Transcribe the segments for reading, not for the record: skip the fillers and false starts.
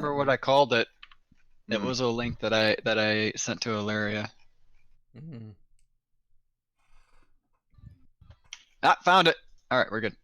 remember what I called it. It Hmm. was a link that I sent to Ilaria. Mm. Ah, found it. All right, we're good.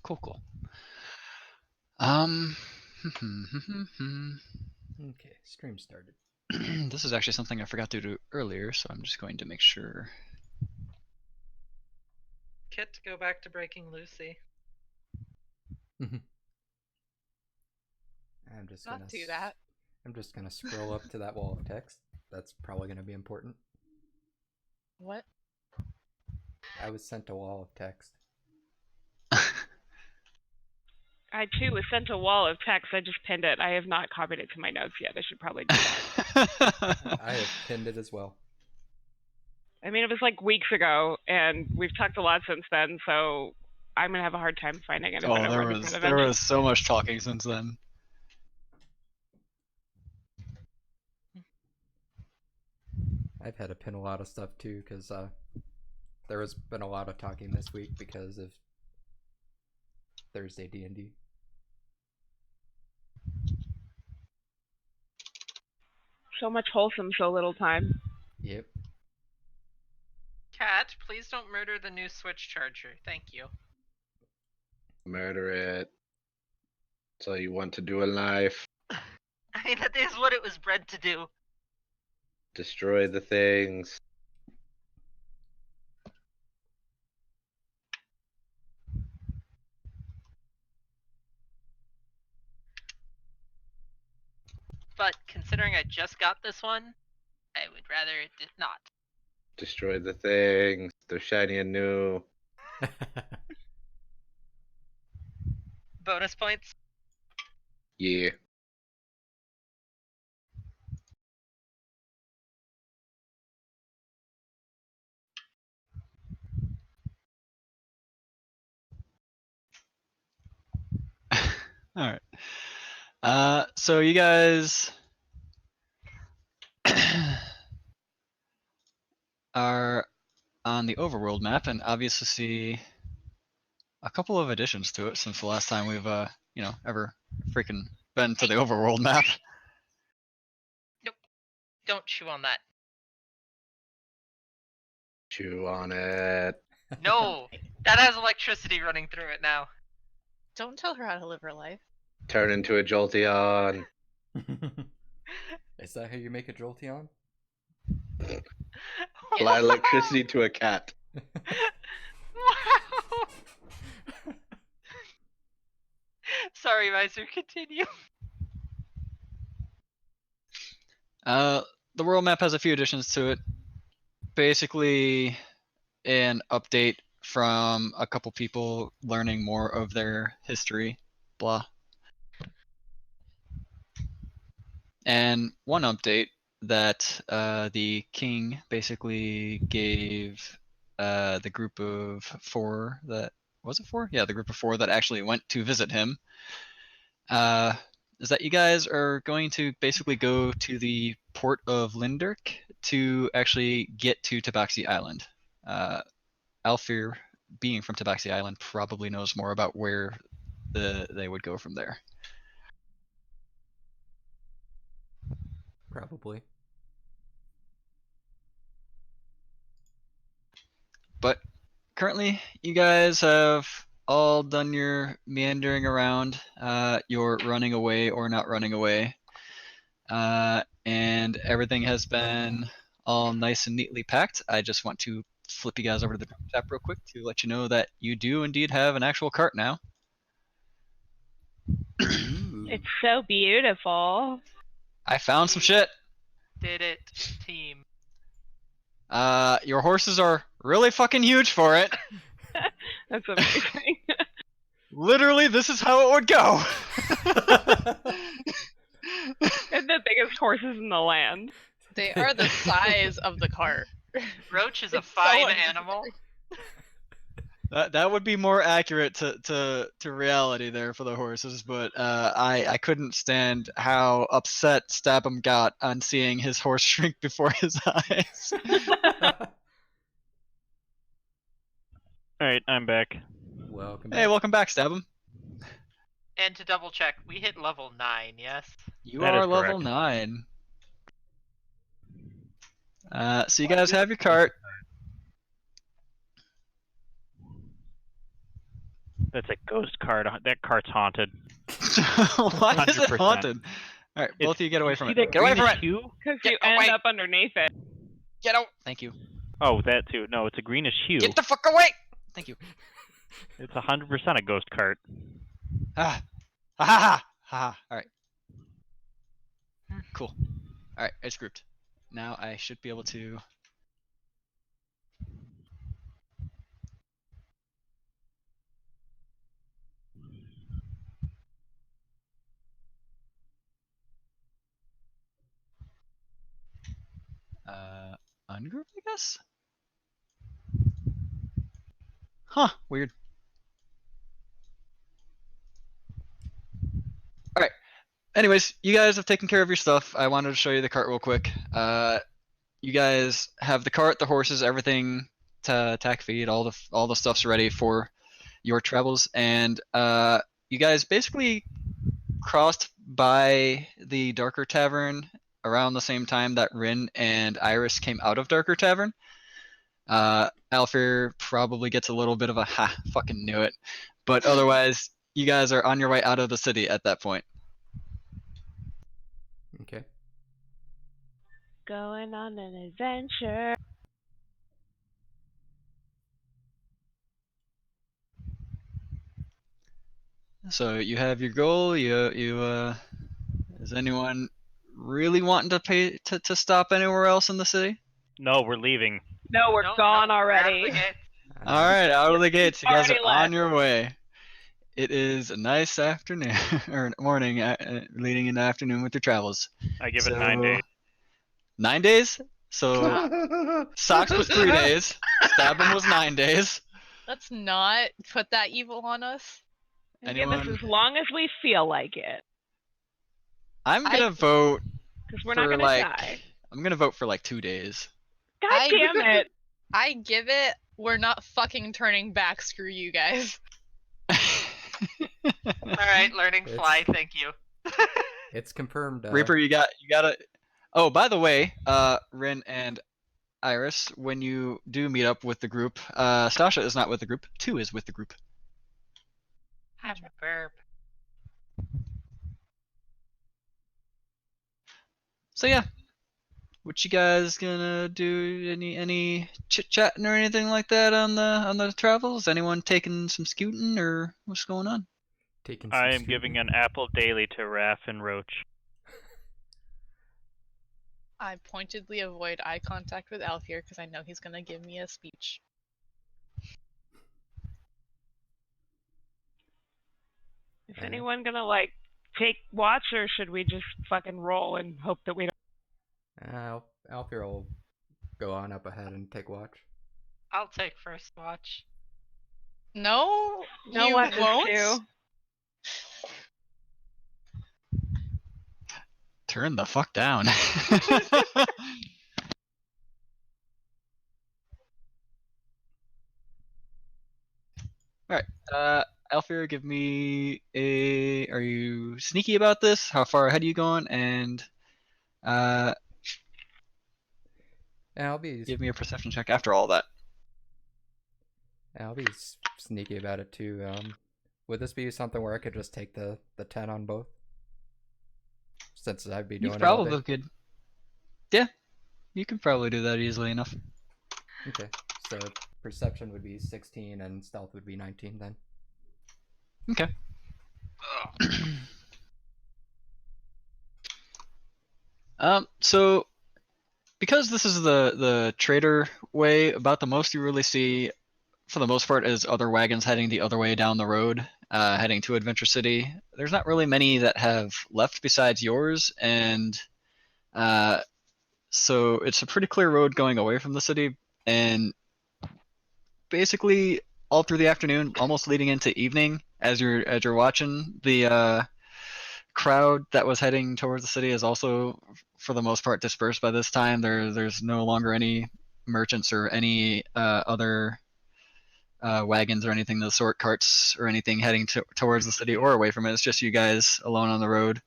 Cool. Cool. Um. Okay, stream started. This is actually something I forgot to do earlier, so I'm just going to make sure. Kit, go back to Breaking Lucy. I'm just Not gonna do that. I'm just gonna scroll up to that wall of text. That's probably gonna be important. What? I was sent a wall of text. I too was sent a wall of text. I just pinned it. I have not copied it to my notes yet. I should probably do that. I have pinned it as well. I mean, it was like weeks ago, and we've talked a lot since then, so I'm gonna have a hard time finding it if I Oh, don't there write it was down there eventually. was so much talking since then. I've had to pin a lot of stuff too, because there has been a lot of talking this week because of Thursday D&D. So much wholesome, so little time. Yep. Cat, please don't murder the new Switch charger. Thank you. Murder it. That's all you want to do in life. I mean, that is what it was bred to do. Destroy the things. But considering I just got this one, I would rather it did not. Destroy the things. They're shiny and new. Bonus points? Yeah. All right. So you guys are on the overworld map, and obviously see a couple of additions to it since the last time we've ever freaking been to the overworld map. Nope. Don't chew on that. Chew on it. No! That has electricity running through it now. Don't tell her how to live her life. Turn into a Jolteon. Is that how you make a Jolteon? Apply electricity to a cat. Wow! Sorry, Miser, continue. The world map has a few additions to it. Basically, an update from a couple people learning more of their history, blah. And one update that the king basically gave the group of four that was it four? Yeah, the group of four that actually went to visit him. Is that you guys are going to basically go to the port of Lindirk to actually get to Tabaxi Island. Alfir, being from Tabaxi Island, probably knows more about where they would go from there. Probably. But currently, you guys have all done your meandering around, your running away or not running away, and everything has been all nice and neatly packed. I just want to flip you guys over to the chat real quick to let you know that you do indeed have an actual cart now. It's so beautiful. I found some shit. Did it, team. Your horses are really fucking huge for it. That's amazing. Literally, this is how it would go. And the biggest horses in the land. They are the size of the cart. Roach is a It's so fine unnecessary. animal. That would be more accurate to reality there for the horses, but I couldn't stand how upset Stabham got on seeing his horse shrink before his eyes. Alright, I'm back. Welcome Hey, back. welcome back, Stabham. And to double check, we hit level 9, yes? You That are is level correct. 9. So you guys have your cart. That's a ghost cart. That cart's haunted. Why is it 100%. haunted? All right, both of you get away You from see it. that Get away from greenish it. hue? Because Get you end away. up underneath it. Get out. Thank you. Oh, that too. No, it's a greenish hue. Get the fuck away. Thank you. It's 100% a ghost cart. Ah. Ha ha ha. Ha. All right. Cool. All right, it's grouped. Now I should be able to. Ungroup, I guess? Huh, weird. Alright. Anyways, you guys have taken care of your stuff. I wanted to show you the cart real quick. You guys have the cart, the horses, everything to tack feed, all the stuff's ready for your travels, and you guys basically crossed by the Darker Tavern around the same time that Rin and Iris came out of Darker Tavern. Alfir probably gets a little bit of a ha, fucking knew it. But otherwise, you guys are on your way out of the city at that point. Okay. Going on an adventure. So you have your goal. Is anyone really wanting to pay to stop anywhere else in the city? No, we're leaving. No, we're Nope, gone nope, we're out of already. the gate. All right, out of the gates. You guys are Already on left. your way. It is a nice afternoon or morning, leading into afternoon with your travels. I give it 9 days. 9 days? So Socks was 3 days. Stabbing was 9 days. Let's not put that evil on us. And give us Anyone? as long as we feel like it. I'm gonna vote Because we're for not going to die. I'm gonna vote for like 2 days. God I- damn it. I give it. We're not fucking turning back. Screw you guys. Alright, learning fly, thank you. It's confirmed. Reaper, you gotta. Oh, by the way, Rin and Iris, when you do meet up with the group, Stasha is not with the group. 2 is with the group. I'm a burp. So yeah, what you guys gonna do? Any chit chatting or anything like that on the travels? Anyone taking some scooting or what's going on? Taking I some am giving scrutiny. an apple daily to Raph and Roach. I pointedly avoid eye contact with Alfir because I know he's gonna give me a speech. Is anyone going to, like, take watch, or should we just fucking roll and hope that we don't? Alfir will go on up ahead and take watch. I'll take first watch. No, No you one is won't. too. Turn the fuck down. Alright, Alfir, give me a. Are you sneaky about this? How far ahead are you going? And And I'll be give me a perception check after all that. sneaky about it too. Would this be something where I could just take the 10 on both? Since I'd be You doing it all day. probably could. Yeah, you could probably do that easily enough. Okay, so perception would be 16 and stealth would be 19 then. Okay. So because this is the trader way, about the most you really see, for the most part, is other wagons heading the other way down the road, heading to Adventure City. There's not really many that have left besides yours, and so it's a pretty clear road going away from the city, and basically all through the afternoon, almost leading into evening, as you're watching, the crowd that was heading towards the city is also, for the most part, dispersed by this time. There's no longer any merchants or any other wagons or anything of the sort, carts or anything heading towards the city or away from it. It's just you guys alone on the road.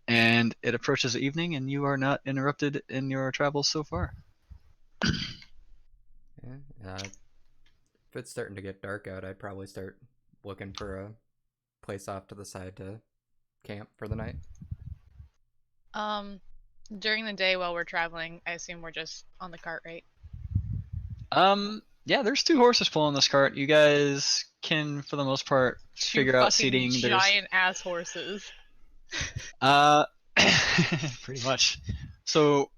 And it approaches evening, and you are not interrupted in your travels so far. Yeah. If it's starting to get dark out, I'd probably start looking for a place off to the side to camp for the night. During the day while we're traveling, I assume we're just on the cart, right? Yeah, there's 2 horses pulling this cart. You guys can, for the most part, Two figure out fucking seating. giant ass horses. Uh, pretty much. So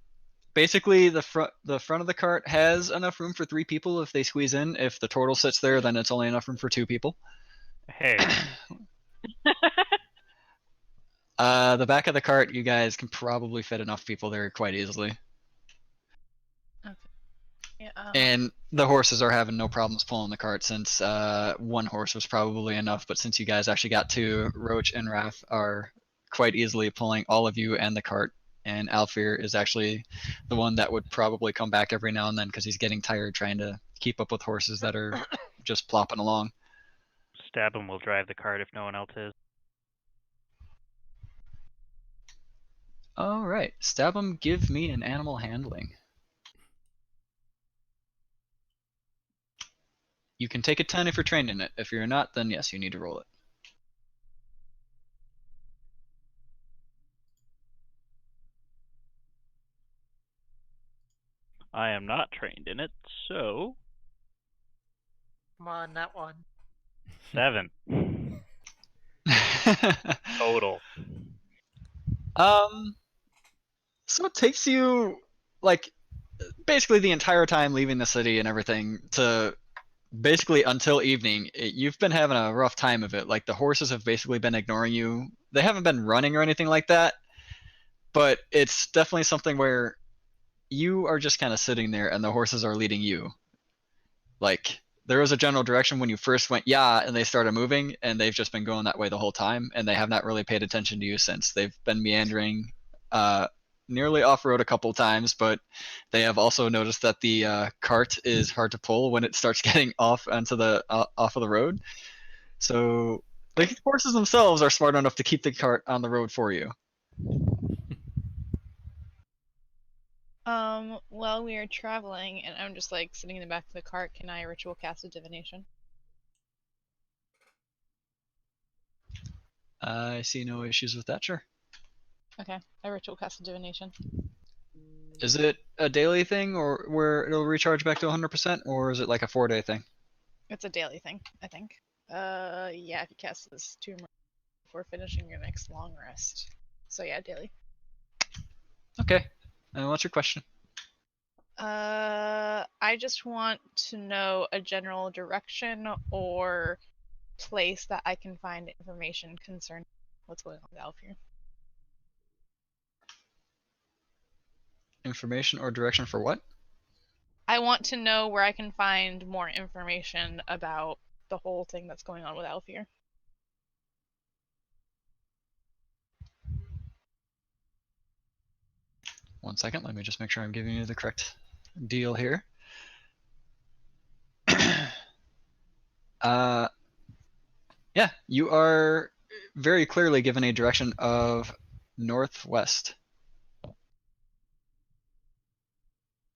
basically, the front of the cart has enough room for 3 people if they squeeze in. If the turtle sits there, then it's only enough room for 2 people. Hey, The back of the cart, you guys can probably fit enough people there quite easily. Yeah, And the horses are having no problems pulling the cart, since 1 horse was probably enough, but since you guys actually got 2, Roach and Raph are quite easily pulling all of you and the cart. And Alfir is actually the one that would probably come back every now and then because he's getting tired trying to keep up with horses that are just plopping along. Stabham will drive the cart if no one else is. All right, Stabham, give me an animal handling. You can take a 10 if you're trained in it. If you're not, then yes, you need to roll it. I am not trained in it, so Come on, that one. 7 total. So it takes you, like, basically the entire time leaving the city and everything to basically until evening. You've been having a rough time of it. Like, the horses have basically been ignoring you. They haven't been running or anything like that, but it's definitely something where you are just kind of sitting there and the horses are leading you. Like, there was a general direction when you first went, yeah, and they started moving, and they've just been going that way the whole time, and they have not really paid attention to you since. They've been meandering, uh, nearly off road a couple times, but they have also noticed that the cart is hard to pull when it starts getting off onto the off of the road. So the horses themselves are smart enough to keep the cart on the road for you. While we are traveling and I'm just like sitting in the back of the cart, can I ritual cast a divination? I see no issues with that, sure. Okay, I ritual cast a divination. Is it a daily thing, or where it'll recharge back to 100%, or is it like a 4-day thing? It's a daily thing, I think. Yeah, if you cast this 2 more before finishing your next long rest. So yeah, daily. Okay. And what's your question? I just want to know a general direction or place that I can find information concerning what's going on with Alfir. Information or direction for what? I want to know where I can find more information about the whole thing that's going on with Alfir. One second, let me just make sure I'm giving you the correct deal here. Yeah, you are very clearly given a direction of northwest.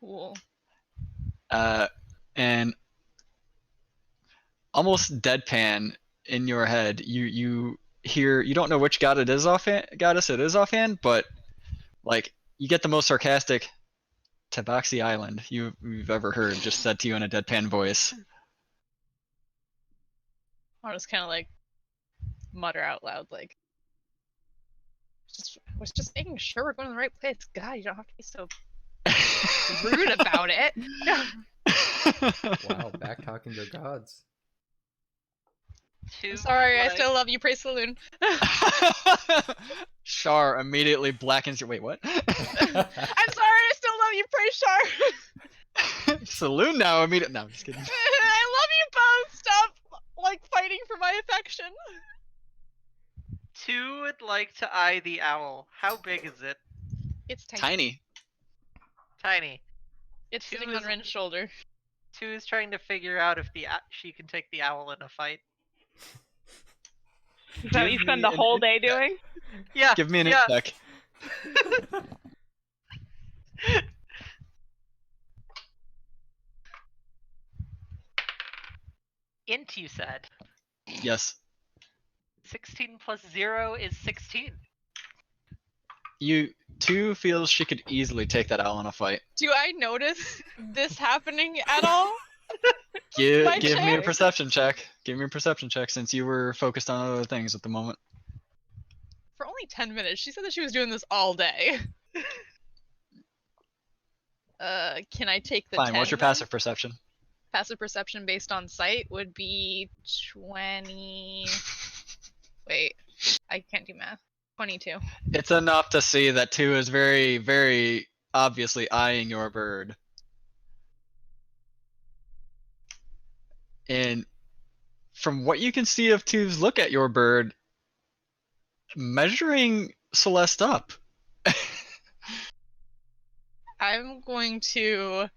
Cool. And almost deadpan in your head, you hear, you don't know which goddess it is offhand, but like, you get the most sarcastic Tabaxi Island you've ever heard just said to you in a deadpan voice. I'll just kind of like mutter out loud, like, was just making sure we're going to the right place. God, you don't have to be so rude about it. Wow, back talking your gods. Two I'm sorry, I like- still love you, Praise Saloon. Char immediately blackens your. Wait, what? I'm sorry, I still love you, Praise Char. Saloon now immediately. No, I'm just kidding. I love you both. Stop like fighting for my affection. Two would like to eye the owl. How big is it? It's tiny. Tiny. Tiny. It's Two sitting is- on Ren's shoulder. Two is trying to figure out if she can take the owl in a fight. Is that what you Give spend me the an whole day int check. doing? Yeah. Give me an yeah. int check. Int, you said. Yes. 16 plus 0 is 16. You two feels she could easily take that owl in a fight. Do I notice this happening at all? Give My me a check. perception check. Give me a perception check since you were focused on other things at the moment. For only 10 minutes. She said that she was doing this all day. Can I take the Fine. 10 What's your then? passive perception? Passive perception based on sight would be 20. Wait, I can't do math. 22. It's enough to see that two is very, very obviously eyeing your bird. And from what you can see of two's look at your bird, measuring Celeste up. I'm going to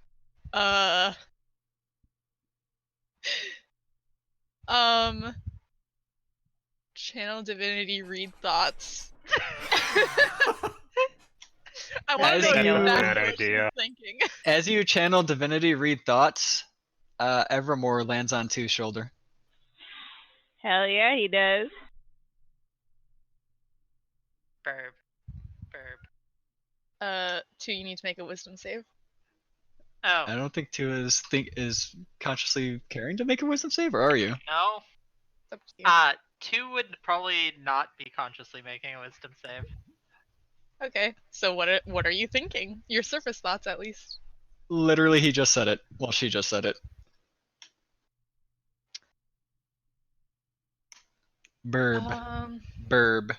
channel divinity read thoughts. I want As to know you- exactly Bad what she's idea. thinking. As you channel divinity read thoughts, Evermore lands on two's shoulder. Hell yeah, he does. Burb. Burb. 2, you need to make a wisdom save. Oh, I don't think two is consciously caring to make a wisdom save, or are you? no. It's up to you. 2 would probably not be consciously making a wisdom save. Okay, so what are you thinking? Your surface thoughts, at least. Literally, he just said it. Well, she just said it. Burb.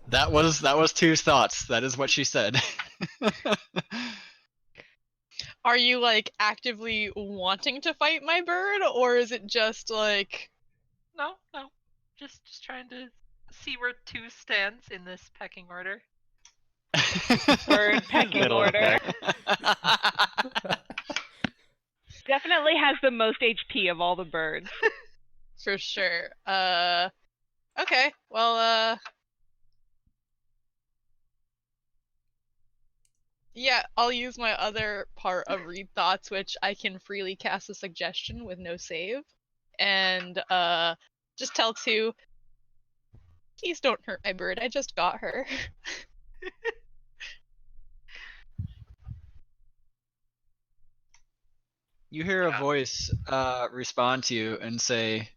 That was two's thoughts. That is what she said. Are you like actively wanting to fight my bird, or is it just like No. Just trying to see where 2 stands in this pecking order. Bird pecking Middle of order. deck. Definitely has the most HP of all the birds. for sure? Okay, well, yeah, I'll use my other part of read thoughts, which I can freely cast a suggestion with no save, and just tell 2, please don't hurt my bird. I just got her. You hear a voice respond to you and say,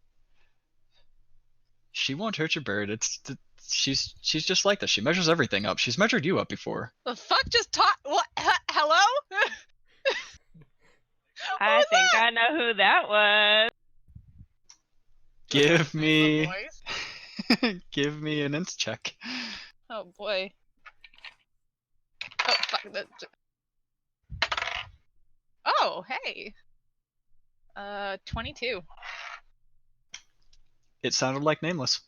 "She won't hurt your bird. She's just like this. She measures everything up. She's measured you up before." The fuck just taught what? Hello? I think I know who that was. Give The me voice? give me an int check. Oh boy. Oh fuck that. Oh hey. 22. It sounded like nameless.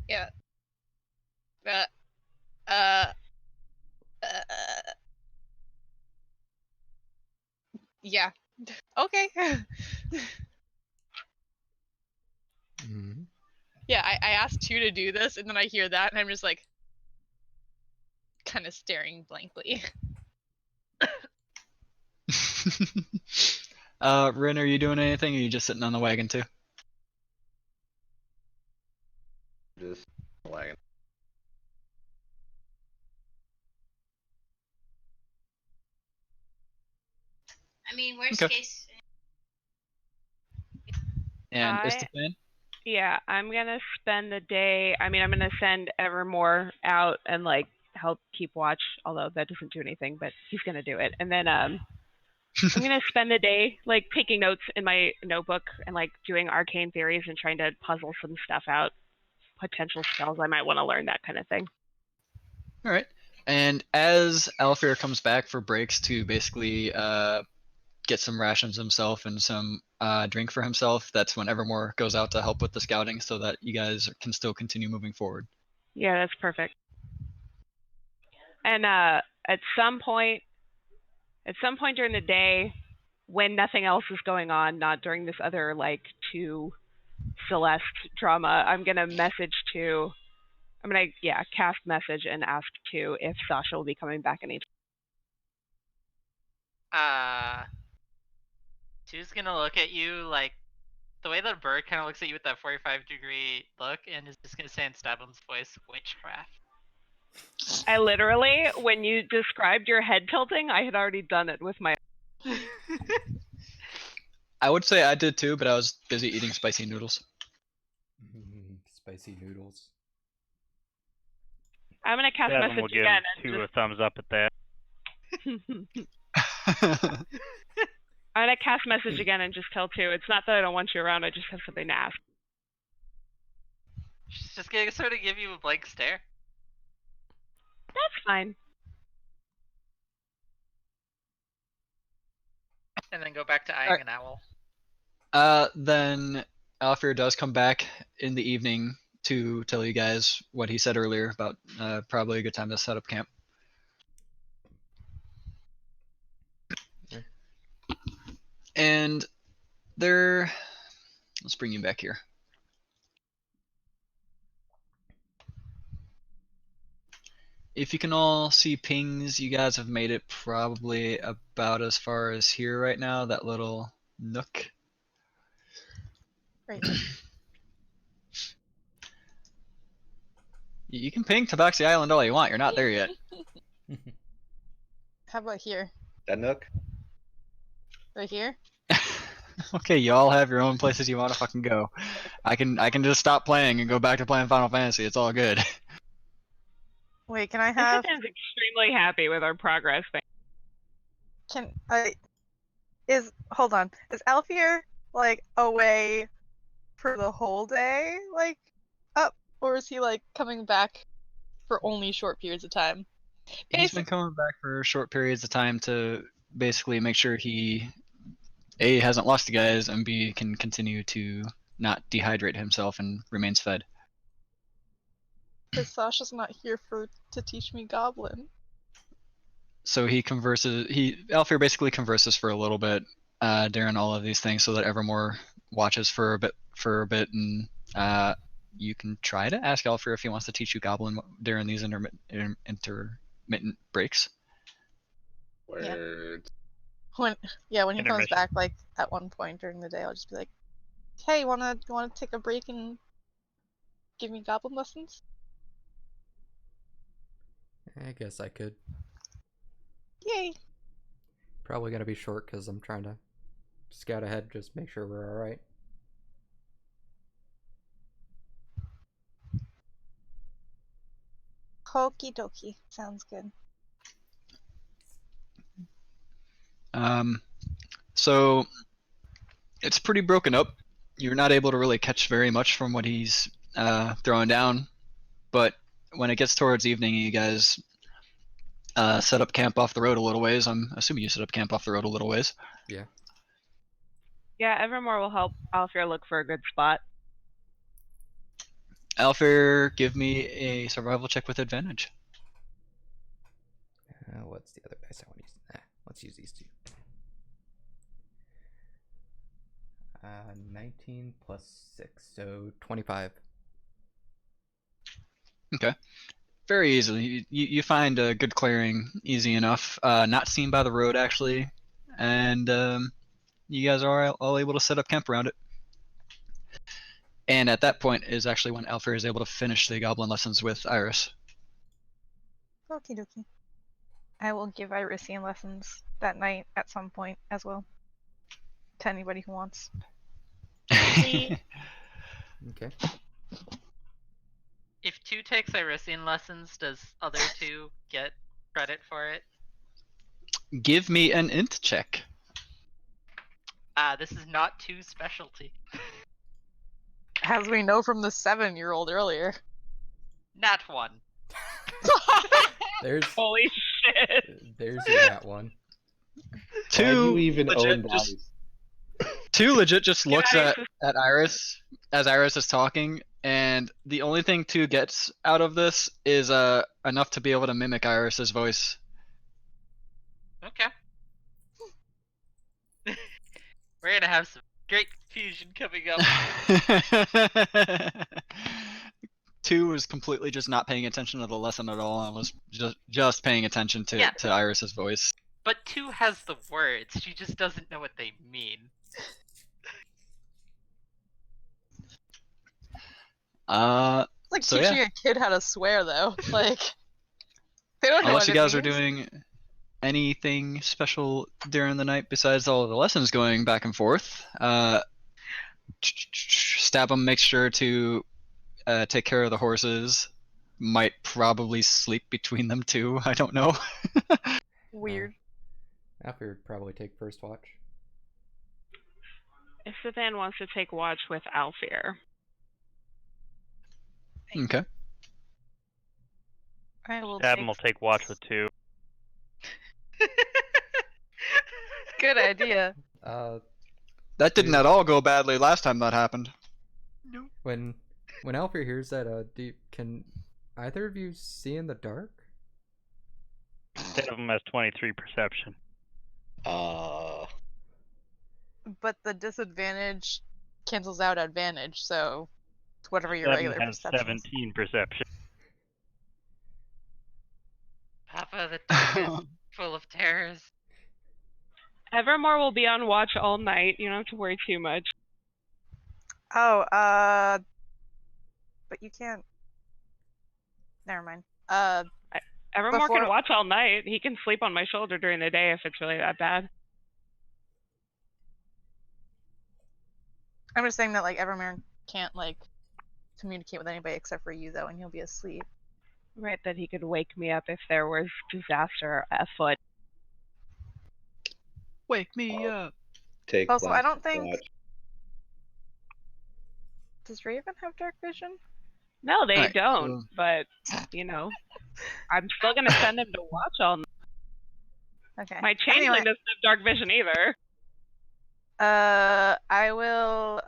Yeah. Uh. Yeah. Okay. Mhm. Yeah, I asked 2 to do this, and then I hear that, and I'm just like, kind of staring blankly. Rin, are you doing anything, or are you just sitting on the wagon too? Just wagon. I mean, worst Okay. case. And I- Istafan? Yeah, I'm gonna spend the day. I mean, I'm gonna send Evermore out and like help keep watch, although that doesn't do anything, but he's gonna do it. And then I'm gonna spend the day like taking notes in my notebook and like doing arcane theories and trying to puzzle some stuff out, potential spells I might want to learn, that kind of thing. All right. And as Alfir comes back for breaks to basically get some rations himself and some drink for himself, that's when Evermore goes out to help with the scouting so that you guys can still continue moving forward. Yeah, that's perfect. And at some point during the day, when nothing else is going on, not during this other like 2 Celeste drama, I'm gonna cast message and ask 2 if Sasha will be coming back any. Two's gonna look at you like the way that a bird kind of looks at you with that 45-degree look, and is just gonna say in Stabum's voice, "Witchcraft." I literally, when you described your head tilting, I had already done it with my. I would say I did too, but I was busy eating spicy noodles. Spicy noodles. I'm gonna cast Devin message will give again. 2 a thumbs up at that. I'm gonna cast message again and just tell 2. It's not that I don't want you around. I just have something to ask. She's just gonna sort of give you a blank stare. That's fine. And then go back to eyeing an owl. Then Alfir does come back in the evening to tell you guys what he said earlier about probably a good time to set up camp. And let's bring you back here. If you can all see pings, you guys have made it probably about as far as here right now, that little nook. Right. You can ping Tabaxi Island all you want, you're not there yet. How about here? That nook? Right here? Okay, you all have your own places you want to fucking go. I can just stop playing and go back to playing Final Fantasy, it's all good. Wait, can I have? Is extremely happy with our progress. Hold on. Is Alfir like away for the whole day, like up, or is he like coming back for only short periods of time? He's been coming back for short periods of time to basically make sure he A, hasn't lost the guys, and B, can continue to not dehydrate himself and remains fed. Because Sasha's not here to teach me Goblin. So Alfir basically converses for a little bit during all of these things so that Evermore watches for a bit, and you can try to ask Alfir if he wants to teach you Goblin during these intermittent breaks. Words. When he comes back, like at one point during the day, I'll just be like, "Hey, you wanna take a break and give me Goblin lessons?" I guess I could. Yay! Probably gonna be short because I'm trying to scout ahead, just make sure we're alright. Okie dokie. Sounds good. So it's pretty broken up. You're not able to really catch very much from what he's throwing down, but when it gets towards evening, you guys set up camp off the road a little ways. I'm assuming you set up camp off the road a little ways. Yeah. Yeah, Evermore will help Alfir look for a good spot. Alfir, give me a survival check with advantage. What's the other dice I want to use? Let's use these two. 19 plus 6, so 25. Okay. Very easily. You find a good clearing easy enough. Not seen by the road, actually. And you guys are all able to set up camp around it. And at that point is actually when Alfir is able to finish the goblin lessons with Iris. Okie dokie. I will give Irisian lessons that night at some point as well. To anybody who wants. Okay. If 2 takes Irisian lessons, does other 2 get credit for it? Give me an int check. This is not 2's specialty. As we know from the 7-year-old earlier. Nat 1. There's Holy shit. there's your that one. Why do Two you even legit own just dice? Two legit just looks Guys, at Iris as Iris is talking, and the only thing Two gets out of this is enough to be able to mimic Iris's voice. Okay. We're gonna have some great confusion coming up. Two was completely just not paying attention to the lesson at all and was just paying attention to Iris's voice. But 2 has the words, she just doesn't know what they mean. It's like So, teaching yeah. a kid how to swear, though. Like, they don't know Unless what you it guys are means. doing anything special during the night besides all of the lessons going back and forth, Stabum makes sure to take care of the horses. Might probably sleep between them too. I don't know. Weird. Alfie would probably take first watch. If Sathan wants to take watch with Alfir. Okay. I will Stabum will take watch with 2. Good idea. That didn't at all go badly last time that happened. When Alfie hears that, can either of you see in the dark? Stabum has 23 perception. But the disadvantage cancels out advantage, so it's whatever your Stabum regular has perception is. 17 perception. Papa, the dark is full of terrors. Evermore will be on watch all night. You don't have to worry too much. Oh, but you can't. Never mind. Evermore Before- can watch all night. He can sleep on my shoulder during the day if it's really that bad. I'm just saying that like Evermare can't like communicate with anybody except for you though, and he'll be asleep. Right, that he could wake me up if there was disaster afoot. Wake me up. Take Also, I last don't think. watch. Does Raven have dark vision? No, they Alright, don't. so- But I'm still gonna send him to watch all night. Okay. My changeling Anyway, doesn't have dark vision either. I will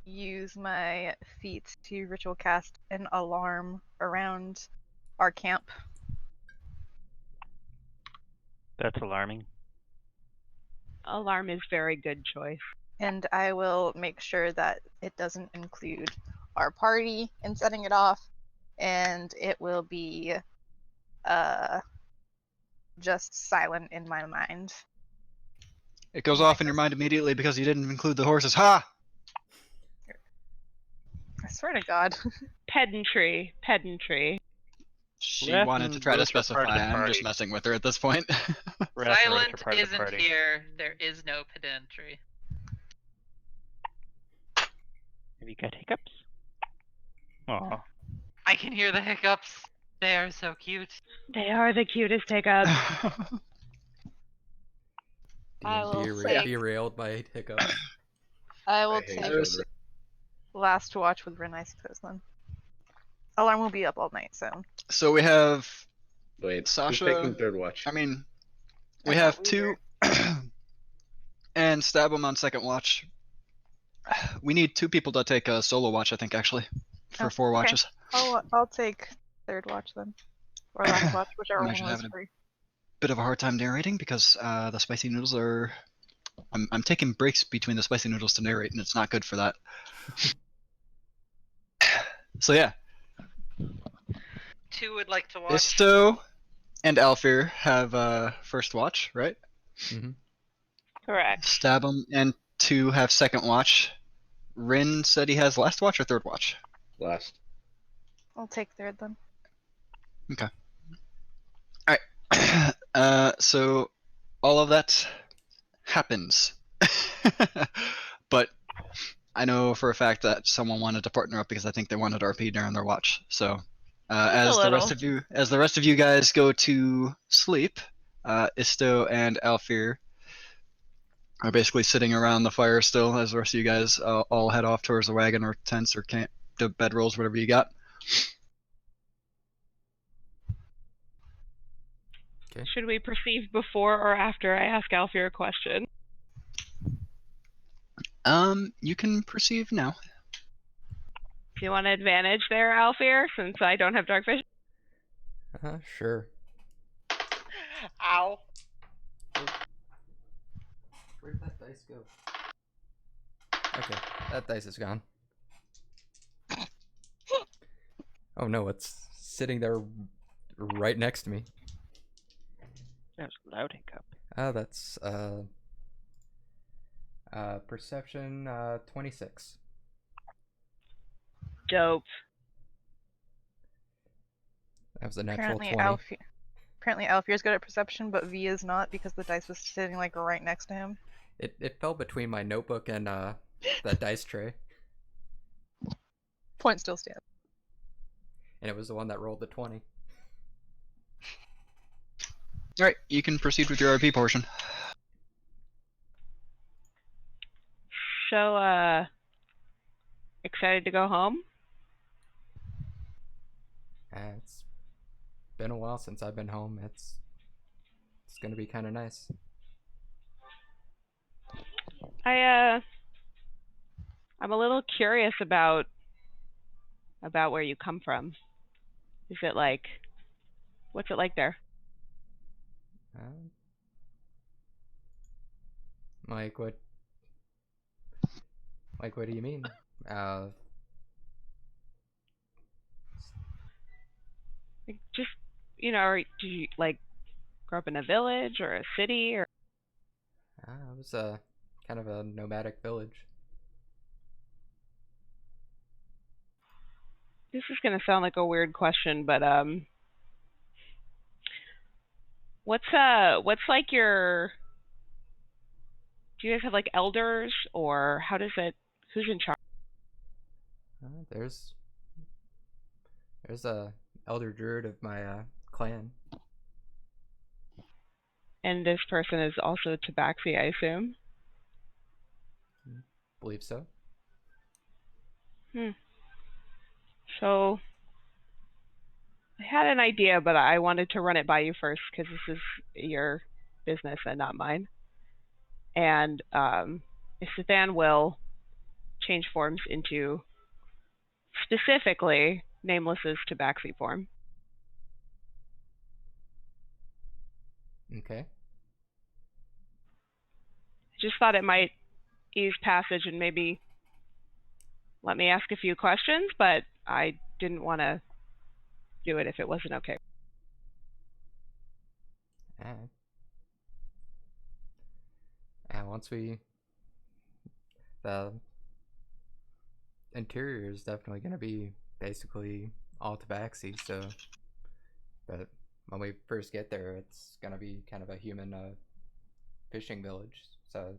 use my feat to ritual cast an alarm around our camp. That's alarming. Alarm is very good choice. And I will make sure that it doesn't include our party in setting it off, and it will be just silent in my mind. It goes off in your mind immediately because you didn't include the horses. Ha! I swear to God. Pedantry. She Rest wanted and to try to roast are part specify. of the I'm just party. messing with her at this point. Rest and roast Silent are part of the isn't party. here. There is no pedantry. Have you got hiccups? Aw. I can hear the hiccups. They are so cute. They are the cutest hiccups. I will D&D take- derailed by hiccups. I will I hate take children. last watch with Ren, I suppose, then. Alarm will be up all night, so. So we have Wait, Sasha- who's taking third watch? I mean, I we thought have we two and Stabum on second watch. We need 2 people to take a solo watch, I think, actually, for Oh, 4 okay. watches. I'll take third watch then. Or last watch, whichever I'm one actually was having a- free. Bit of a hard time narrating because the spicy noodles are. I'm taking breaks between the spicy noodles to narrate, and it's not good for that. So yeah, 2 would like to watch. Isto and Alfir have first watch, right? Correct. Stabum and 2 have second watch. Rin said he has last watch or third watch. Last. I'll take third then. So all of that happens, but I know for a fact that someone wanted to partner up because I think they wanted RP during their watch. So, Just a as the rest of you guys go to sleep, Isto and Alfir are basically sitting around the fire still, as the rest of you guys all head off towards the wagon or tents or camp, the bedrolls, whatever you got. Okay. Should we perceive before or after I ask Alfie a question? You can perceive now. Do you want an advantage there, Alfie, since I don't have dark vision? Sure. Ow. Where'd that dice go? Okay, that dice is gone. Oh no, it's sitting there right next to me. That was a loud hiccup. That's perception 26. Dope. That was a natural Apparently 20. Alfier's good at perception, but V is not because the dice was sitting like right next to him. It fell between my notebook and that dice tray, Point still stands. and it was the one that rolled the 20. All right, you can proceed with your RP portion. So, excited to go home? It's been a while since I've been home. It's gonna be kind of nice. I'm a little curious about where you come from. Is it like, what's it like there? Like what? Like what do you mean? Like, just, do you like grow up in a village or a city or? It was a kind of a nomadic village. This is gonna sound like a weird question, but what's like your? Do you guys have like elders, or how does it? Who's in charge? There's a elder druid of my clan. And this person is also Tabaxi, I assume. Believe so. So I had an idea, but I wanted to run it by you first because this is your business and not mine. And Istithan will change forms into specifically Nameless's Tabaxi form. Okay. Just thought it might ease passage and maybe let me ask a few questions, but I didn't want to do it if it wasn't okay. Once the interior is definitely going to be basically all tabaxi, so, but when we first get there, it's going to be kind of a human fishing village, so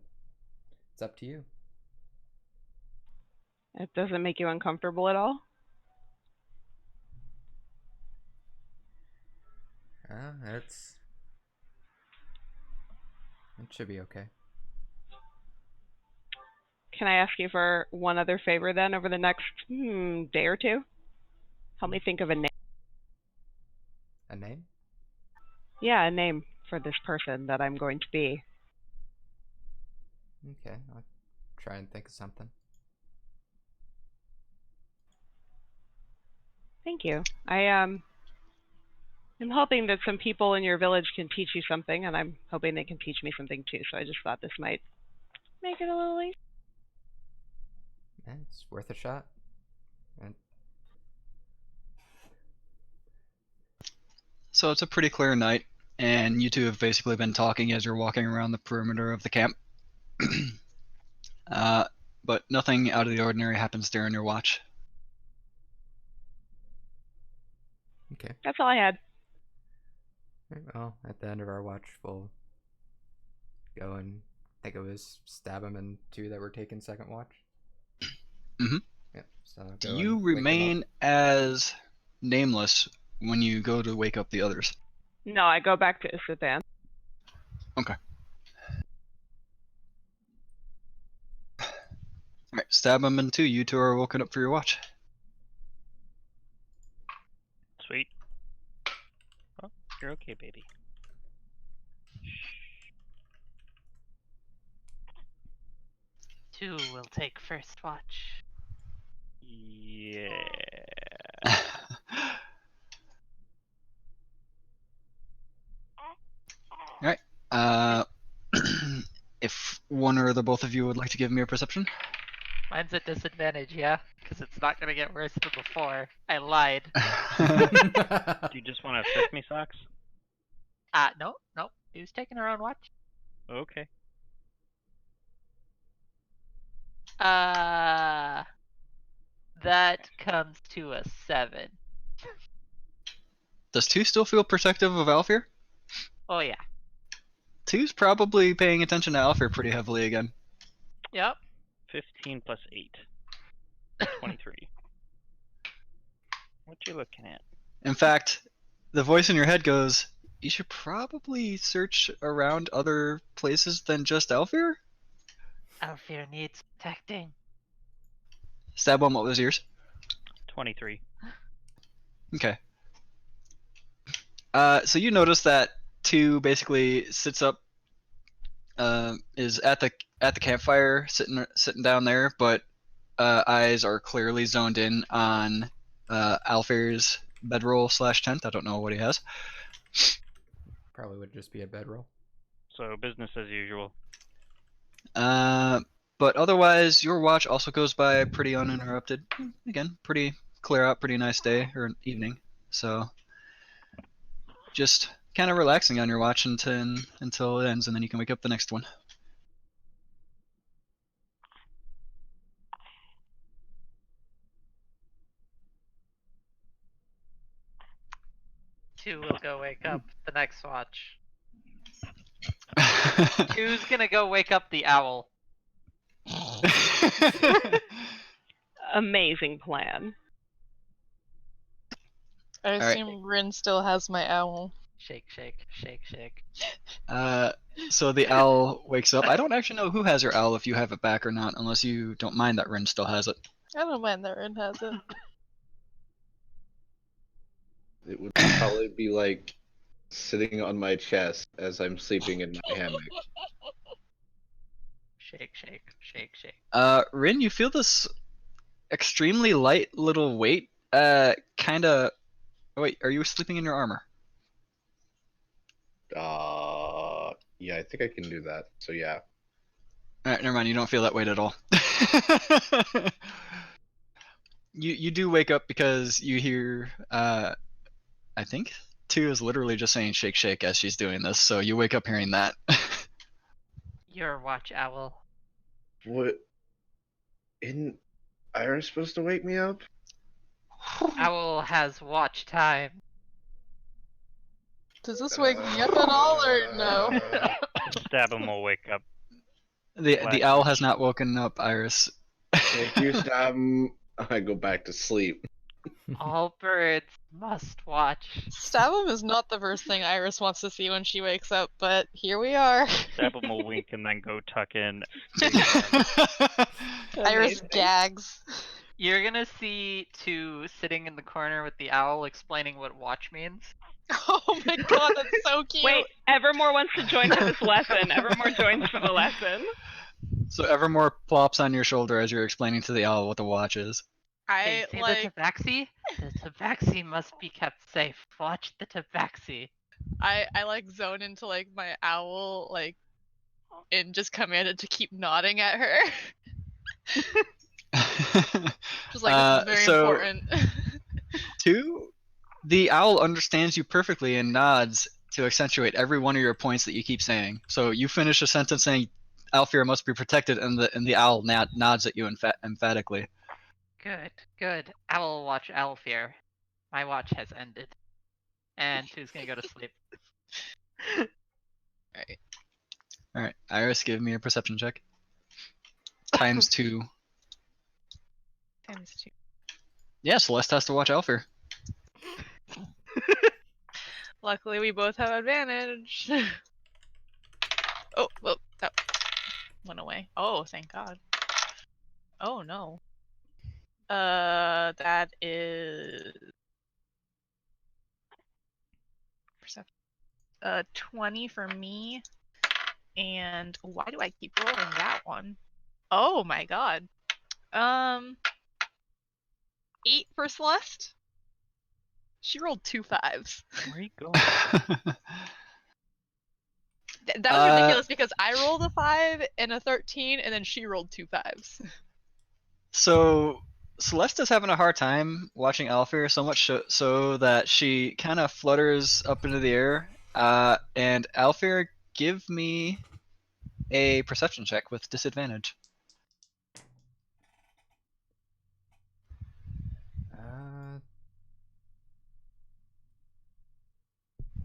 it's up to you. It doesn't make you uncomfortable at all? It should be okay. Can I ask you for one other favor then over the next day or two? Help me think of a name. A name? Yeah, a name for this person that I'm going to be. Okay, I'll try and think of something. Thank you. I'm hoping that some people in your village can teach you something, and I'm hoping they can teach me something too, so I just thought this might make it a little easier. It's worth a shot. And So it's a pretty clear night, and you two have basically been talking as you're walking around the perimeter of the camp. But nothing out of the ordinary happens during your watch. okay. That's all I had. Well, at the end of our watch, we'll go and I think it was stab him and two that were taking second watch. Yep. So I'll Do go you and wake them up. remain as nameless when you go to wake up the others? No, I go back to Isathan. Okay. Alright, stab them in two. You two are woken up for your watch. Sweet. Oh, you're okay, baby. Two will take first watch. Yeah. Alright. If one or the both of you would like to give me a perception. Mine's at disadvantage, yeah? Because it's not gonna get worse than before. I lied. Do you just want to assist me, Socks? Nope. He was taking her own watch. Okay. That comes to a 7. Does two still feel protective of Alfir? Oh yeah. Two's probably paying attention to Alfir pretty heavily again. Yep. 15 plus 8. 23. What you looking at? In fact, the voice in your head goes, you should probably search around other places than just Alfir? Alfir needs protecting. Stab one, what was yours? 23. Okay. So you notice that two basically sits up, is at the campfire, sitting down there, but eyes are clearly zoned in on Alfir's bedroll / tent. I don't know what he has. Probably would just be a bedroll. So business as usual. But otherwise, your watch also goes by pretty uninterrupted. Again, pretty clear out, pretty nice day or evening. So just kind of relaxing on your watch until it ends, and then you can wake up the next one. Two will go wake up the next watch. Two's gonna go wake up the owl. Amazing plan. I Alright. assume Rin still has my owl. Shake, shake, shake, shake. So the owl wakes up. I don't actually know who has your owl, if you have it back or not, unless you don't mind that Rin still has it. I don't mind that Rin has it. It would probably be like sitting on my chest as I'm sleeping in my hammock. Shake, shake, shake, shake. Rin, you feel this extremely light little weight. Kinda. Oh, wait, are you sleeping in your armor? Yeah, I think I can do that. So yeah. Alright, never mind. You don't feel that weight at all. You do wake up because you hear. I think two is literally just saying shake shake as she's doing this. So you wake up hearing that. Your watch, owl. What? Isn't Iris supposed to wake me up? Owl has watch time. Does this wake me up at all, or no? Stab him will wake up. The owl has not woken up, Iris. If you stab him, I go back to sleep. All birds must watch. Stab him is not the first thing Iris wants to see when she wakes up, but here we are. Stab him will wink and then go tuck in. Iris Amazing. gags. You're gonna see two sitting in the corner with the owl explaining what watch means. Oh my god, that's so cute. Wait, Evermore wants to join for this lesson. Evermore joins for the lesson. So Evermore plops on your shoulder as you're explaining to the owl what the watch is. I See like the tabaxi? The tabaxi must be kept safe. Watch the tabaxi. I like zone into like my owl like and just command it to keep nodding at her. Just like this is very important. Two, the owl understands you perfectly and nods to accentuate every one of your points that you keep saying. So you finish a sentence saying Alfir must be protected, and the owl nods at you emphatically. Good. Owl watch Alfir. My watch has ended. And two's gonna go to sleep. Alright, Iris, give me a perception check. Times 2. times 2. Yeah, Celeste has to watch Alfir. Luckily, we both have advantage. Oh, well, that went away. Oh, thank God. Oh no. That is perception. 20 for me. And why do I keep rolling that one? Oh my God. 8 for Celeste. She rolled 2 5s. Where are you going? That was ridiculous because I rolled a 5 and a 13, and then she rolled 2 5s. So Celeste is having a hard time watching Alfir, so much so that she kind of flutters up into the air. And Alfir, give me a perception check with disadvantage.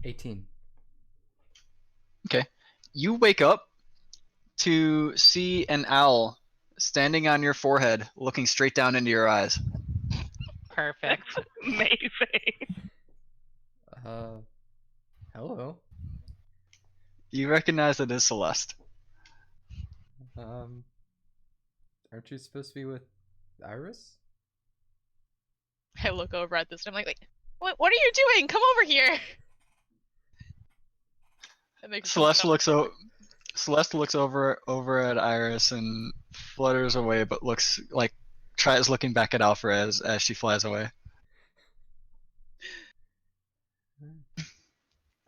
18. Okay. You wake up to see an owl standing on your forehead, looking straight down into your eyes. Perfect. Amazing. Hello. You recognize it as Celeste. Aren't you supposed to be with Iris? I look over at this and I'm like, what are you doing? Come over here. That makes Celeste looks over at Iris and flutters away, but tries looking back at Alfred as she flies away.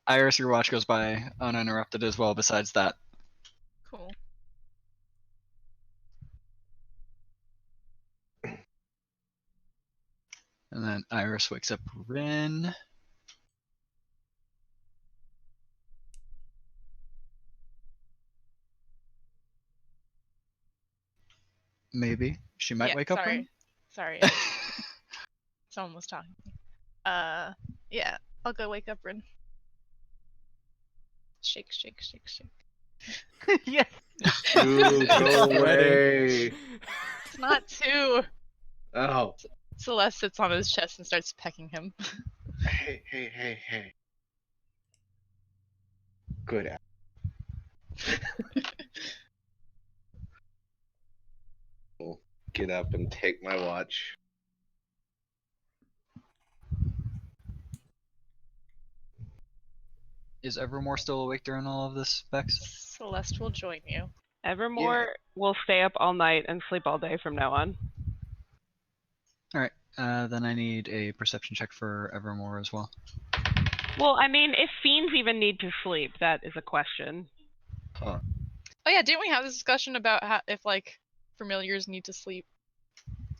Iris, your watch goes by uninterrupted as well. Besides that, Cool. and then Iris wakes up Rin. Maybe she might wake up Rin. Sorry. Someone was talking to me. Yeah, I'll go wake up Rin. Shake. Yes. Dude, go away. It's not 2. Oh. Celeste sits on his chest and starts pecking him. Hey. Good. I'll get up and take my watch. Is Evermore still awake during all of this, Bex? Celeste will join you. Evermore will stay up all night and sleep all day from now on. Alright, then I need a perception check for Evermore as well. Well, I mean, if fiends even need to sleep, that is a question. Huh. Oh yeah, didn't we have this discussion about how if like familiars need to sleep?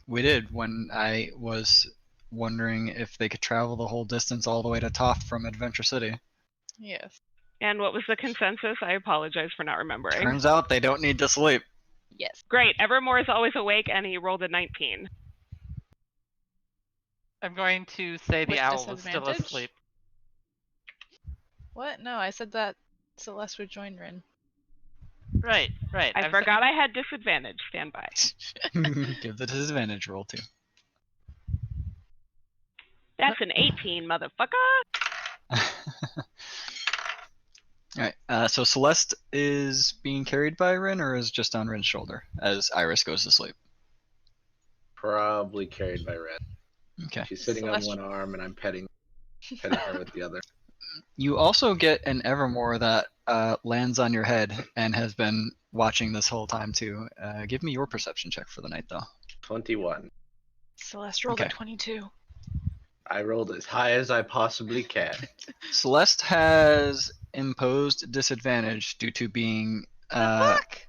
We did when I was wondering if they could travel the whole distance all the way to Toph from Adventure City. Yes. And what was the consensus? I apologize for not remembering. Turns out they don't need to sleep. Yes. Great. Evermore is always awake, and he rolled a 19. I'm going to say the With owl was still disadvantage? asleep. What? No, I said that Celeste would join Rin. Right. I forgot I had disadvantage. Stand by. Give the disadvantage roll too. That's an 18, motherfucker. Alright, so Celeste is being carried by Rin or is just on Rin's shoulder as Iris goes to sleep? Probably carried by Red. Okay. She's sitting on one arm and I'm petting her with the other. You also get an Evermore that lands on your head and has been watching this whole time too. Give me your perception check for the night though. 21. Celeste rolled Okay. a 22. I rolled as high as I possibly can. Celeste has imposed disadvantage due to being Fuck!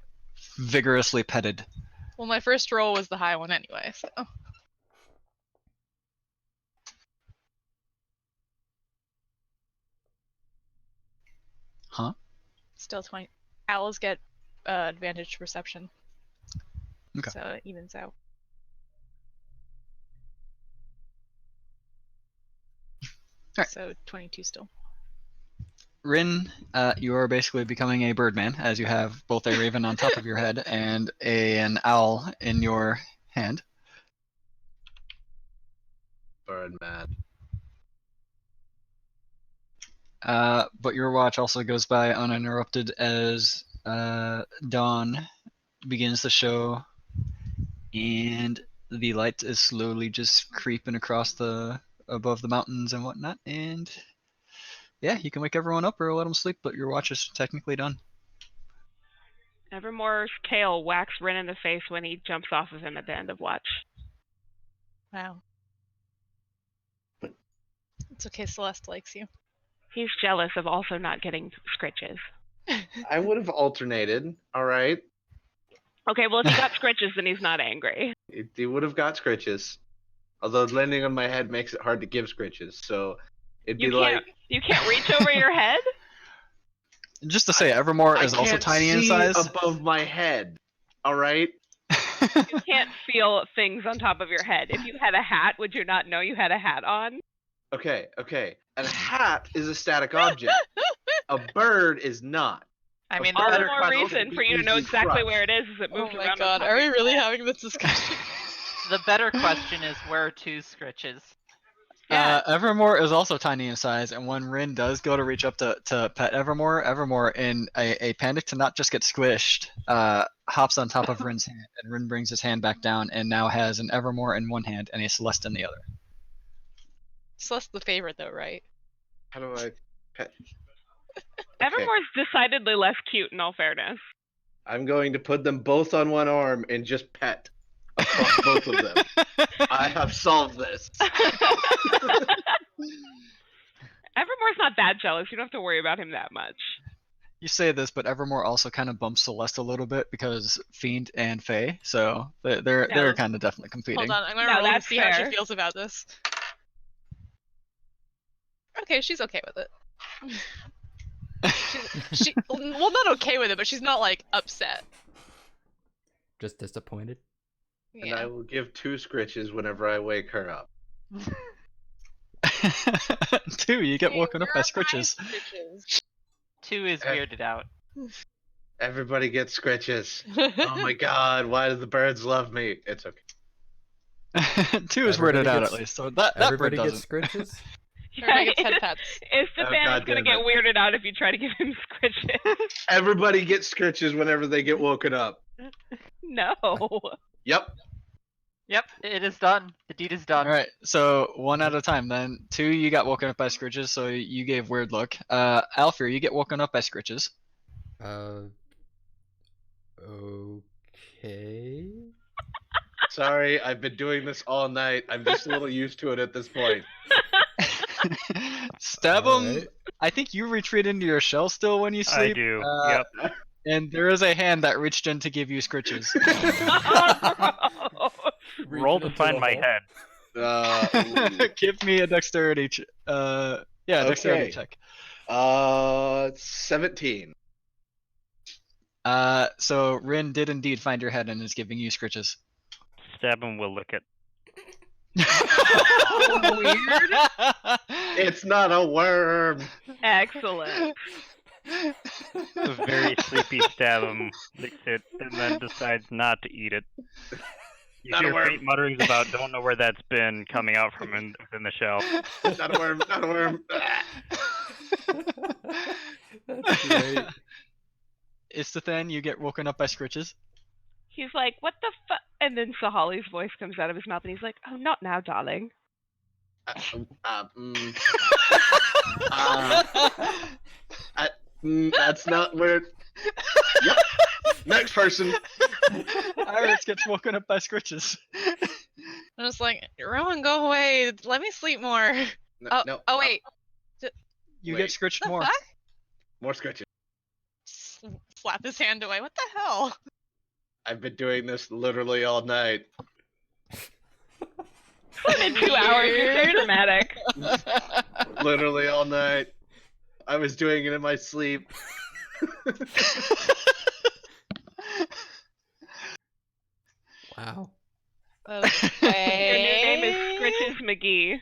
vigorously petted. Well, my first roll was the high one anyway, so. Huh? Still 20. Owls get advantage perception. Okay. So it evens out. Alright. So 22 still. Rin, you are basically becoming a birdman as you have both a raven on top of your head and an owl in your hand. Bird man. But your watch also goes by uninterrupted as dawn begins to show, and the light is slowly just creeping across above the mountains and whatnot. And yeah, you can wake everyone up or let them sleep, but your watch is technically done. Evermore's tail whacks Rin in the face when he jumps off of him at the end of watch. Wow. It's okay, Celeste likes you. He's jealous of also not getting scritches. I would have alternated. All right. Okay, well, if he got scritches, then he's not angry. He would have got scritches. Although landing on my head makes it hard to give scritches, so it'd be You can't reach over your head? Just to say, Evermore I is also can't tiny in see size. above my head. All right. You can't feel things on top of your head. If you had a hat, would you not know you had a hat on? Okay. A hat is a static object. A bird is not. I mean, All the better more question, reason for you to know easily exactly crushed. where it is it Oh moves my around. god, are we really having this discussion? the better question is where are two scritches? Yeah. Evermore is also tiny in size, and when Rin does go to reach up to pet Evermore, in a panic to not just get squished, hops on top of Rin's hand, and Rin brings his hand back down and now has an Evermore in one hand and a Celeste in the other. Celeste's the favorite though, right? How do I pet? Evermore's decidedly less cute, in all fairness. I'm going to put them both on one arm and just pet across both of them. I have solved this. Evermore's not that jealous. You don't have to worry about him that much. You say this, but Evermore also kind of bumps Celeste a little bit because Fiend and Fae, so they're kind of definitely competing. Hold on, I'm gonna No, roll to that's see how fair. she feels about this. Okay, she's okay with it. Well, not okay with it, but she's not like upset. Just disappointed. And Yeah. I will give 2 scritches whenever I wake her up. 2, you get woken up by You're scritches. 2 is weirded out. Everybody gets scritches. Oh my god, why do the birds love me? It's okay. 2 is Everybody weirded out gets- at least, so that bird Everybody gets doesn't. scritches. Everybody gets head pats. Estefan God is gonna damn get it. weirded out if you try to give him scritches. Everybody gets scritches whenever they get woken up. No. Yep. Yep, it is done. The deed is done. Alright, so 1 at a time then. 2, you got woken up by scritches, so you gave weird look. Alfir, you get woken up by scritches. Okay. Sorry, I've been doing this all night. I'm just a little used to it at this point. Stab him. Alright. I think you retreat into your shell still when you I sleep. do. Yep. Yep. And there is a hand that reached in to give you scritches. Roll to find my head. Give me a dexterity. Dexterity Okay. check. 17. So Rin did indeed find your head and is giving you scritches. Stab him, we'll lick it. Weird. It's not a worm. Excellent. A very sleepy stab him, licks it, and then decides not to eat it. You Not a hear worm. faint mutterings about "Don't know where that's been" coming out from within the shell. Not a worm. Not a worm. That's great. Istithan, you get woken up by scritches. He's like, what the fuck? And then Sahali's voice comes out of his mouth and he's like, oh, not now, darling. That's not where. Yep. Next person. Iris gets woken up by scritches. I'm just like, Rowan, go away. Let me sleep more. No, no. Oh wait. You Wait. get scritched What the more. fuck? More scratches. Slap his hand away. What the hell? I've been doing this literally all night. In 2 hours, you're so dramatic. Literally all night. I was doing it in my sleep. Wow. Your new name is Okay. Scritches McGee.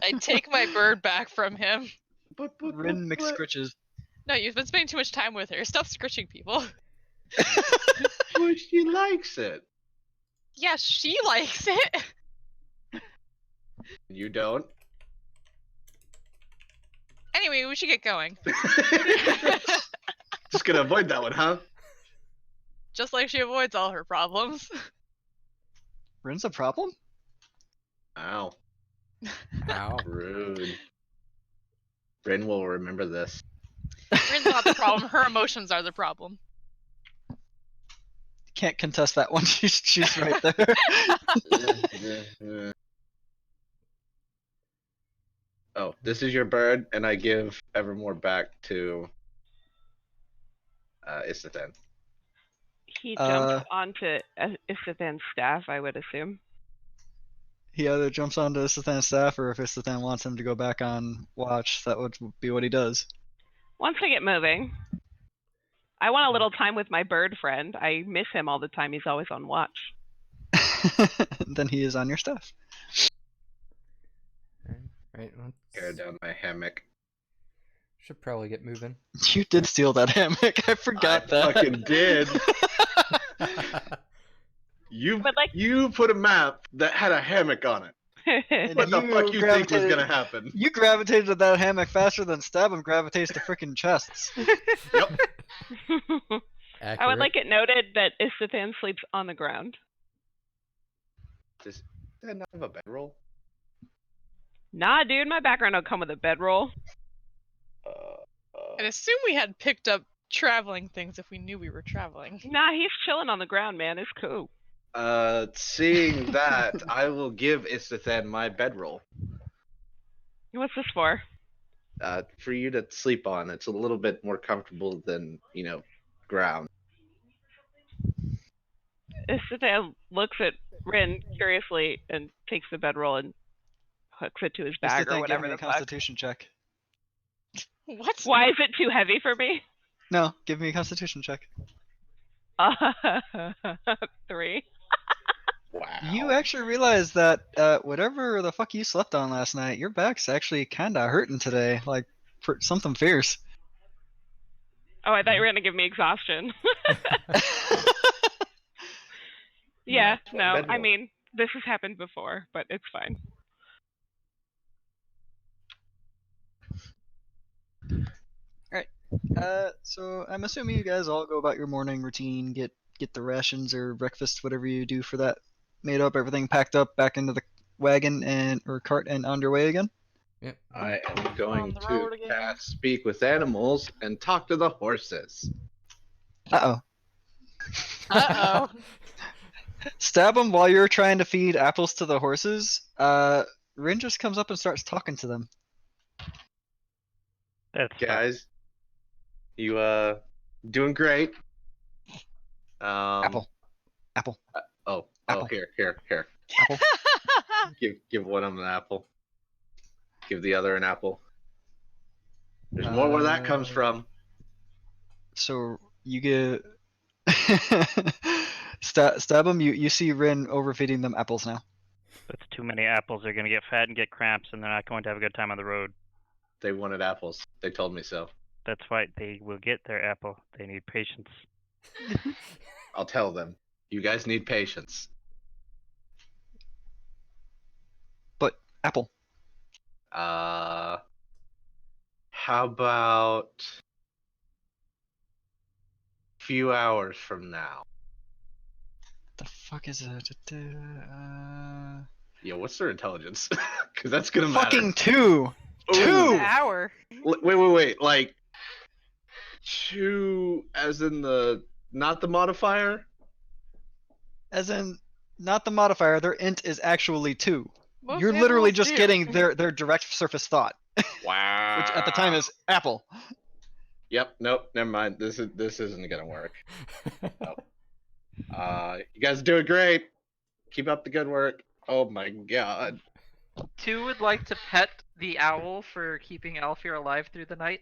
I take my bird back from him. Rin McScritches. No, you've been spending too much time with her. Stop scritching people. Well, she likes it. Yeah, she likes it. You don't. Anyway, we should get going. Just gonna avoid that one, huh? Just like she avoids all her problems. Rin's a problem? Ow. Ow. Rude. Rin will remember this. Rin's not the problem. Her emotions are the problem. Can't contest that one. She's right there. Oh, this is your bird, and I give Evermore back to Isathan. He jumps onto Isathan's staff, I would assume. He either jumps onto Isathan's staff, or if Isathan wants him to go back on watch, that would be what he does. Once I get moving, I want a little time with my bird friend. I miss him all the time. He's always on watch. Then he is on your staff. Right. Tear down my hammock. Should probably get moving. You did steal that hammock. I forgot I that. fucking did. You put a map that had a hammock on it. What the fuck you think was gonna happen? You gravitated to that hammock faster than Stabham gravitates to freaking chests. Yep. I would like it noted that Isathan sleeps on the ground. Does that not have a bedroll? Nah, dude, my background don't come with a bedroll. I'd assume we had picked up traveling things if we knew we were traveling. Nah, he's chilling on the ground, man. It's cool. Seeing that, I will give Isathan my bedroll. What's this for? For you to sleep on. It's a little bit more comfortable than, ground. Isathan looks at Rin curiously and takes the bedroll and hooks it to his bag or Isathan, whatever give me the a fuck. Constitution check. What? Why is it too heavy for me? No, give me a Constitution check. 3. Wow. You actually realize that whatever the fuck you slept on last night, your back's actually kinda hurting today, like something fierce. Oh, I thought you were gonna give me exhaustion. Yeah, no, I bedroll. mean, this has happened before, but it's fine. So I'm assuming you guys all go about your morning routine, get the rations or breakfast, whatever you do for that, made up, everything packed up, back into the wagon or cart and on your way again. Yep. I am going On the to road again. cast Speak with Animals and talk to the horses. Uh-oh. Uh-oh. Stab him while you're trying to feed apples to the horses. Rin just comes up and starts talking to them. That's Guys, you doing great. Apple. Oh, Apple. here. Apple. Give one of them an apple. Give the other an apple. There's more where that comes from. So you get stab him. You see Rin overfeeding them apples now. That's too many apples. They're gonna get fat and get cramps, and they're not going to have a good time on the road. They wanted apples. They told me so. That's why they will get their apple. They need patience. I'll tell them. You guys need patience. But apple. How about a few hours from now? The fuck is it? Yeah, what's their intelligence? Because that's gonna matter. Fucking 2. Ooh. 2. An hour. Wait. Like 2 as in not the modifier? As in, not the modifier. Their int is actually 2. Most You're literally animals just do. getting their direct surface thought, Wow. which at the time is apple. Yep. Nope. Never mind. This isn't gonna work. You guys are doing great. Keep up the good work. Oh my god. 2 would like to pet the owl for keeping Alfir alive through the night.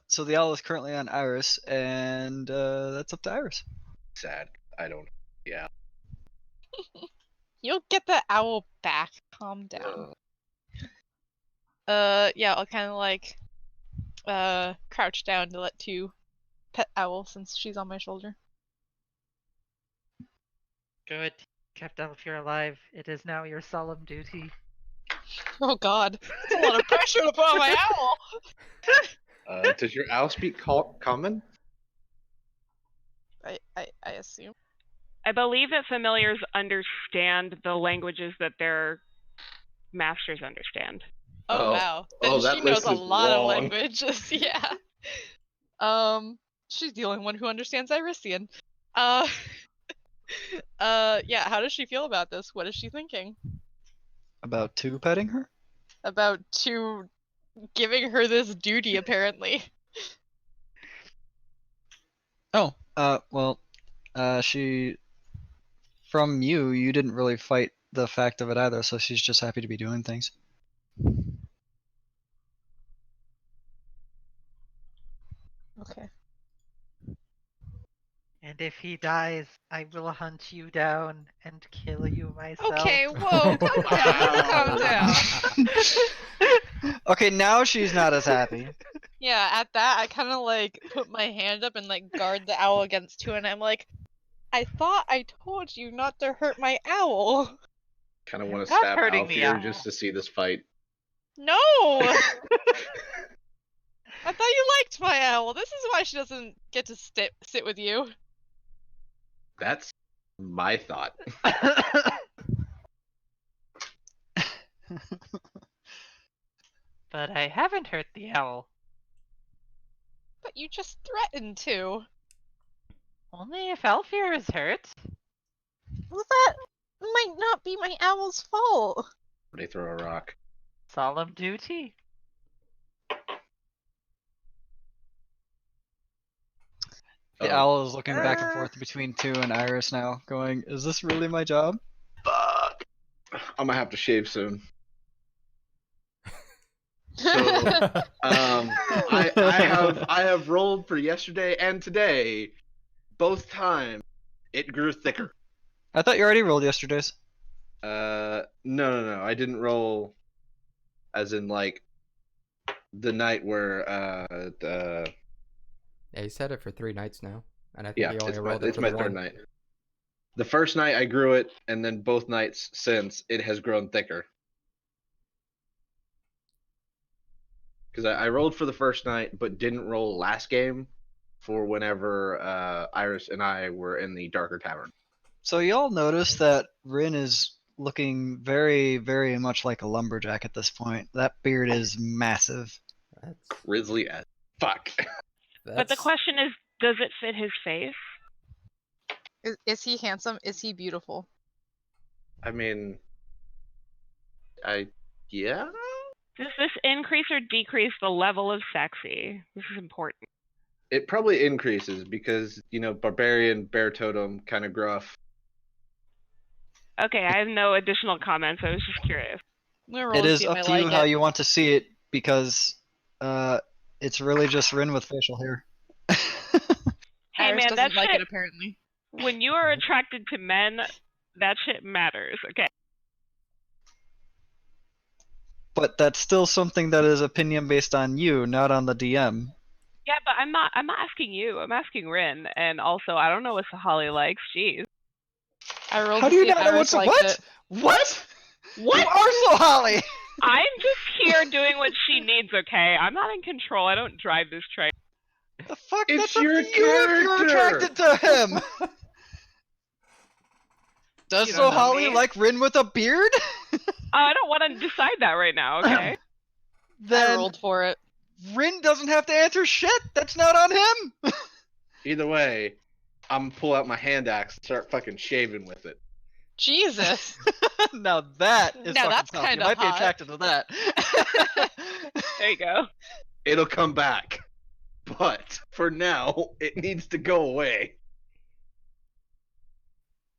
So the owl is currently on Iris, and that's up to Iris. Sad. I don't. Yeah. You'll get the owl back. Calm down. Yeah, I'll kind of like crouch down to let 2 pet owl since she's on my shoulder. Good. Kept Alfir alive. It is now your solemn duty. Oh God, that's a lot of pressure to put on my owl. Does your owl speak common? I assume. I believe that familiars understand the languages that their masters understand. Oh, Oh. wow. Oh, Then that she knows list a is lot of long. languages. Yeah. She's the only one who understands Irisian. Yeah. How does she feel about this? What is she thinking About two petting her? about giving her this duty? Apparently. Oh, well, she, from you didn't really fight the fact of it either, so she's just happy to be doing things. Okay. And if he dies, I will hunt you down and kill you myself. Okay. Whoa. Calm down. Let's calm down. Okay, now she's not as happy. Yeah. At that, I kind of like put my hand up and like guard the owl against two, and I'm like, I thought I told you not to hurt my owl. Kind of want to Not stab hurting the Alfir owl. just to see this fight. No! I thought you liked my owl. This is why she doesn't get to sit with you. That's my thought. But I haven't hurt the owl. But you just threatened to. Only if Alfir is hurt. Well, that might not be my owl's fault. They throw a rock. Solemn duty. The Oh. owl is looking back and forth between two and Iris now, going, is this really my job? Fuck. I'm gonna have to shave soon. So, I have rolled for yesterday and today. Both times, it grew thicker. I thought you already rolled yesterday's. No. I didn't roll, as in like the night where Yeah, you said it for 3 nights now, and I think yeah, you only it's rolled it it's for my the third one. night. The first night I grew it, and then both nights since it has grown thicker. Because I rolled for the first night, but didn't roll last game for whenever Iris and I were in the Darker Tavern. So y'all notice that Rin is looking very, very much like a lumberjack at this point. That beard is massive. That's, Grizzly as fuck. But the that's- question is, does it fit his face? Is he handsome? Is he beautiful? I mean, yeah. Does this increase or decrease the level of sexy? This is important. It probably increases because barbarian, bear totem, kind of gruff. Okay, I have no additional comments. I was just curious. I'm gonna roll It to is see if I up to like you how it. you want to see it, because it's really just Rin with facial hair. Hey Iris man, that doesn't like shit, it apparently. when you are attracted to men, that shit matters, okay? But that's still something that is opinion based on you, not on the DM. Yeah, but I'm not asking you. I'm asking Rin, and also I don't know what Sahali likes. Jeez. I rolled How to do you see if not know Iris what's liked what? it. What? What? You are so Holly. I'm just here doing what she needs, okay? I'm not in control. I don't drive this train. The fuck? It's That's up your to you if you're character. attracted to him. Does You so don't know Holly me. like Rin with a beard? I don't want to decide that right now, okay? I Then rolled for it. Rin doesn't have to answer shit. That's not on him. Either way, I'm gonna pull out my hand axe and start fucking shaving with it. Jesus. Now that is Now fucking that's tough. You kinda might be hot. attracted to that. There you go. It'll come back, but for now, it needs to go away.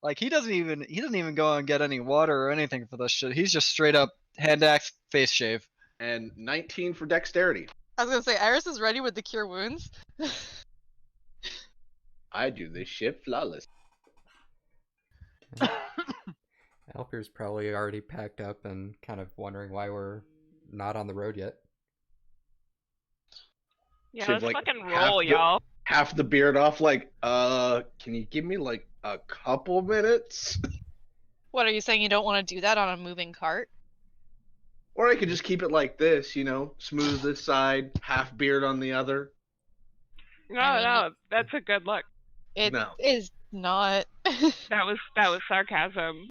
Like he doesn't even go and get any water or anything for this shit. He's just straight up hand axe face shave. And 19 for dexterity. I was gonna say Iris is ready with the cure wounds. I do this shit flawless. Alfier's probably already packed up and kind of wondering why we're not on the road yet. Yeah, Shave, let's like, fucking half roll, the- y'all. half the beard off, like, can you give me like a couple minutes? What are you saying? You don't want to do that on a moving cart? Or I could just keep it like this, smooth this side, half beard on the other. No, I mean, no, that's a good look. It No. is not. That was sarcasm.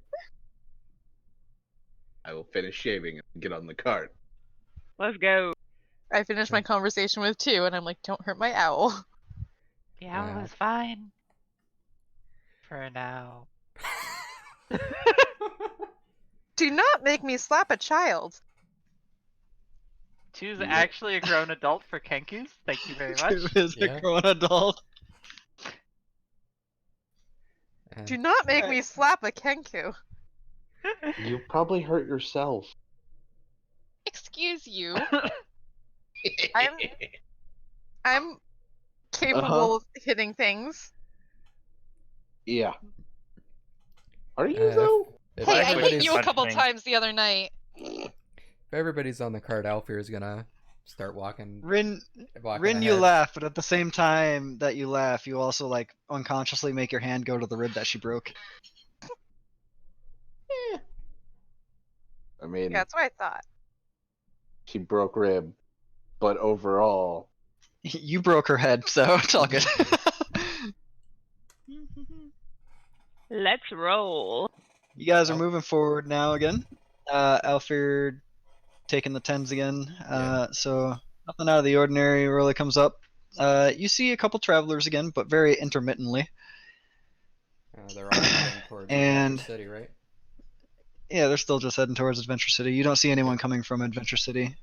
I will finish shaving and get on the cart. Let's go. I finished my conversation with 2, and I'm like, don't hurt my owl. The owl Wow. is fine. For now. Do not make me slap a child. Choose Yeah. actually a grown adult for Kenkus. Thank you very much. Is Yeah. a grown adult. Do not make me slap a Kenku. You probably hurt yourself. Excuse you. I'm capable of hitting things. Yeah. Are you If- though? if Hey, I hit everybody's- you a couple Punching. times the other night. If everybody's on the cart, Alfir is gonna start walking. Rin, walking you ahead. laugh, but at the same time that you laugh, you also like unconsciously make your hand go to the rib that she broke. I mean, Yeah, that's what I thought. she broke rib, but overall, You broke her head, so it's all good. Let's roll. You guys are Oh. moving forward now again. Alfred taking the 10s again. So nothing out of the ordinary really comes up. You see a couple travelers again, but very intermittently. They're all heading towards And- Adventure City, right? Yeah, they're still just heading towards Adventure City. You don't see anyone coming from Adventure City,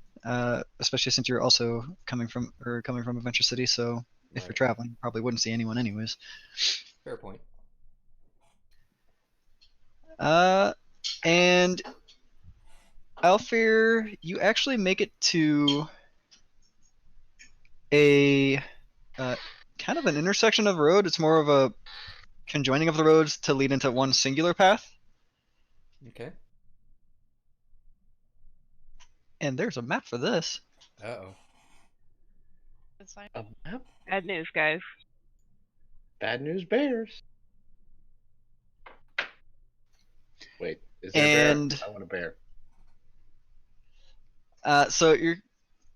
especially since you're also coming from Adventure City. So if you're Right. traveling, you probably wouldn't see anyone anyways. Fair point. And Alfir, you actually make it to a kind of an intersection of a road. It's more of a conjoining of the roads to lead into one singular path. Okay. And there's a map for this. Uh-oh. It's fine. Bad news, guys. bad news bears. Wait, is there a And- bear? I want a bear. So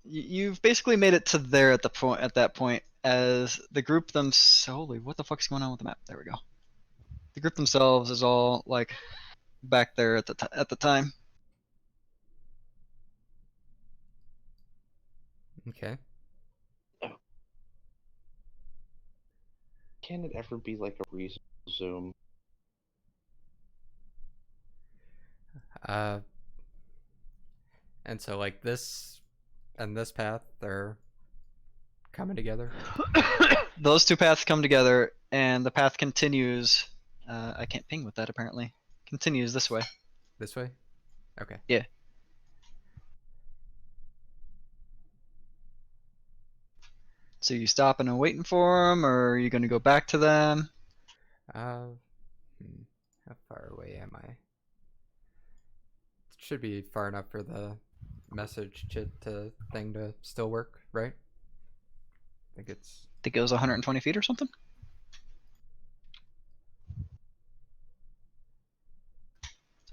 you've basically made it to there at that point as the group holy, what the fuck's going on with the map? There we go. The group themselves is all like back there at the time. Okay. Can it ever be like a reasonable zoom? And so like this and this path, they're coming together. Those two paths come together, and the path continues. I can't ping with that apparently. Continues this way. This way? Okay. Yeah. So you stopping and waiting for them, or are you going to go back to them? How far away am I? It should be far enough for the message thing to still work, right? I think it's I think it was 120 feet or something.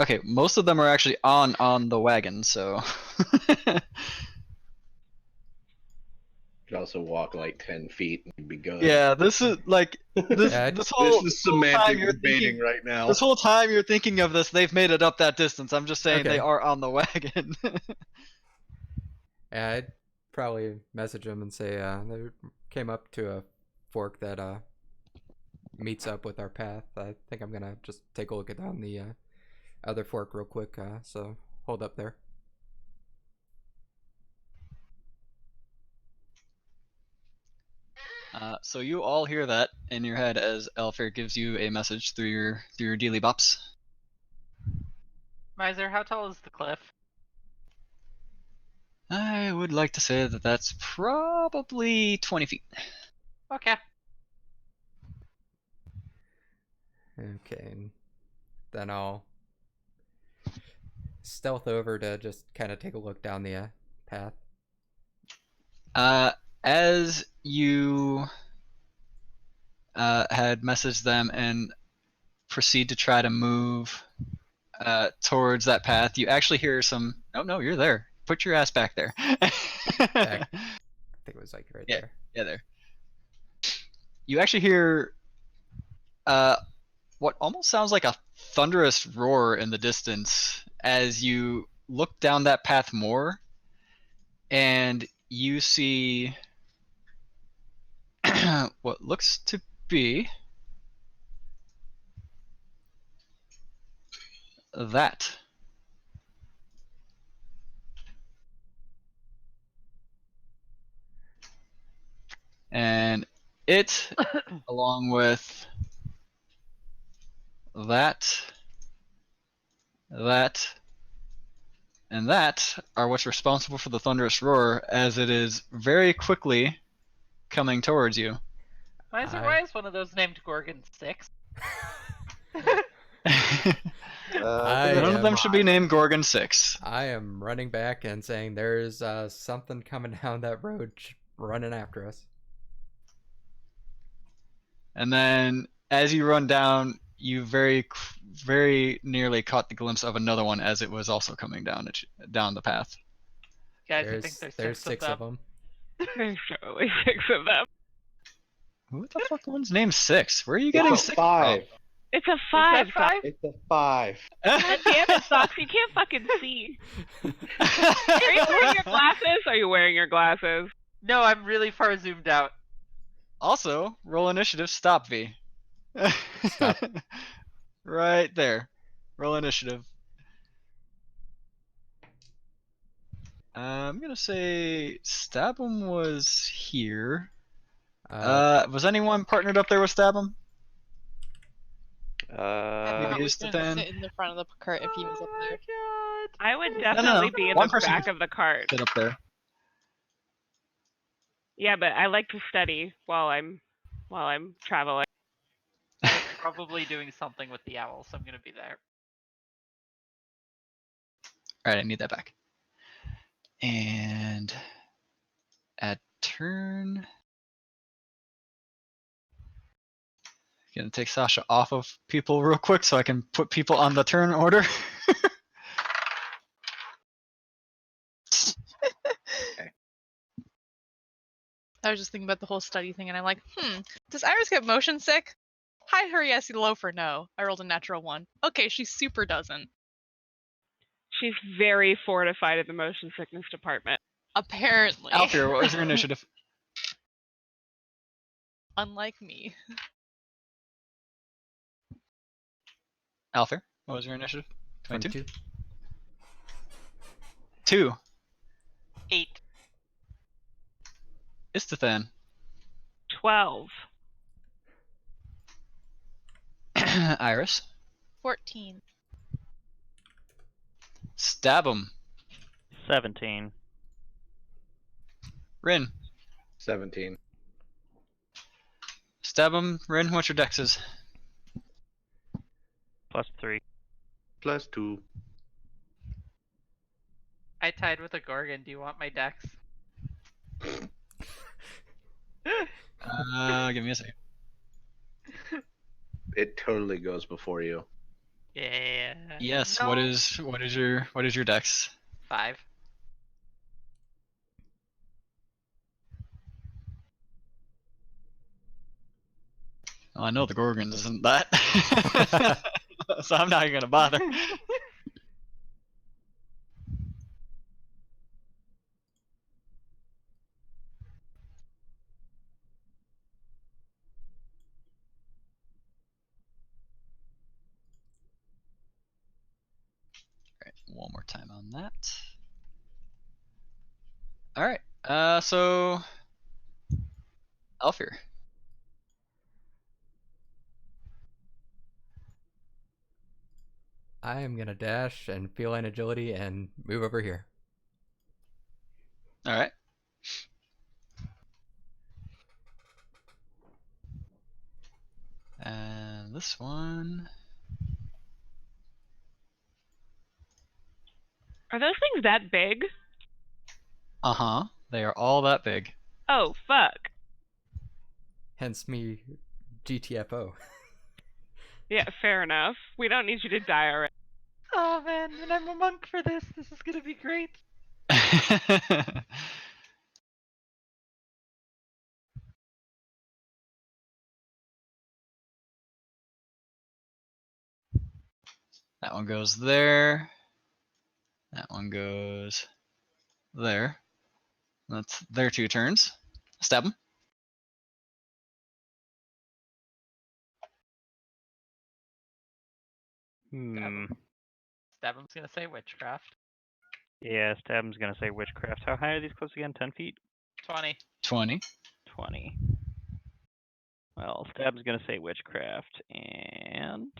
Okay, most of them are actually on the wagon, so You could also walk like 10 feet and you'd be good. yeah, this is like this Yeah, this whole This is whole time semantic you're debating thinking- right now. this whole time you're thinking of this, they've made it up that distance. I'm just saying Okay. they are on the wagon. yeah, I'd probably message them and say they came up to a fork that meets up with our path. I think I'm gonna just take a look at down the other fork real quick. So hold up there. So you all hear that in your head as Elfir gives you a message through your dealy bops. Miser, how tall is the cliff? I would like to say that that's probably 20 feet. Okay. Okay, and then I'll stealth over to just kind of take a look down the path. As you had messaged them and proceed to try to move towards that path. You actually hear some. Oh no, you're there. Put your ass back there. Back. I think it was like right there. Yeah, there. You actually hear what almost sounds like a thunderous roar in the distance as you look down that path more, and you see what looks to be that. And it, along with that, and that, are what's responsible for the thunderous roar, as it is very quickly coming towards you. Why is one of those named Gorgon 6? None of them should be named Gorgon 6. I am running back and saying there's something coming down that road running after us. And then as you run down, you very nearly caught the glimpse of another one as it was also coming down the path. Guys, I think There's six of them. There's totally 6 of them. Who the fuck one's named 6? Where are you getting 6 5. It's a 5. It's a 5. God damn it, Socks. You can't fucking see. Are you wearing your glasses? Are you wearing your glasses? No, I'm really far zoomed out. Also, roll initiative, stop V. Stop. Right there. Roll initiative. I'm gonna say Stabum was here. Was anyone partnered up there with Stabum? I was Istithan? gonna sit in the front of the cart if he was up there. God. I would definitely be in One the person back of the cart. Sit up there. Yeah, but I like to study while I'm traveling. I'm probably doing something with the owl, so I'm gonna be there. Alright, I need that back. And at turn. Gonna take Sasha off of people real quick so I can put people on the turn order. I was just thinking about the whole study thing, and I'm like, does Iris get motion sick? Hi, Hurriesi Loafer, no. I rolled a natural 1. Okay, she super doesn't. She's very fortified in the motion sickness department. Apparently. Alfir, what was your initiative? Unlike me. Alfir, what was your initiative? 22? 22. 2. 8. Istithan. 12. Iris. 14. Stabum. 17. Rin. 17. Stabum. Rin, what's your dexes? +3. +2. I tied with a Gorgon. Do you want my dex? Give me a second. It totally goes before you. Yeah. Yes. No. What is your dex? 5. Well, I know the Gorgons isn't that, so I'm not even gonna bother. Alright, one more time on that. Alright, so Alfir. I am gonna dash and feline agility and move over here. Alright. And this one. Are those things that big? Uh-huh. They are all that big. Oh, fuck. Hence me GTFO. Yeah, fair enough. We don't need you to die already. Oh man, and I'm a monk for this. This is gonna be great. That one goes there. That one goes there. That's their 2 turns. Stab him. Stabum's gonna say witchcraft. Yeah, Stabum's gonna say witchcraft. How high are these cliffs again? 10 feet? 20. 20. 20. Well, Stabum's gonna say witchcraft, and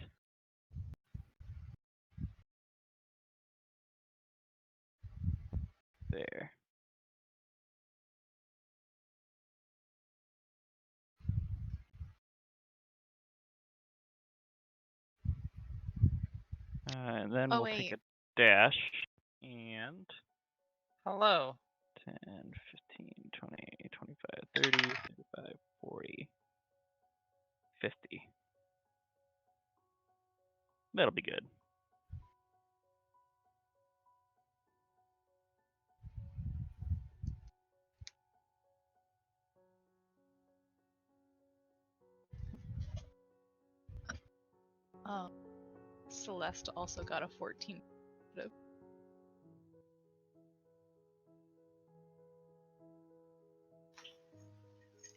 there. And then Oh, we'll take wait. a dash, and Hello. 10, 15, 20, 25, 30, 35, 40, 50. That'll be good. Celeste also got a 14.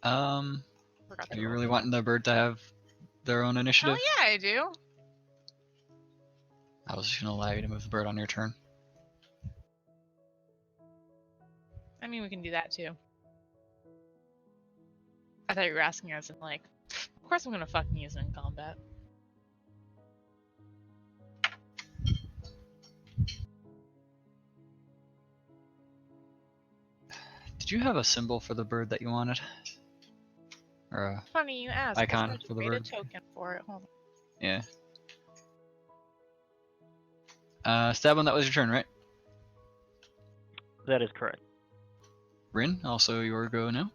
Forgot Are to you roll really for wanting the bird to have their own that. initiative? Hell yeah, I do. I was just gonna allow you to move the bird on your turn. I mean, we can do that too. I thought you were asking us in like, of course I'm gonna fucking use it in combat. Did you have a symbol for the bird that you wanted? Or a Funny you ask. icon I just for the made bird? a token for it. Hold on. Yeah. Stabum, that was your turn, right? That is correct. Rin, also your go now.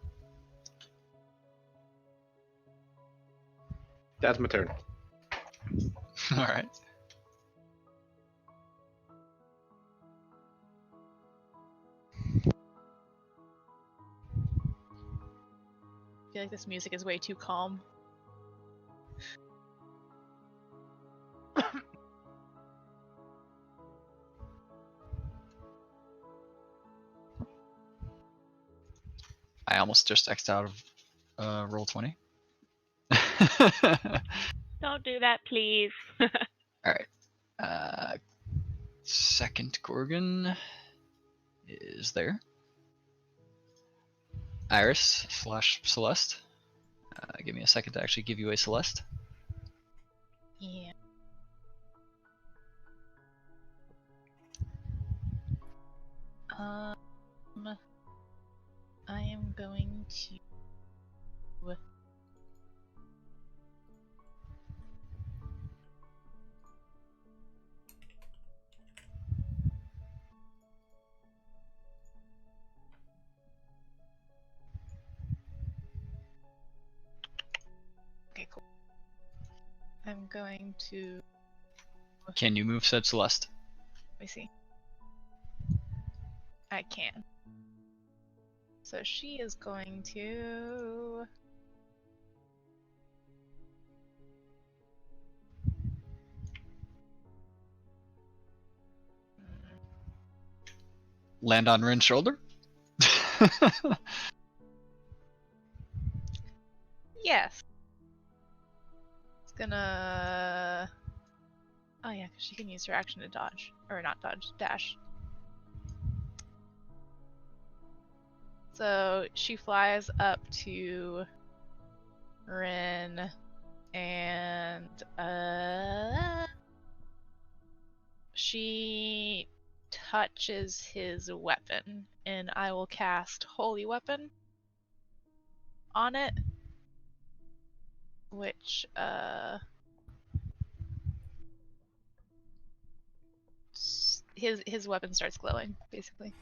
That's my turn. Alright. I feel like this music is way too calm. I almost just X'd out of roll 20. Don't do that, please. Alright. Second Gorgon is there. Iris / Celeste. Give me a second to actually give you a Celeste. Yeah. I am going to. Okay, cool. I'm going to. Can you move said Celeste? Let me see. I can. So she is going to. Land on Rin's shoulder? Yes. It's gonna. Oh yeah, because she can use her action to dodge. Or not dodge, dash. So she flies up to Rin and she touches his weapon and I will cast Holy Weapon on it, which his weapon starts glowing basically.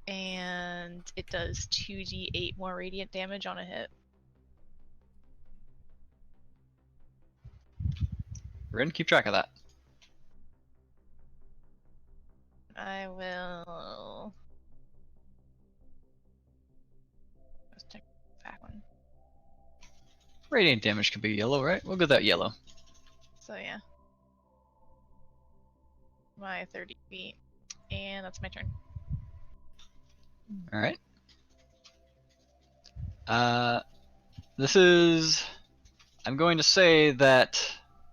And it does 2d8 more radiant damage on a hit. Rin, keep track of that. I will. Let's check that one. Radiant damage can be yellow, right? We'll go that yellow. So yeah. My 30 feet. And that's my turn. Alright. This is... I'm going to say that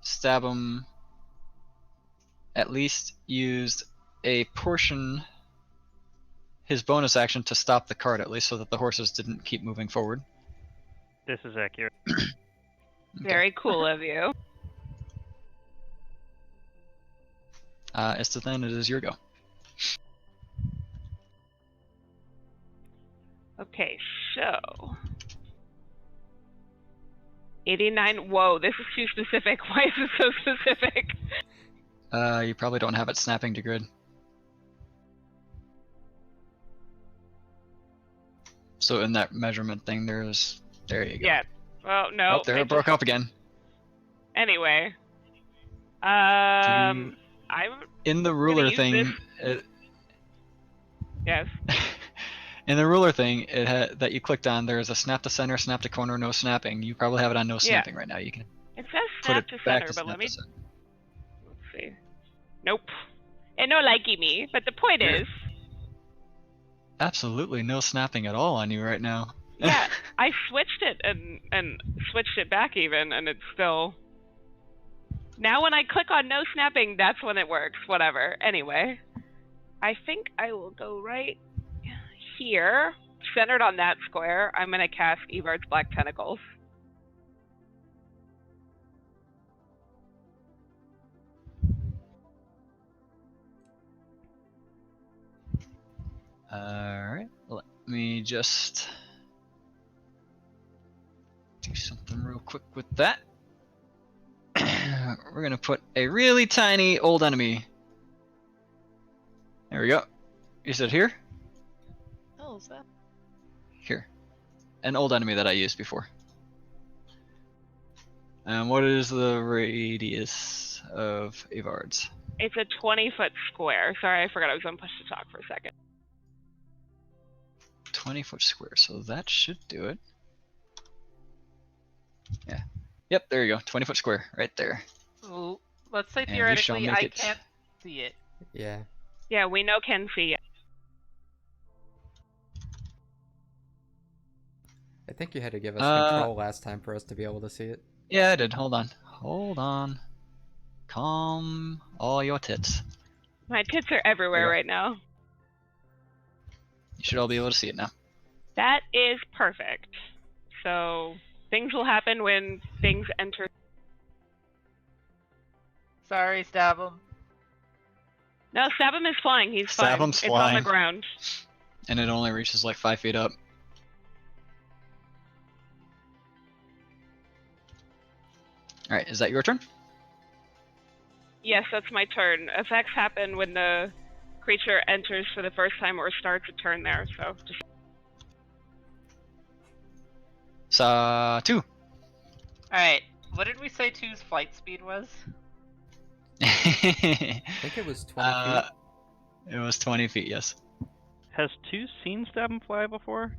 Stabum at least used a portion, his bonus action, to stop the cart at least, so that the horses didn't keep moving forward. This is accurate. Okay. Very cool of you. Istithan, it is your go. Okay, so 89. Whoa, this is too specific. Why is it so specific? You probably don't have it snapping to grid. So in that measurement thing, there you go. Yeah. Well, no. Oh, there it broke up again. Anyway. I'm In the ruler use thing, yes. in the ruler thing, it had that you clicked on. There's a snap to center, snap to corner, no snapping. You probably have it on no snapping right now. You can It says put snap it to back center, to but snap let me to center. let's see. Nope. It no likey me, but the point Yeah. is, Absolutely no snapping at all on you right now. yeah, I switched it and switched it back even, and it's still. Now when I click on no snapping, that's when it works. Whatever. Anyway, I think I will go right here, centered on that square. I'm gonna cast Evard's Black Tentacles. Alright, let me just do something real quick with that. We're gonna put a really tiny old enemy. There we go. You said here? Oh, is that? Here. An old enemy that I used before. And what is the radius of Evard's? It's a 20-foot square. Sorry, I forgot I was on push to talk for a second. 20-foot square, so that should do it. Yeah. Yep, there you go. 20-foot square, right there. Ooh, let's say And we shall theoretically make I it- can't see it. Yeah. Yeah, we know can see. I think you had to give us Uh, control last time for us to be able to see it. Yeah, I did. Hold on. Hold on. Calm all your tits. My tits are everywhere There you right now. You should all be able to see it now. That is perfect. So things will happen when things enter. Sorry, Stabum. No, Stabum is flying. He's fine. Stabum's It's on flying. the ground. And it only reaches like 5 feet up. Alright, is that your turn? Yes, that's my turn. Effects happen when the creature enters for the first time or starts a turn there. So just Two. Alright, what did we say 2's flight speed was? I think it was 20 feet. It was 20 feet, yes. Has 2 seen Stabum fly before?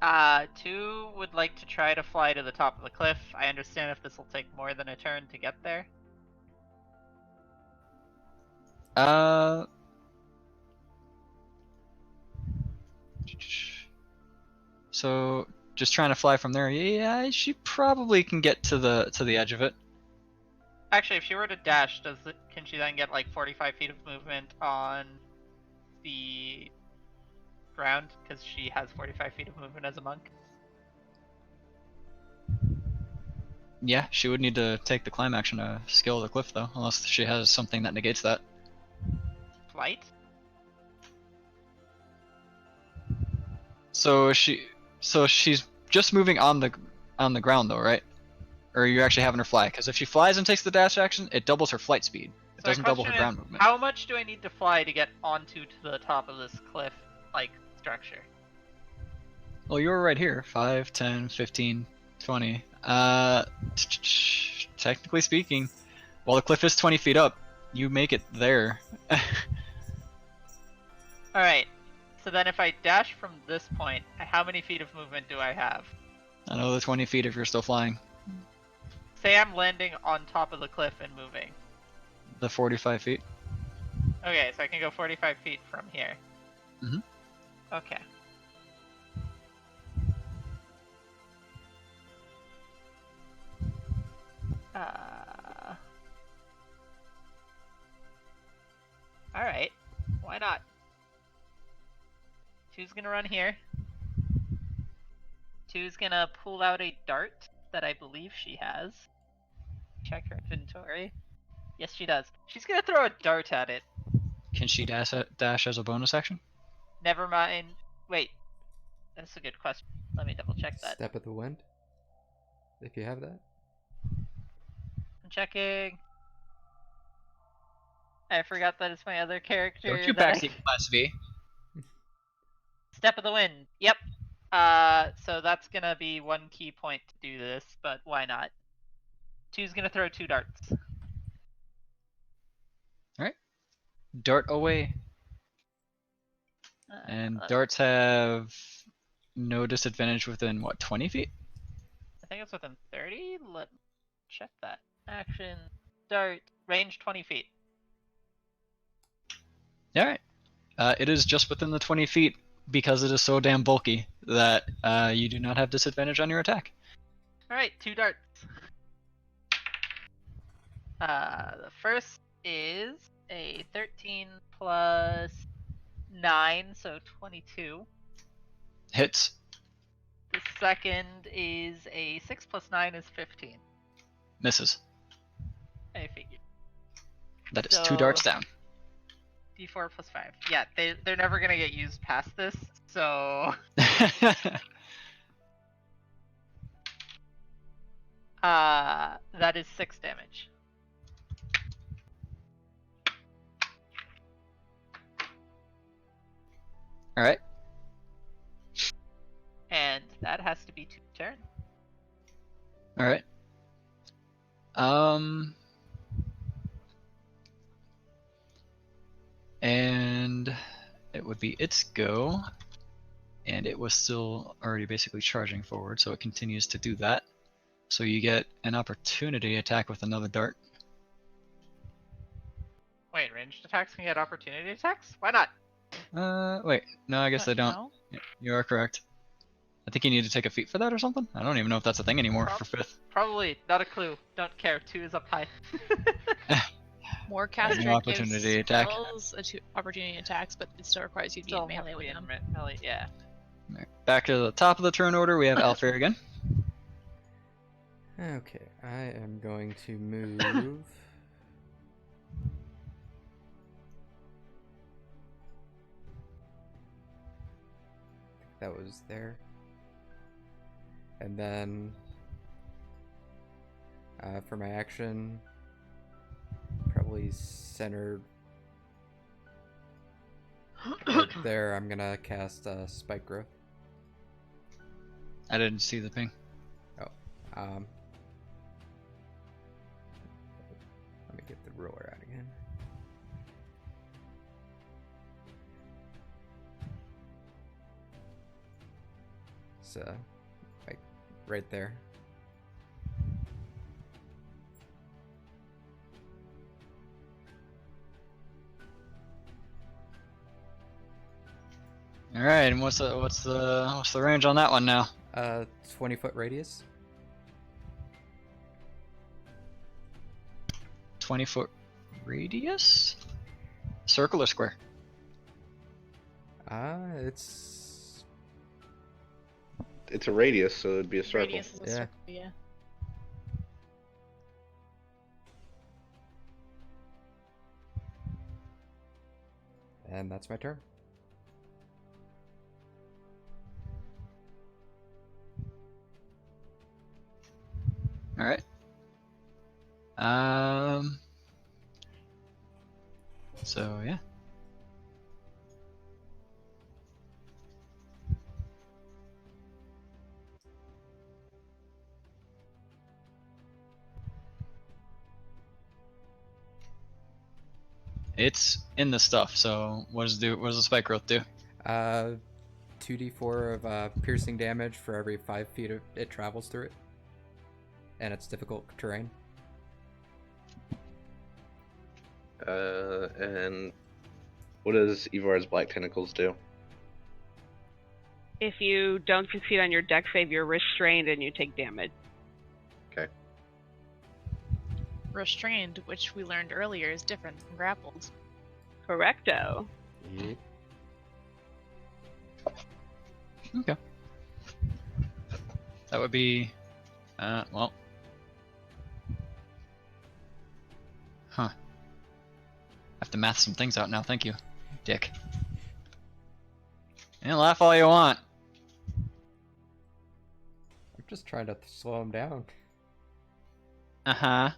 2 would like to try to fly to the top of the cliff. I understand if this will take more than a turn to get there. So just trying to fly from there. Yeah, she probably can get to the edge of it. Actually, if she were to dash, can she then get like 45 feet of movement on the ground? Because she has 45 feet of movement as a monk. Yeah, she would need to take the climb action to scale the cliff though, unless she has something that negates that. Flight? So she's just moving on the ground though, right? Or are you actually having her fly? Because if she flies and takes the dash action, it doubles her flight speed. It So my doesn't double her question ground is, movement. how much do I need to fly to get onto the top of this cliff, like, structure? Well, you're right here. 5, 10, 15, 20. technically speaking, while the cliff is 20 feet up, you make it there. Alright. So then if I dash from this point, how many feet of movement do I have? Another 20 feet if you're still flying. Say I'm landing on top of the cliff and moving. The 45 feet. Okay, so I can go 45 feet from here. Mhm. Okay. Alright. Why not? Two's gonna run here. Two's gonna pull out a dart that I believe she has. Check her inventory. Yes, she does. She's gonna throw a dart at it. Can she dash as a bonus action? Never mind. Wait. That's a good question. Let me double check that. Step of the wind. If you have that. I'm checking. I forgot that it's my other character. Don't you that backseat class V? Step of the wind. Yep. So that's gonna be 1 key point to do this, but why not? Two's gonna throw 2 darts. Dart away. And darts have no disadvantage within, what, 20 feet? I think it's within 30? Let me check that. Action. Dart. Range 20 feet. Alright. It is just within the 20 feet because it is so damn bulky that you do not have disadvantage on your attack. Alright, 2 darts. The first is a 13 plus 9, so 22. Hits. The second is a 6 plus 9 is 15. Misses. I figured. That is So- 2 darts down. D4 plus 5. Yeah, they're never gonna get used past this, so... that is 6 damage. Alright. And that has to be 2 turns. Alright. And it would be its go. And it was still already basically charging forward, so it continues to do that. So you get an opportunity attack with another dart. Wait, ranged attacks can get opportunity attacks? Why not? Wait. No, I guess they don't. No? Yeah, you are correct. I think you need to take a feat for that or something? I don't even know if that's a thing anymore for 5th. Probably, not a clue. Don't care. 2 is up high. More caster No gives opportunity attack. spells opportunity attacks, but it still requires you to be in melee with them. Melee, yeah. Back to the top of the turn order, we have Alfair again. Okay, I am going to move. That was there. And then for my action, probably centered right there, I'm gonna cast Spike Growth. I didn't see the ping. Let me get the ruler out again. So, like, right there. All right, and what's the range on that one now? 20-foot radius. 20-foot radius? Circle or square? It's It's a radius, so it'd be a circle. Radius is a Yeah. circle, yeah. and that's my turn. All right. So yeah. It's in the stuff. So what does the spike growth do? 2d4 of piercing damage for every 5 feet it travels through it. And it's difficult terrain. And what does Ivar's Black Tentacles do? If you don't succeed on your dex save, you're restrained and you take damage. Restrained, which we learned earlier is different from grappled. Correcto. Yep. Okay. That would be, well. Huh. I have to math some things out now. Thank you, Dick. And laugh all you want. I'm just trying to slow him down. Uh-huh.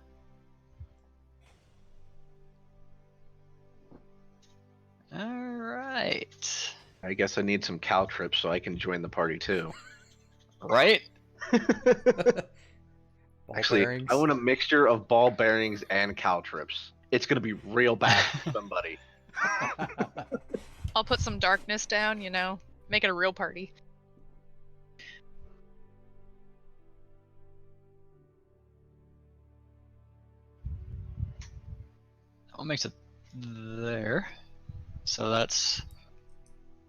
Alright. I guess I need some caltrips so I can join the party too. Right? Ball Actually, bearings. I want a mixture of ball bearings and caltrips. It's gonna be real bad for somebody. I'll put some darkness down, make it a real party. What makes it there? So that's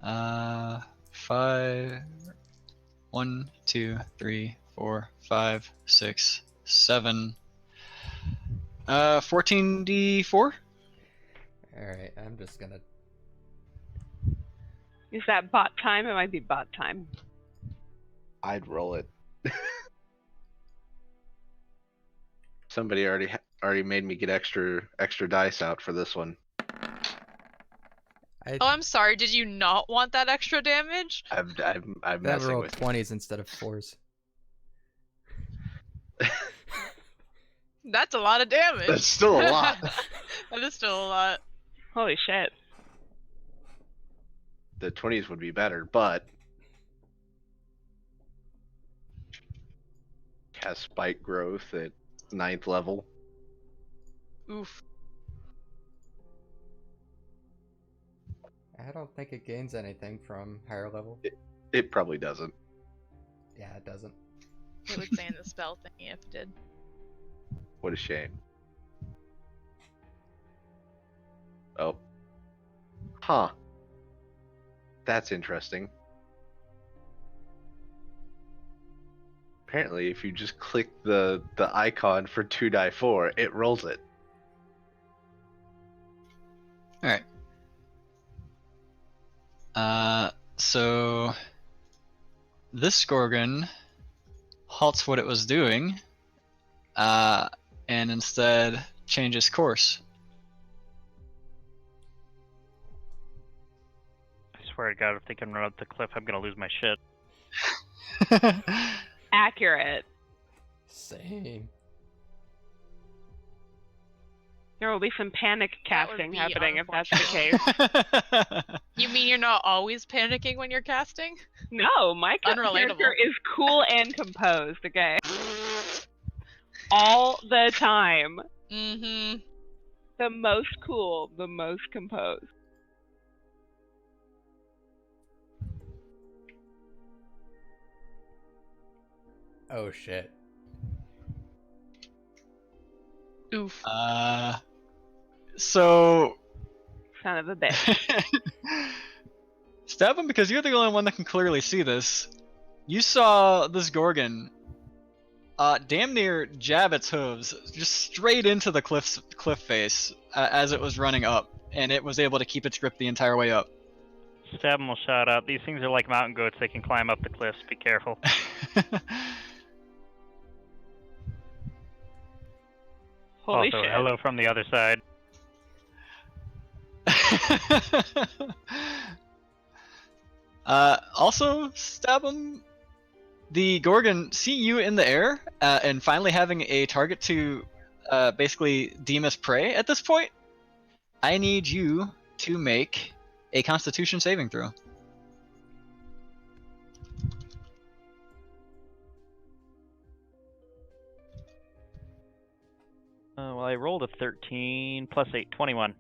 5 1 2 3 4 5 6 7 14d4. Alright, I'm just gonna... Is that bot time? It might be bot time. I'd roll it. Somebody already made me get extra dice out for this one. I Oh, I'm sorry. Did you not want that extra damage? I'm never messing rolled with 20s instead of 4s. That's a lot of damage. That's still a lot. That is still a lot. Holy shit. The 20s would be better, but has spike growth at 9th level. Oof. I don't think it gains anything from higher level. It probably doesn't. Yeah, it doesn't. It would say in the spell thingy if it did. What a shame. Oh. Huh. That's interesting. Apparently, if you just click the icon for 2-4, it rolls it. Alright. So this Gorgon halts what it was doing, and instead changes course. I swear to God, if they can run up the cliff, I'm gonna lose my shit. Accurate. Same. There will be some panic That would casting be happening if that's the case. You mean you're not always panicking when you're casting? No, my Unrelatable. character is cool and composed, okay? All the time. Mm-hmm. The most cool, the most composed. Oh shit. Oof. So Son of a bitch. stab him because you're the only one that can clearly see this. You saw this Gorgon damn near jab its hooves just straight into the cliff face as it was running up, and it was able to keep its grip the entire way up. Stab will shout out. These things are like mountain goats. They can climb up the cliffs. Be careful. Holy also, shit. hello from the other side. Also, stab him. The Gorgon see you in the air and finally having a target to basically deem as prey at this point. I need you to make a Constitution saving throw. Well, I rolled a 13 plus 8, 21.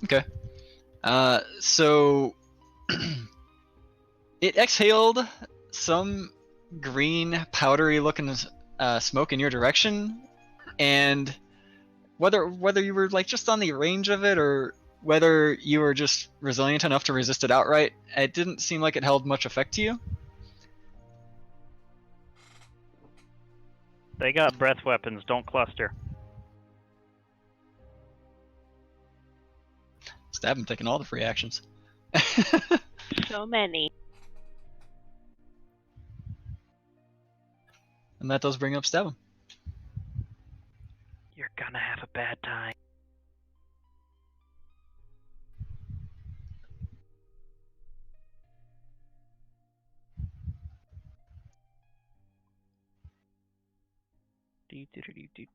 Okay. So it exhaled some green, powdery-looking smoke in your direction, and whether you were like just on the range of it or whether you were just resilient enough to resist it outright, it didn't seem like it held much effect to you. They got breath weapons. Don't cluster. Stab him, taking all the free actions. So many. And that does bring up stab him. You're gonna have a bad time.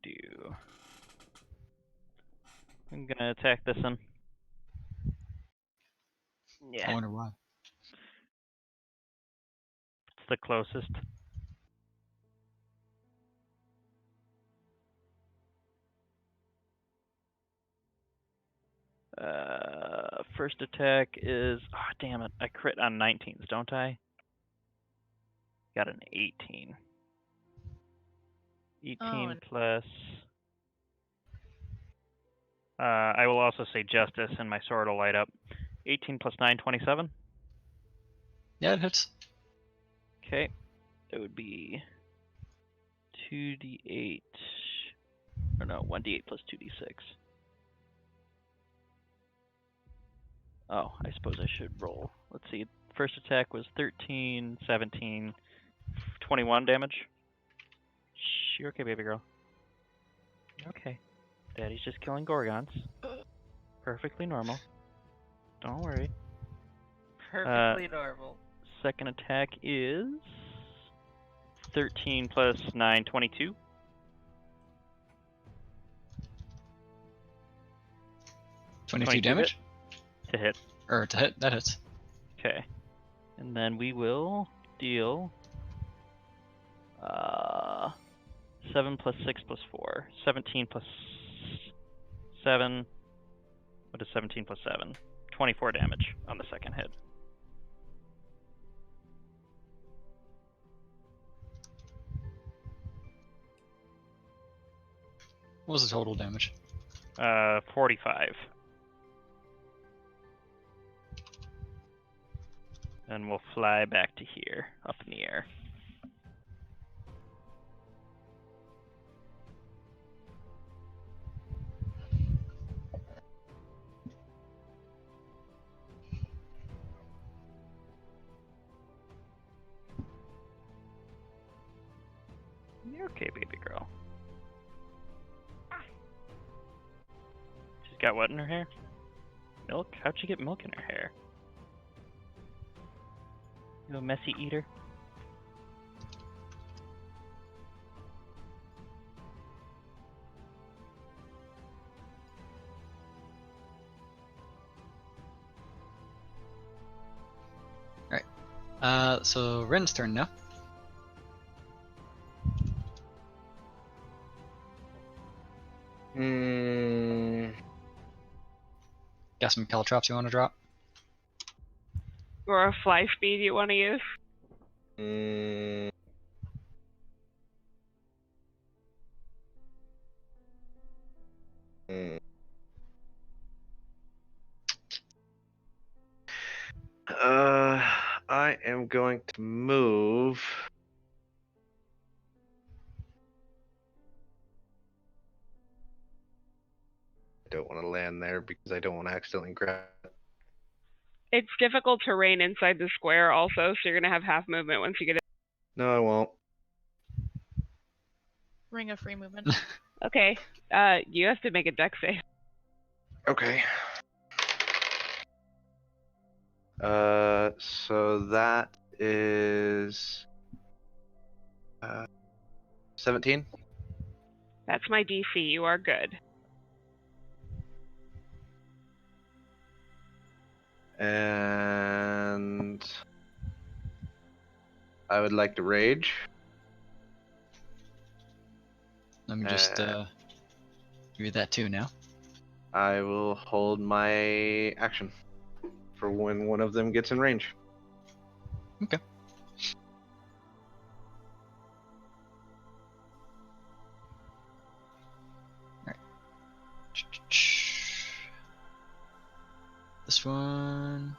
Do. I'm gonna attack this one. I Yeah, wonder why. it's the closest. First attack is... Oh, damn it. I crit on 19s, don't I? Got an 18. 18 plus... I will also say justice, and my sword will light up. 18 plus 9, 27. Yeah, it hits. Okay. That would be 2d8. Or no, 1d8 plus 2d6. Oh, I suppose I should roll. Let's see. First attack was 13, 17, 21 damage. You're okay, baby girl. You're okay. Daddy's just killing Gorgons. Perfectly normal. Don't worry. Perfectly normal. Second attack is 13 plus 9, 22. $22 damage? To hit. Or to hit, that hits. Okay. And then we will deal 7 plus 6 plus 4. 17 plus 7. What is 17 plus 7? 24 damage on the second hit. What was the total damage? 45. And we'll fly back to here, up in the air. You're okay, baby girl. She's got what in her hair? Milk? How'd she get milk in her hair? You a messy eater? So Ren's turn now. Got some caltrops you want to drop? Or a fly speed you want to use? I am going to move. I don't want to land there because I don't want to accidentally grab. It's difficult terrain inside the square also, so you're going to have half movement once you get it. No, I won't. Ring of free movement. Okay. You have to make a dex save. Okay. So that is 17. That's my DC. You are good. And I would like to rage. Let me just give you that too now. I will hold my action for when one of them gets in range. Okay. Alright. This one.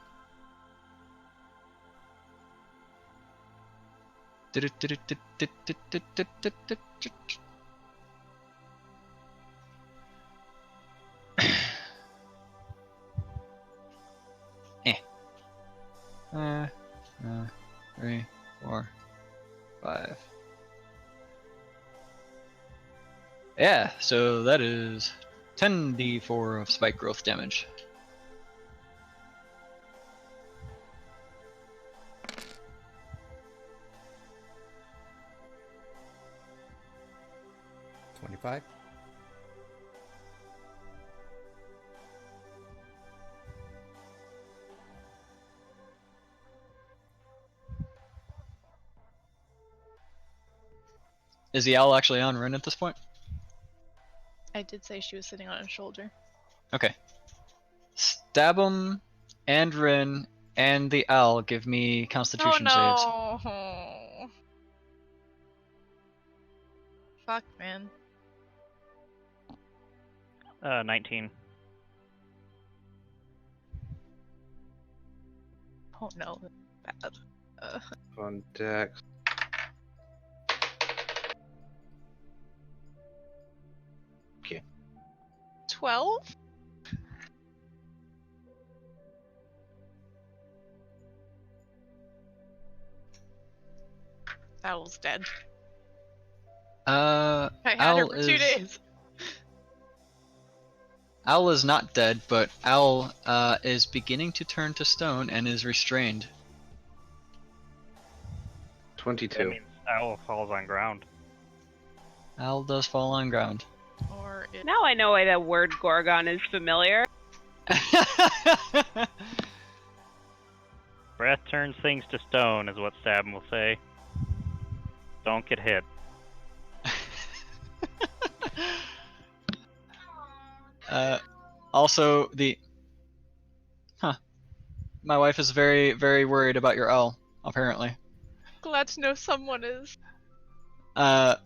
Eh. 3, 4, 5. Yeah, so that is 10d4 of spike growth damage. $25. Is the owl actually on Rin at this point? I did say she was sitting on his shoulder. Okay. Stab him, and Rin, and the owl give me Constitution saves. Oh no! Fuck, man. 19. Oh no, bad. On deck. 12? Owl's dead. I had her Owl for 2 days. Owl is not dead, but Owl is beginning to turn to stone and is restrained. 22. That means owl falls on ground. Owl does fall on ground. Or it... Now I know why the word Gorgon is familiar. Breath turns things to stone, is what Stab will say. Don't get hit. Also, my wife is very, very worried about your owl, apparently. Glad to know someone is. I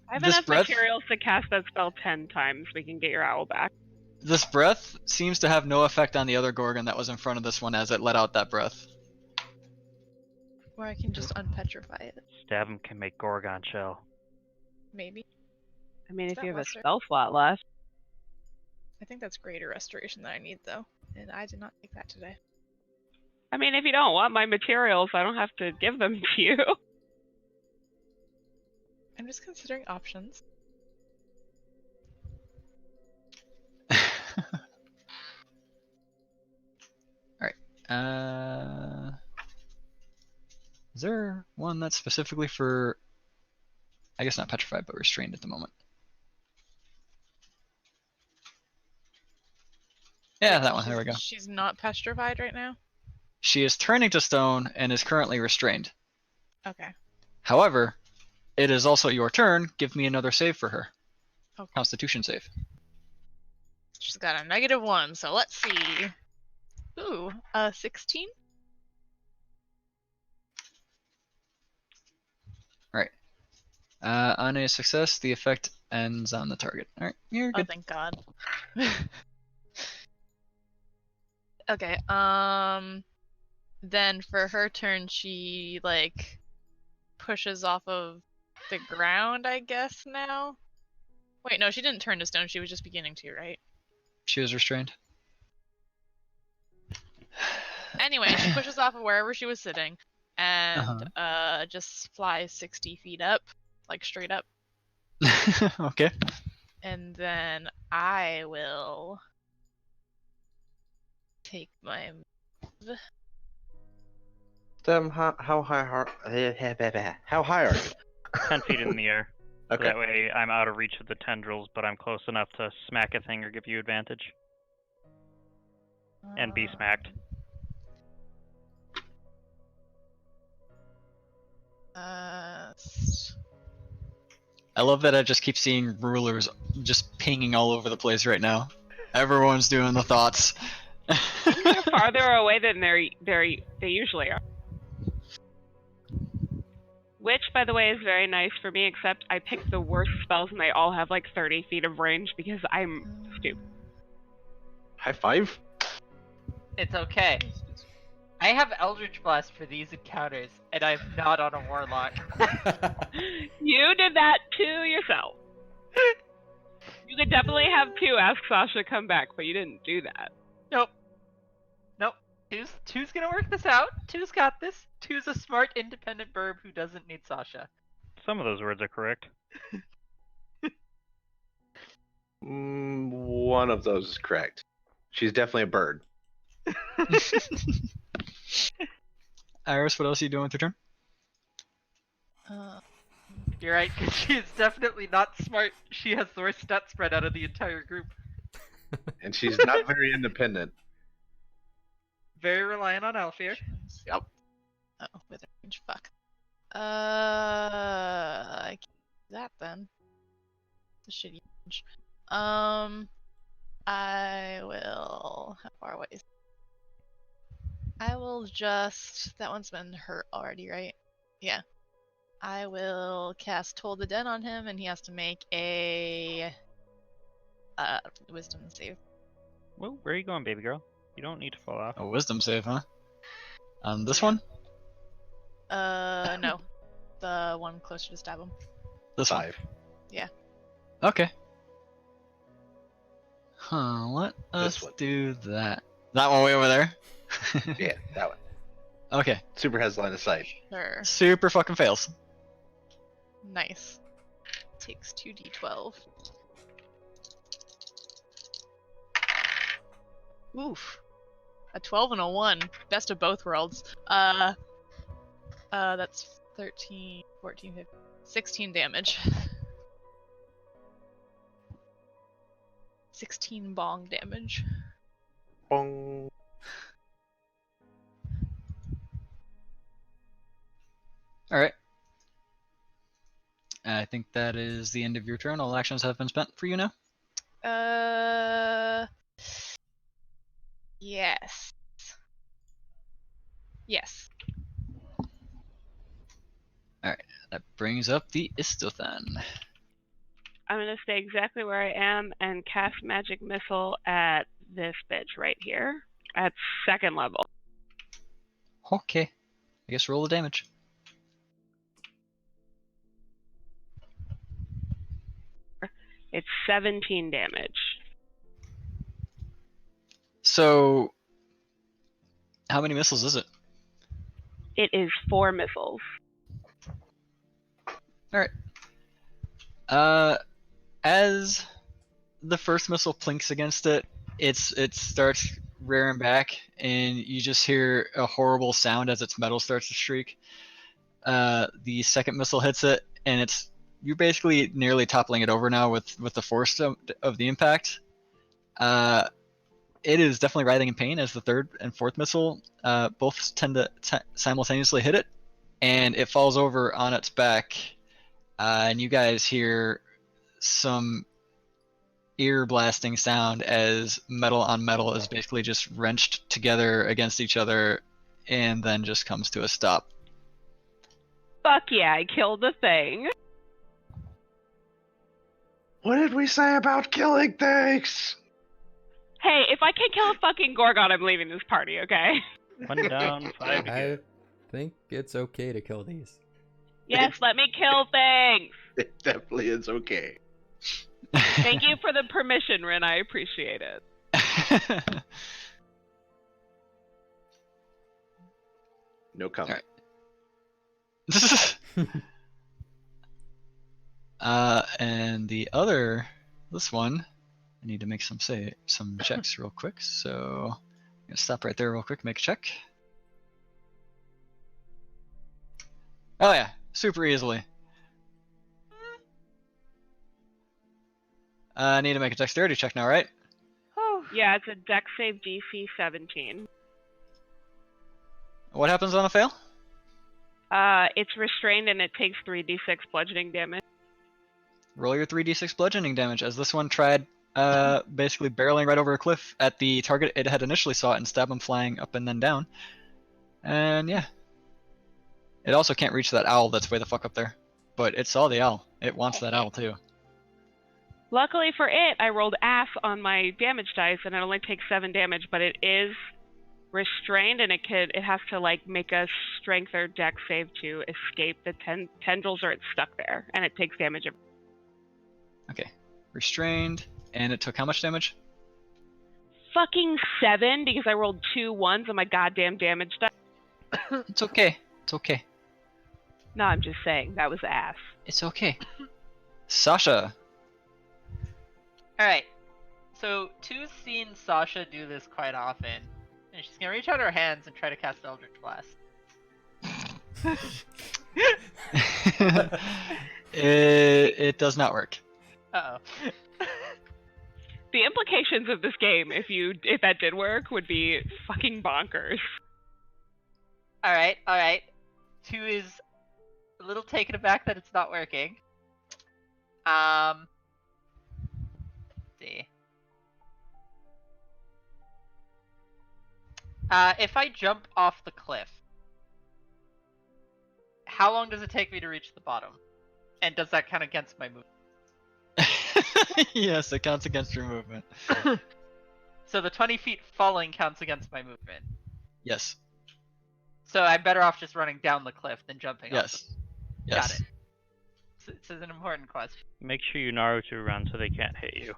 have This enough breath, materials to cast that spell 10 times. We can get your owl back. this breath seems to have no effect on the other Gorgon that was in front of this one as it let out that breath. Or I can just unpetrify it. Stab him can make Gorgon shell. Maybe. I mean, Is if that you have a lesser? spell slot left. I think that's greater restoration that I need, though. And I did not take that today. I mean, if you don't want my materials, I don't have to give them to you. I'm just considering options. Alright. Is there one that's specifically for, I guess not petrified, but restrained at the moment? Yeah, that one. There we go. She's not petrified right now? She is turning to stone and is currently restrained. Okay. However, it is also your turn. Give me another save for her. Okay. Constitution save. She's got a -1, so let's see. Ooh, 16? Alright. On a success, the effect ends on the target. Alright, you're Oh, good. thank God. Okay, then for her turn, she, like, pushes off of the ground, I guess, now? Wait, no, she didn't turn to stone, she was just beginning to, right? She was restrained. Anyway, she pushes off of wherever she was sitting, and, just flies 60 feet up, like, straight up. Okay. And then I will take my move. Them, how high how high are you? 10 feet in the air. So Okay. that way I'm out of reach of the tendrils, but I'm close enough to smack a thing or give you advantage. And be smacked. I love that I just keep seeing rulers just pinging all over the place right now. Everyone's doing the thoughts. They're farther away than they usually are. Which, by the way, is very nice for me, except I picked the worst spells and they all have like 30 feet of range because I'm stupid. High five. It's okay. I have Eldritch Blast for these encounters, and I'm not on a Warlock. You did that to yourself. You could definitely have two ask Sasha come back, but you didn't do that. Nope. Two's gonna work this out. Two's got this. Two's a smart, independent burb who doesn't need Sasha. Some of those words are correct. One of those is correct. She's definitely a bird. Iris, what else are you doing with your turn? You're right, because she is definitely not smart. She has the worst stat spread out of the entire group. And she's not very independent. Very reliant on Alfir. Yep. Oh, with range. Fuck. I can't do that then. The shitty range. I will. How far away is? I will just. That one's been hurt already, right? Yeah. I will cast Toll the Den on him, and he has to make a Wisdom save. Well, where are you going, baby girl? You don't need to fall off. A wisdom save, huh? On this one? No, the one closer to stab him. This one. 5. Yeah. Okay. Huh, let us one. do that. That one way over there? Yeah, that one. Okay. Super has line of sight. Sure. Super fucking fails. Nice. Takes 2d12. Oof. A 12 and a 1. Best of both worlds. That's 13, 14, 15, 16 damage. 16 bong damage. Bong. Alright. I think that is the end of your turn. All actions have been spent for you now. Yes. Yes. Alright, that brings up the Istothan. I'm gonna stay exactly where I am and cast Magic Missile at this bitch right here at 2nd level. Okay. I guess roll the damage. It's 17 damage. So, how many missiles is it? It is 4 missiles. Alright. As the first missile plinks against it, it starts rearing back, and you just hear a horrible sound as its metal starts to shriek. The second missile hits it, and you're basically nearly toppling it over now with the force of the impact. It is definitely writhing in pain as the third and fourth missile both tend to simultaneously hit it, and it falls over on its back. And you guys hear some ear blasting sound as metal on metal is basically just wrenched together against each other and then just comes to a stop. Fuck yeah, I killed the thing. What did we say about killing things? Hey, if I can't kill a fucking Gorgon, I'm leaving this party, okay? 1 down, 5 to I go. think it's okay to kill these. Yes, let me kill things! It definitely is okay. Thank you for the permission, Rin, I appreciate it. No comment. And this one, I need to make some checks real quick. So I'm gonna stop right there real quick, make a check. Oh yeah, super easily. I need to make a dexterity check now, right? Oh. Yeah, it's a dex save DC 17. What happens on a fail? It's restrained and it takes 3d6 bludgeoning damage. roll your 3d6 bludgeoning damage, as this one tried basically barreling right over a cliff at the target it had initially saw and stab him flying up and then down. And yeah. It also can't reach that owl that's way the fuck up there. But it saw the owl. It wants that owl too. Luckily for it, I rolled ass on my damage dice, and it only takes 7 damage, but it is restrained, and it has to like make a strength or dex save to escape the tendrils, or it's stuck there, and it takes damage. Okay. Restrained. And it took how much damage? Fucking 7, because I rolled 2 ones on my goddamn damage dice. It's okay. It's okay. No, I'm just saying, that was ass. It's okay. Sasha. Alright. So, Two's seen Sasha do this quite often. And she's gonna reach out her hands and try to cast Eldritch Blast. It does not work. Uh-oh. The implications of this game, if that did work, would be fucking bonkers. Alright. Two is a little taken aback that it's not working. Let's see. If I jump off the cliff, how long does it take me to reach the bottom? And does that count against my movement? Yes, it counts against your movement. So the 20 feet falling counts against my movement. Yes. So I'm better off just running down the cliff than jumping off. Yes. Got it. This is an important question. Make sure you Naruto run so they can't hit you.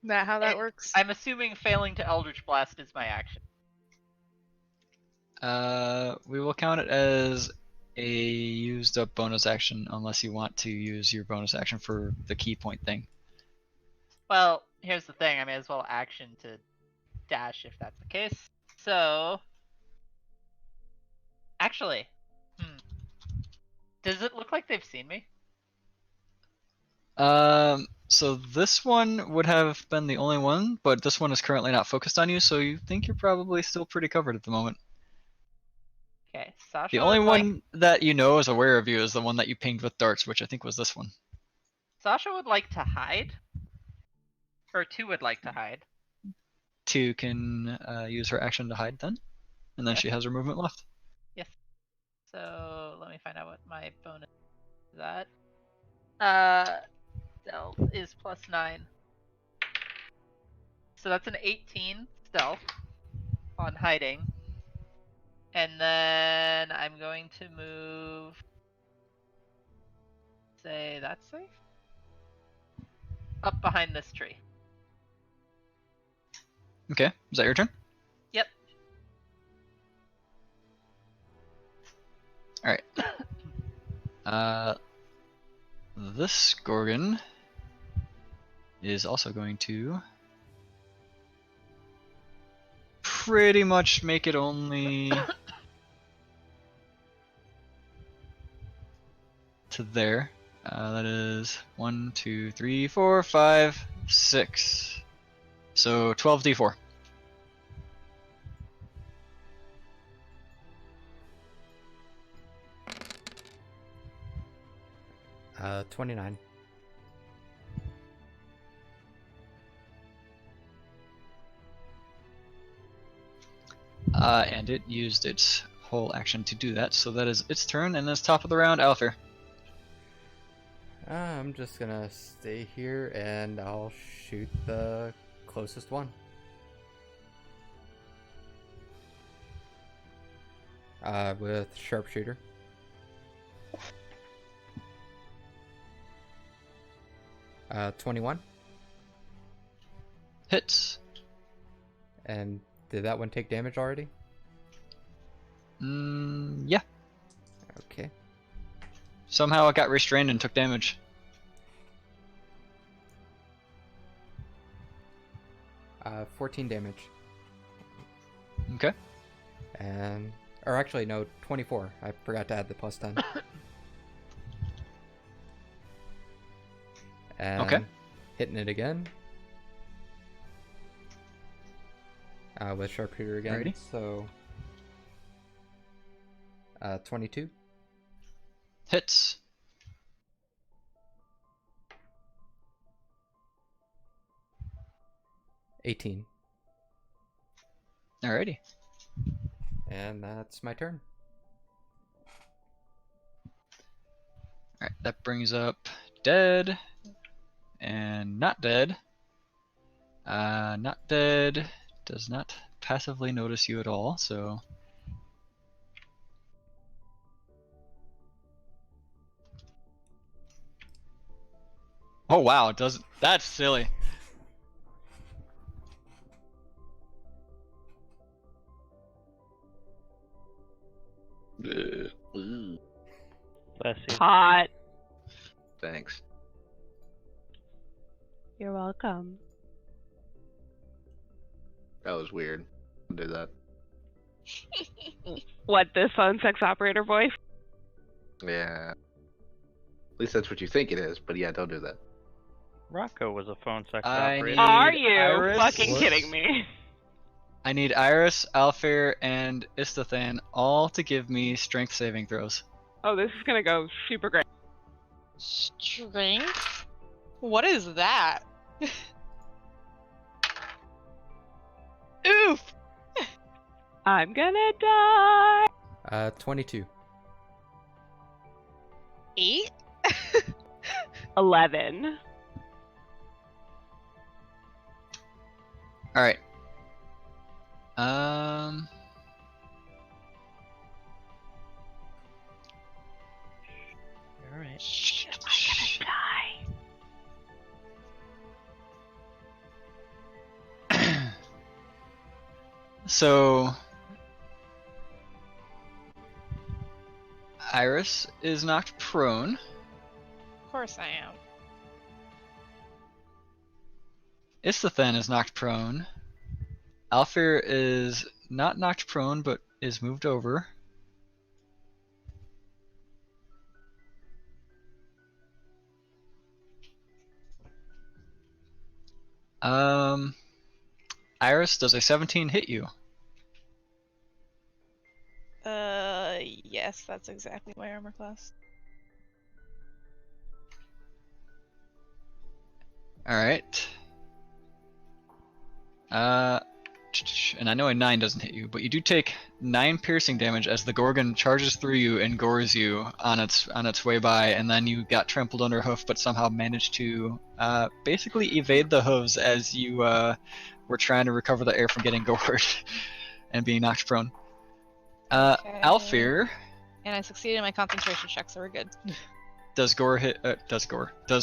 That how that works? I'm assuming failing to Eldritch Blast is my action. We will count it as a used up bonus action unless you want to use your bonus action for the key point thing. Well, here's the thing. I may as well action to dash if that's the case. So, actually, does it look like they've seen me? So this one would have been the only one, but this one is currently not focused on you, so you think you're probably still pretty covered at the moment. Okay, Sasha. The only would one that you know is aware of you is the one that you pinged with darts, which I think was this one. Sasha would like to hide, or Two would like to hide. Two can use her action to hide then, and then Okay. she has her movement left. Yes. So let me find out what my bonus is at. Stealth is +9. So that's an 18 stealth on hiding. And then I'm going to move. Say that's safe? Up behind this tree. Okay, is that your turn? Yep. Alright. This Gorgon is also going to pretty much make it only to there. That is 1, 2, 3, 4, 5, 6. So 12d4. Uh, 29. And it used its whole action to do that, so that is its turn, and it's top of the round, Alfir. I'm just gonna stay here and I'll shoot the closest one. With sharpshooter. Uh, 21. Hits. And did that one take damage already? Yeah. Okay. Somehow it got restrained and took damage. Uh, 14 damage. Okay. And, or actually no, 24. I forgot to add the plus 10. And Okay. hitting it again. With sharpshooter again. Alrighty. So 22. Hits. 18. Alrighty. And that's my turn. Alright, that brings up dead and not dead. Not dead does not passively notice you at all, so. Oh wow, it doesn't. That's silly. Bless you. Hot. Thanks. You're welcome. That was weird. Don't do that. What, the phone sex operator voice? Yeah. At least that's what you think it is, but yeah, don't do that. Rocco was a phone sex I operator. need Are you Iris. fucking Whoops. kidding me? I need Iris, Alfir, and Istathan all to give me strength saving throws. Oh, this is gonna go super great. Strength? What is that? Oof! I'm gonna die. 22. 8? 11. Alright. Alright. Shit, am I gonna die? So Iris is knocked prone. Of course I am. Istathan is knocked prone. Alfir is not knocked prone, but is moved over. Iris, does a 17 hit you? Yes, that's exactly my armor class. Alright. And I know a 9 doesn't hit you, but you do take 9 piercing damage as the Gorgon charges through you and gores you on its way by, and then you got trampled under hoof, but somehow managed to basically evade the hooves as you were trying to recover the air from getting gored and being knocked prone. Okay. Alfir, And I succeeded in my concentration check, so we're good. does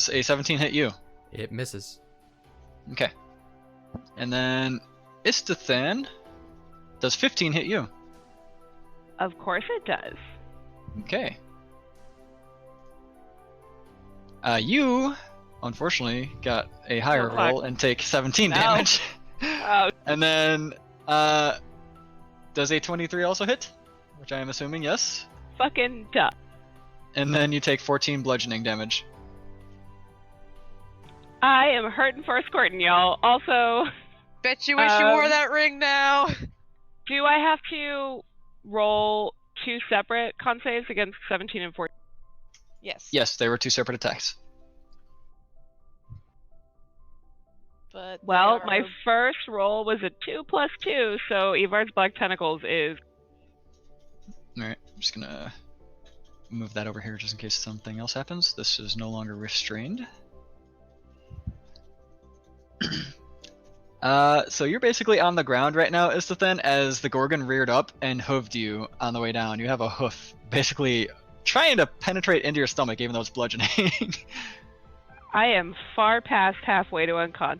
a 17 hit you? It misses. Okay. And then Istathan, does 15 hit you? Of course it does. Okay. You, unfortunately, got a higher Oh, fuck. roll and take 17 No. damage. Oh, And then, does a 23 also hit? Which I am assuming, yes. fucking duh. And then you take 14 bludgeoning damage. I am hurting for a squirting, y'all. Also, Bet you wish you wore Um, that ring now. do I have to roll 2 separate con saves against 17 and 14? Yes. Yes, they were 2 separate attacks. But they Well, are- my first roll was a 2 plus 2, so Ivar's Black Tentacles is... Alright, I'm just gonna move that over here just in case something else happens. This is no longer restrained. So you're basically on the ground right now, Istathan, as the Gorgon reared up and hooved you on the way down. You have a hoof basically trying to penetrate into your stomach, even though it's bludgeoning. I am far past halfway to uncon.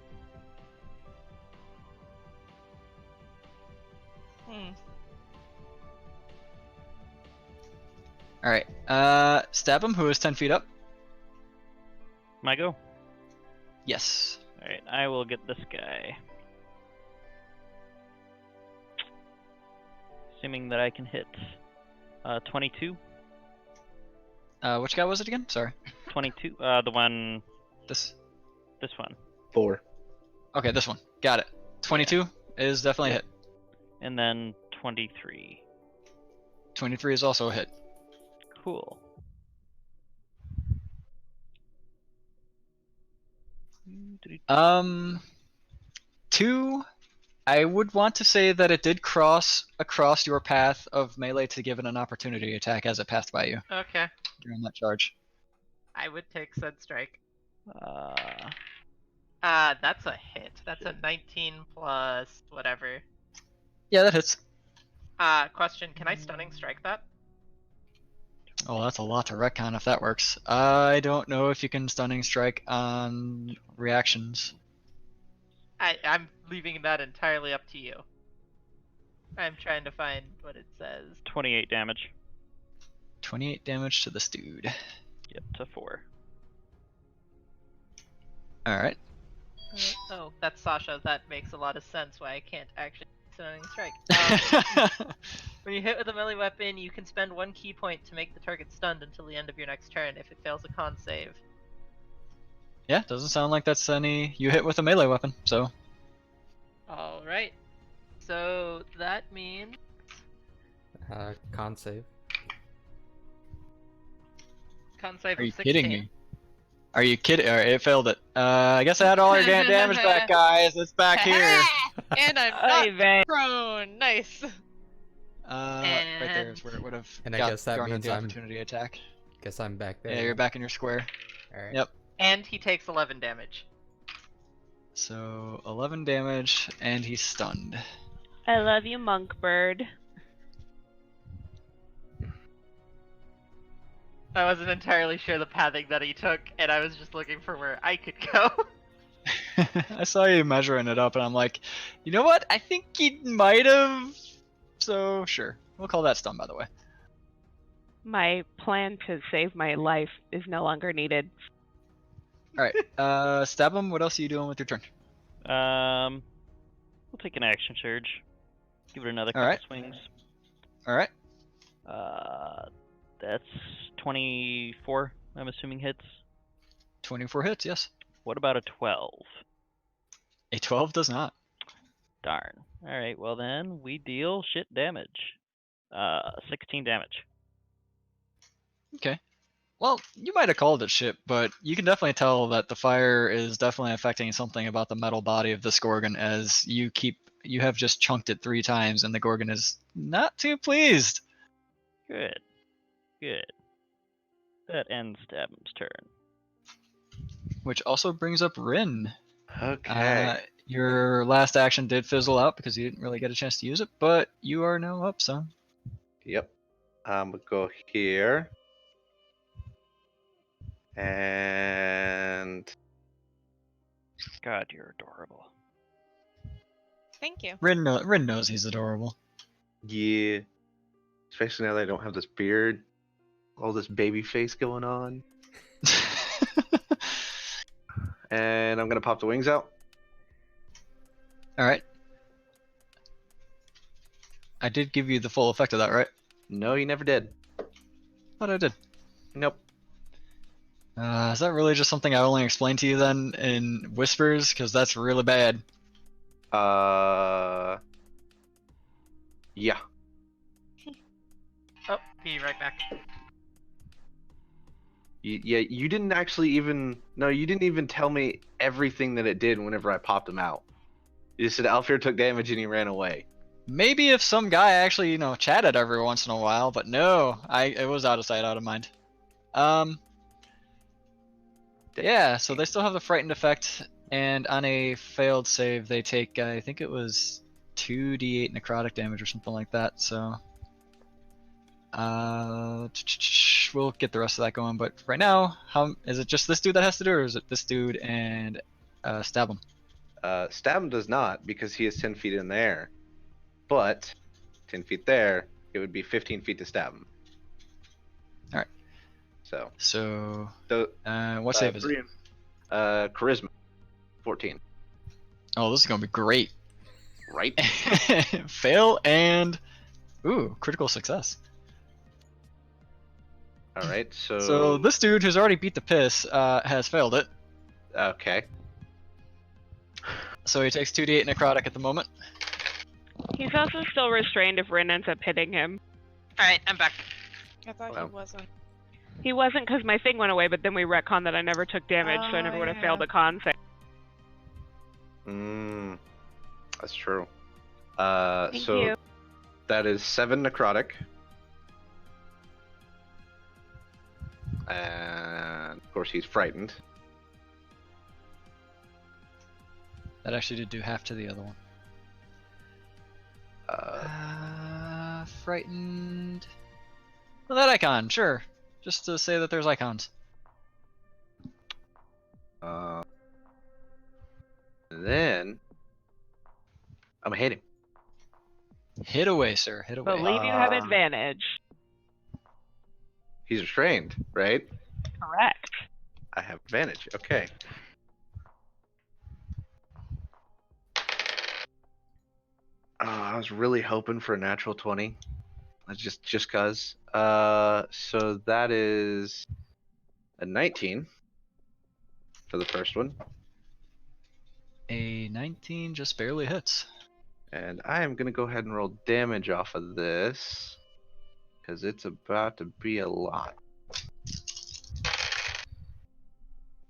Alright, stab him, who is 10 feet up. My go. Yes. Alright, I will get this guy. Assuming that I can hit. 22. Which guy was it again? Sorry. 22. The one. This one. 4. Okay, this one. Got it. 22 is definitely a hit. And then 23. 23 is also a hit. Cool. 2, I would want to say that it did cross across your path of melee to give it an opportunity attack as it passed by you Okay. during that charge. I would take said strike. Uh, That's a hit. That's a 19 plus whatever. Yeah, that hits. Question, can I stunning strike that? Oh, that's a lot to retcon if that works. I don't know if you can stunning strike on reactions. I'm leaving that entirely up to you. I'm trying to find what it says. 28 damage. 28 damage to this dude. Yep, to 4. Alright. Oh, that's Sasha. That makes a lot of sense why I can't actually stunning strike. When you hit with a melee weapon, you can spend 1 key point to make the target stunned until the end of your next turn if it fails a con save. Yeah, doesn't sound like that's any. You hit with a melee weapon, so. Alright. So that means. Con save. Con save Are of you 16. kidding me? Are you kidding? Alright, it failed it. I guess I had all your damage back, guys. It's back here. And I'm Oy not vey. prone. Nice. Right there is where it would have And I got guess that garnered means the I'm- opportunity attack. Guess I'm back there. Yeah, you're back in your square. Alright. Yep. And he takes 11 damage. So 11 damage, and he's stunned. I love you, monk bird. I wasn't entirely sure the pathing that he took, and I was just looking for where I could go. I saw you measuring it up, and I'm like, you know what? I think he might have. So sure, we'll call that stun, by the way. My plan to save my life is no longer needed. All right, stab him. What else are you doing with your turn? We'll take an action surge. Give it another couple Alright. swings. All right, That's 24, I'm assuming hits. 24 hits. Yes. What about a 12? A 12 does not. Darn. Alright, well then, we deal shit damage. 16 damage. Okay. Well, you might have called it shit, but you can definitely tell that the fire is definitely affecting something about the metal body of this Gorgon as you have just chunked it 3 times and the Gorgon is not too pleased. Good. Good. That ends Stabum's turn. Which also brings up Rin. Okay. Your last action did fizzle out because you didn't really get a chance to use it, but you are now up, son. Yep. I'm gonna go here. And God, you're adorable. Thank you. Rin knows he's adorable. yeah. Especially now that I don't have this beard. All this baby face going on. And I'm gonna pop the wings out. All right. I did give you the full effect of that, right? No, you never did. Thought I did. Nope. Is that really just something I only explained to you then in whispers? Because that's really bad. Yeah. Oh, be right back. Yeah, you didn't actually even. No, you didn't even tell me everything that it did whenever I popped him out. You just said Alfir took damage and he ran away. Maybe if some guy actually, chatted every once in a while, but no, it was out of sight, out of mind. Yeah, so they still have the frightened effect, and on a failed save, they take, I think it was 2d8 necrotic damage or something like that, so. We'll get the rest of that going, but right now, is it just this dude that has to do it, or is it this dude and stab him? Stab him does not because he is 10 feet in the air. But 10 feet there, it would be 15 feet to stab him. Alright. So what save is it? Charisma, 14. Oh, this is gonna be great. Right? Fail and critical success. All right. So this dude who's already beat the piss has failed it. Okay. So he takes 2d8 necrotic at the moment. He's also still restrained if Rin ends up hitting him. Alright, I'm back. I thought Wow. he wasn't. He wasn't because my thing went away, but then we retconned that I never took damage, so I never would have failed a con save. That's true. Thank So you. that is 7 necrotic. And of course he's frightened. That actually did do half to the other one. Frightened. Well, that icon, sure. Just to say that there's icons. Then I'm gonna hit him. Hit away, sir. Hit away. Believe you have advantage. He's restrained, right? Correct. I have advantage. Okay. I was really hoping for a natural 20. Just cause. So that is a 19 for the first one. A 19 just barely hits. And I am gonna go ahead and roll damage off of this. Because it's about to be a lot.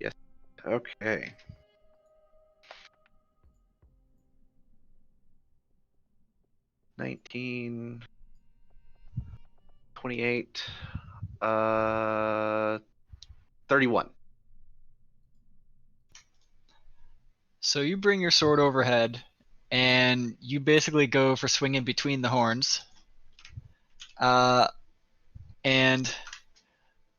Yes. Okay. $19, 28, 31. So you bring your sword overhead, and you basically go for swinging between the horns. And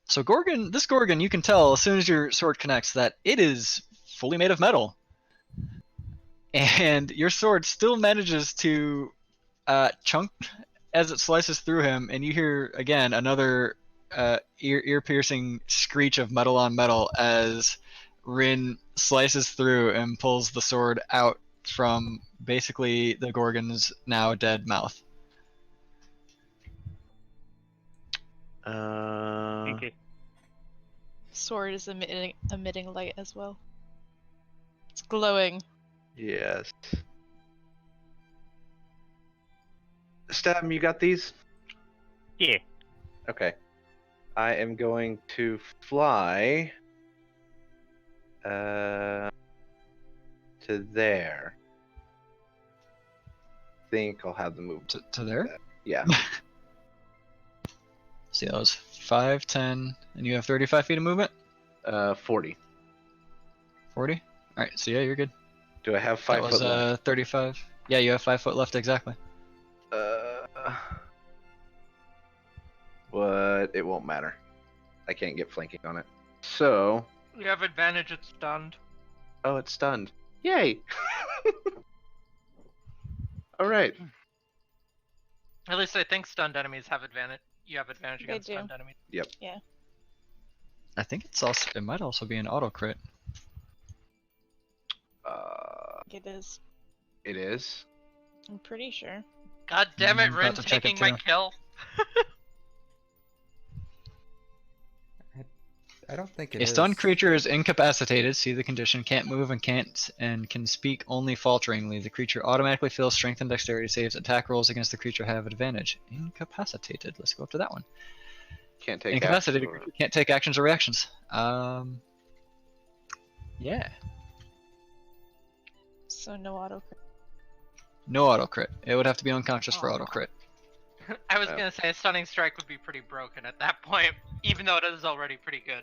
so this Gorgon, you can tell as soon as your sword connects that it is fully made of metal. And your sword still manages to chunk as it slices through him, and you hear again another ear-piercing screech of metal on metal as Rin slices through and pulls the sword out from basically the Gorgon's now dead mouth. Okay. Sword is emitting light as well. It's glowing. Yes. Stab, you got these? Yeah. Okay. I am going to fly to there. Think I'll have the move To there? Yeah. See, that was 5, 10, and you have 35 feet of movement? 40. 40? Alright, so yeah, you're good. Do I have 5 That was foot left? 35. Yeah, you have 5 foot left exactly. But it won't matter. I can't get flanking on it. So, You have advantage, it's stunned. oh, it's stunned. Yay! All right. At least I think stunned enemies have advantage. You have advantage They against do. stunned enemies. Yep. Yeah. I think it might also be an auto crit. It is. It is. I'm pretty sure. God damn it, About Rin to check it taking my too. kill. I don't think it A is. stunned creature is incapacitated. See the condition. Can't move and can speak only falteringly. The creature automatically fails strength and dexterity saves. Attack rolls against the creature have advantage. Incapacitated. Let's go up to that one. Can't take Incapacitated actions or- creature can't take actions or reactions. Yeah. So no auto crit. No auto crit. It would have to be unconscious for auto Aw. crit. I was Oh. gonna say a stunning strike would be pretty broken at that point, even though it is already pretty good.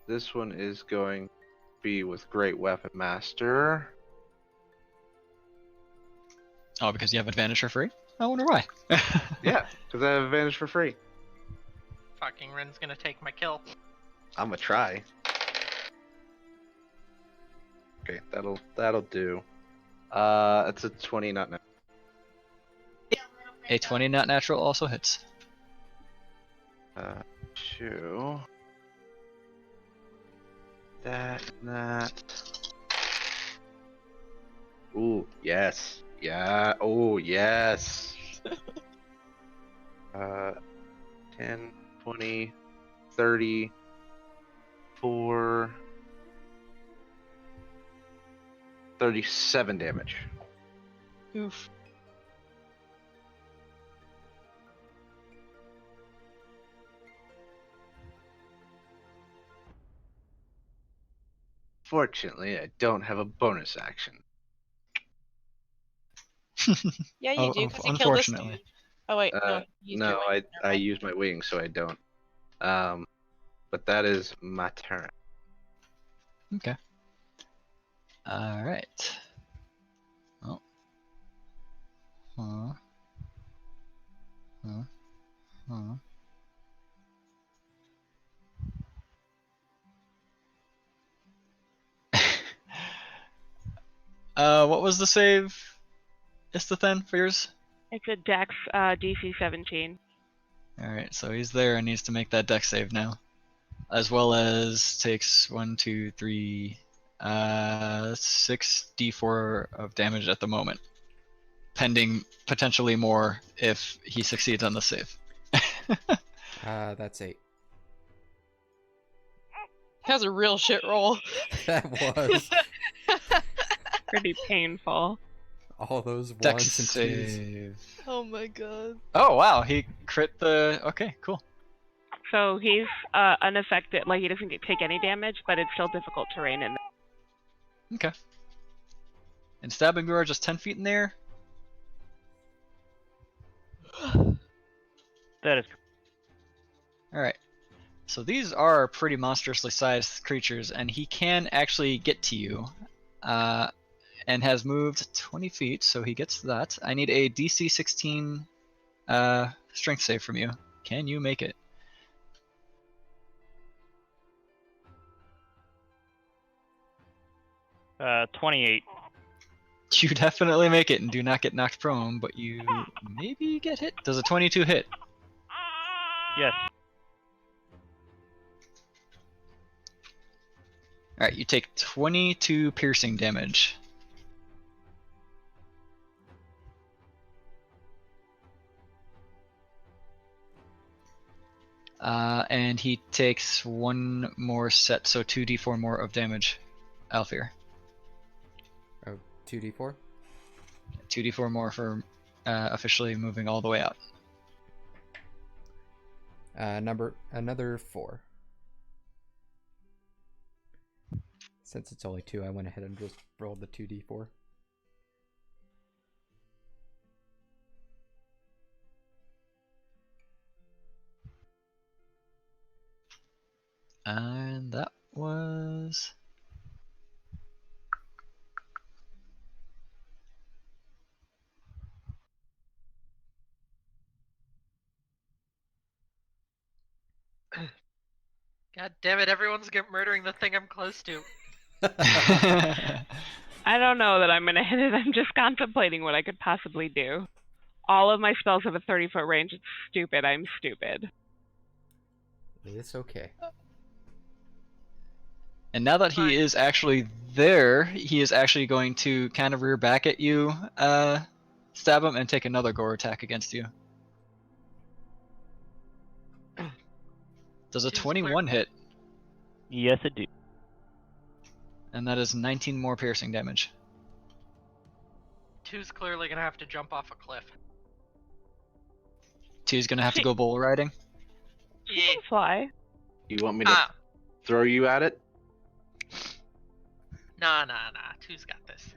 This one is going to be with Great Weapon Master. Oh, because you have advantage for free? I wonder why. Yeah, because I have advantage for free. Fucking Rin's gonna take my kill. I'm gonna try. Okay, that'll do. It's a 20, not now. A 20 not natural also hits. 2. That. Ooh, yes. Yeah. Oh, yes. 10, 20, 30, 4, 37 damage. Oof. Fortunately, I don't have a bonus action. Yeah, you do, because you killed this dude. Unfortunately. Oh wait, no. you used your No, wing. I use my wing, so I don't. But that is my turn. Okay. All right. Oh. Huh. Huh. Huh. What was the save? Isthathan for yours? It's a Dex DC 17. All right, so he's there and needs to make that dex save now, as well as takes 1, 2, 3, 6d4 of damage at the moment, pending potentially more if he succeeds on the save. That's 8. That's a real shit roll. That was Pretty painful. all those Dex ones and twos. save. Oh my god. Oh wow, he crit the. Okay, cool. So he's unaffected, like he doesn't take any damage, but it's still difficult terrain in there. Okay. And stabbing you are just 10 feet in the air. That is. All right. So these are pretty monstrously sized creatures, and he can actually get to you, and has moved 20 feet, so he gets that. I need a DC 16 strength save from you. Can you make it? Uh, 28. You definitely make it and do not get knocked prone, but you maybe get hit. Does a 22 hit? Yes. Alright, you take 22 piercing damage. And he takes one more set, so 2d4 more of damage. Alfir. Oh, 2d4? 2d4 more for officially moving all the way out. Another 4. Since it's only 2, I went ahead and just rolled the 2d4. And that was... God damn it! Everyone's murdering the thing I'm close to. I don't know that I'm gonna hit it. I'm just contemplating what I could possibly do. All of my spells have a 30-foot range. It's stupid. I'm stupid. It's okay. And now that he is actually there, he is actually going to kind of rear back at you, stab him, and take another gore attack against you. Does a 21 hit? Yes, it do. And that is 19 more piercing damage. Two's clearly gonna have to jump off a cliff. Two's gonna have to go bull riding. She can fly. You want me to throw you at it? Nah. Two's got this.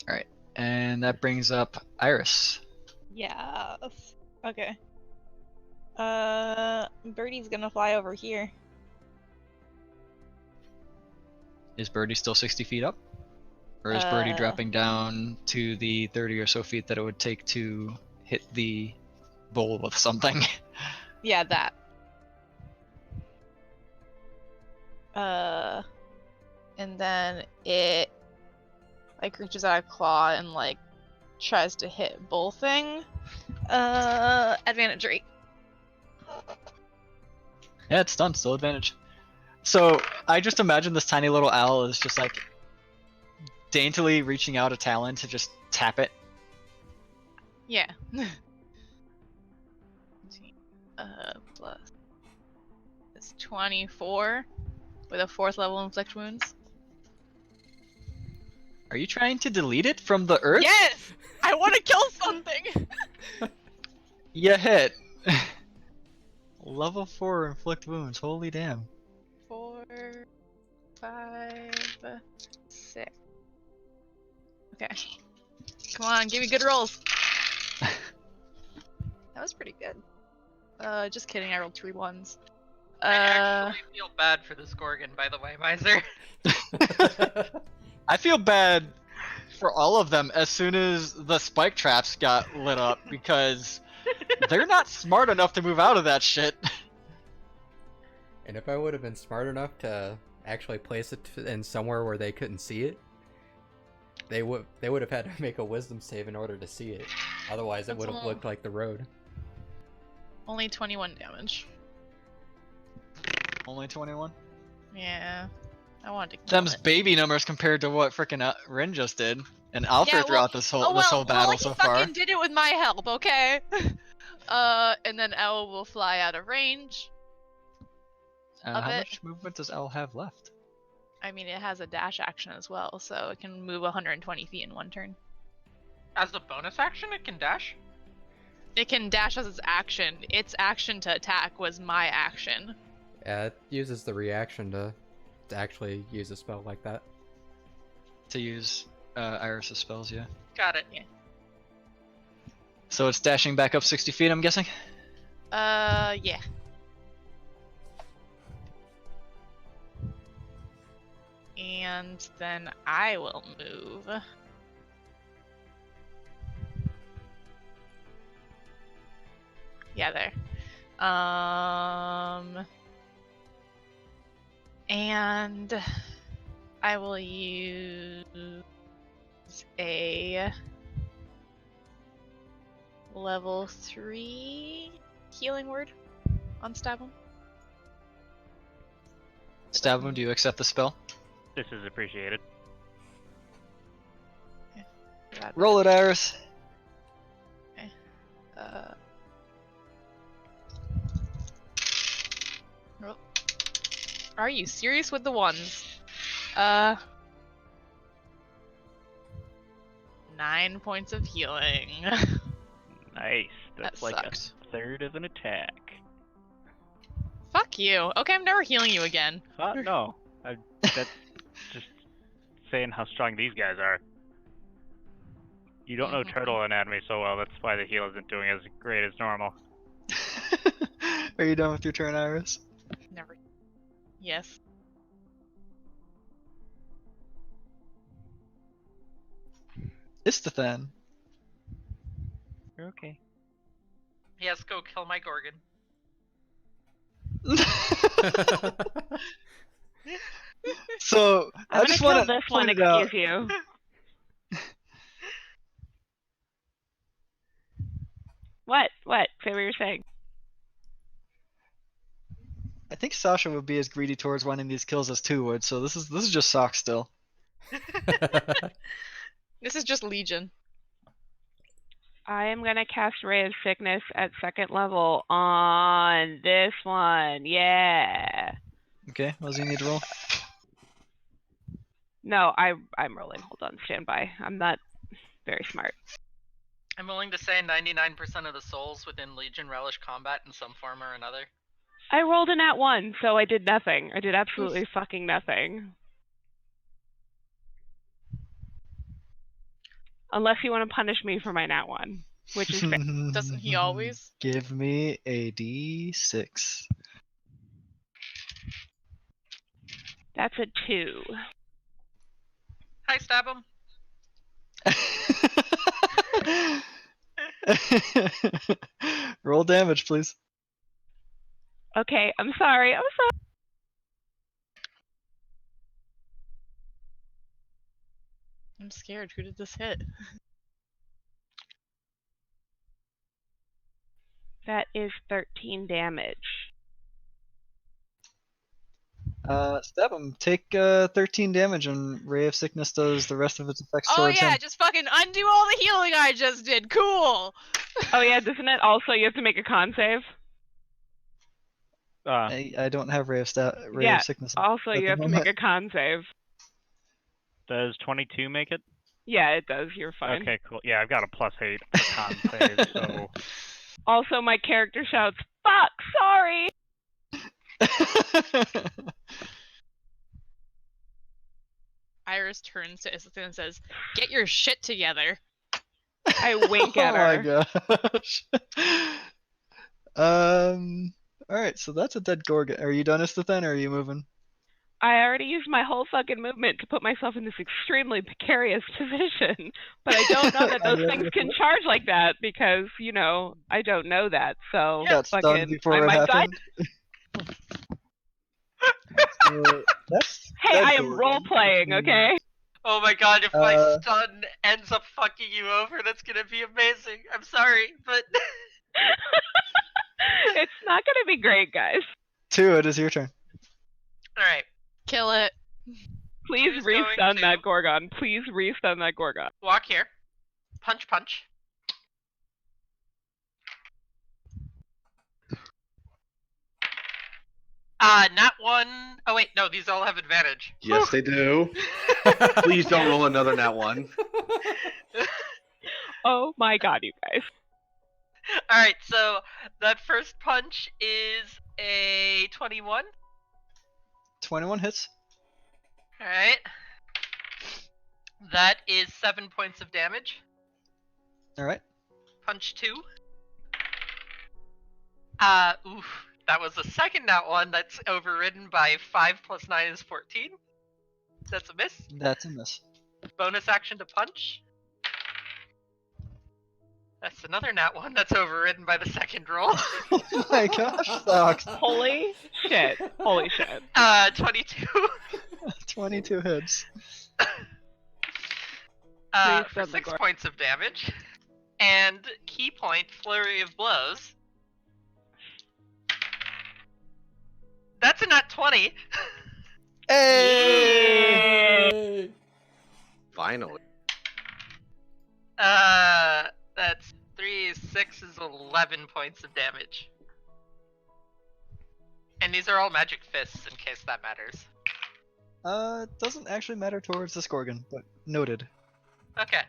Alright, and that brings up Iris. Yes. Okay. Birdie's gonna fly over here. Is Birdie still 60 feet up? Or is Birdie dropping down to the 30 or so feet that it would take to hit the bull with something? Yeah, that. And then it like reaches out a claw and like tries to hit bull thing. Advantage rate. Yeah, it's done. Still advantage. So I just imagine this tiny little owl is just like daintily reaching out a talon to just tap it. Yeah. Plus it's 24 with a 4th level inflict wounds. Are you trying to delete it from the earth? Yes! I want to kill something! You hit. Level 4 inflict wounds. Holy damn. 4, 5, 6. Okay. Come on, give me good rolls. That was pretty good. Just kidding, I rolled 3 ones. I actually feel bad for this Gorgon, by the way, Miser. I feel bad for all of them as soon as the spike traps got lit up because they're not smart enough to move out of that shit. And if I would have been smart enough to actually place it in somewhere where they couldn't see it, they would have had to make a wisdom save in order to see it. Otherwise, it would have looked like the road. Only 21 damage. Only 21? Yeah. I wanted to kill Them's it. baby numbers compared to what frickin' Rin just did. And Alfred Yeah, throughout this whole battle he so fucking far. did it with my help, okay? And then Elle will fly out of range. How much movement does L have left? I mean, it has a dash action as well, so it can move 120 feet in one turn. As a bonus action, it can dash? It can dash as its action. Its action to attack was my action. Yeah, it uses the reaction to actually use a spell like that. To use Iris' spells, yeah. Got it. Yeah. So it's dashing back up 60 feet, I'm guessing? Yeah. And then I will move. Yeah, there. And I will use a level 3 healing word on Stabum. Stab him, do you accept the spell? This is appreciated. Roll it, Iris. Roll. Are you serious with the ones? 9 points of healing. Nice. That's That like sucks. a third of an attack. Fuck you. Okay, I'm never healing you again. No. That's just saying how strong these guys are. You don't know turtle anatomy so well, that's why the heal isn't doing as great as normal. Are you done with your turn, Iris? Never. Yes. Istathan. You're okay. Yes, go kill my Gorgon. So, I'm I just gonna want kill to this one, point it out. excuse you. What? What? Say what you're saying. I think Sasha would be as greedy towards winning these kills as 2 would, so this is just sock still. This is just Legion. I am gonna cast Ray of Sickness at 2nd level on this one. Yeah. Okay, what does he need to roll? No, I'm rolling. Hold on, stand by. I'm not very smart. I'm willing to say 99% of the souls within Legion relish combat in some form or another. I rolled a nat 1, so I did nothing. I did absolutely fucking nothing. Unless you want to punish me for my nat 1, which is fair. Doesn't he always? Give me a D6. That's a 2. Hi, stab him. Roll damage, please. Okay, I'm sorry. I'm sorry. I'm scared. Who did this hit? That is 13 damage. Stab him. Take 13 damage, and Ray of Sickness does the rest of its effects Oh towards yeah, him. just fucking undo all the healing I just did. Cool. Oh yeah, doesn't it also you have to make a con save? I don't have Ray of Yeah, Sickness. also at you the have to moment. make a con save. Does 22 make it? Yeah, it does. You're fine. Okay, cool. Yeah, I've got a +8 for con save, so... Also, my character shouts, "Fuck! Sorry!" Iris turns to Islington and says, "Get your shit together." I wink at Oh my her. gosh. All right, so that's a dead Gorgon. Are you done, Istithan, or are you moving? I already used my whole fucking movement to put myself in this extremely precarious position, but I don't know that Are those you things ready can for it? charge like that because, you know, I don't know that. So Got stunned fucking, I before it might die. happened. So that's Hey, dead I am Gorgon, role playing, which okay? Oh my god, if my Uh, stun ends up fucking you over, that's gonna be amazing. I'm sorry, but It's not gonna be great, guys. Two, it is your turn. alright. Kill it. Please Who's going restun to- that Gorgon. Please restun that Gorgon. Walk here. Punch, punch. Not one. Oh wait, no, these all have advantage. Yes, they do. Please don't roll another nat one. Oh my god, you guys. Alright, so that first punch is a 21. 21 hits. Alright. That is 7 points of damage. All right. Punch 2. Oof. That was the second nat one that's overridden by 5 plus 9 is 14. That's a miss. That's a miss. Bonus action to punch. That's another nat one that's overridden by the second roll. Oh my gosh, sucks. Holy shit. Holy shit. 22. 22 hits. Please For stun the 6 Gorgon. points of damage. And key point, flurry of blows. That's a nat 20. Hey! Finally. That's 3, 6 is 11 points of damage. And these are all magic fists, in case that matters. It doesn't actually matter towards this Gorgon, but noted. Okay.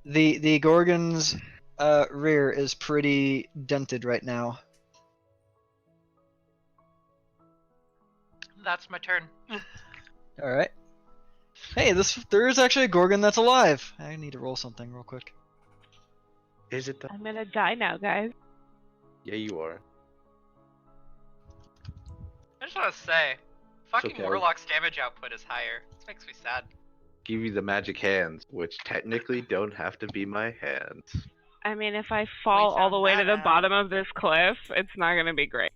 The Gorgon's rear is pretty dented right now. That's my turn. All right. Hey, there is actually a Gorgon that's alive. I need to roll something real quick. Is it the? I'm gonna die now, guys. Yeah, you are. I just want to say, fucking okay. Warlock's damage output is higher. This makes me sad. Give you the magic hands, which technically don't have to be my hands. I mean, if I fall all sound the way to the badass. bottom of this cliff, it's not gonna be great.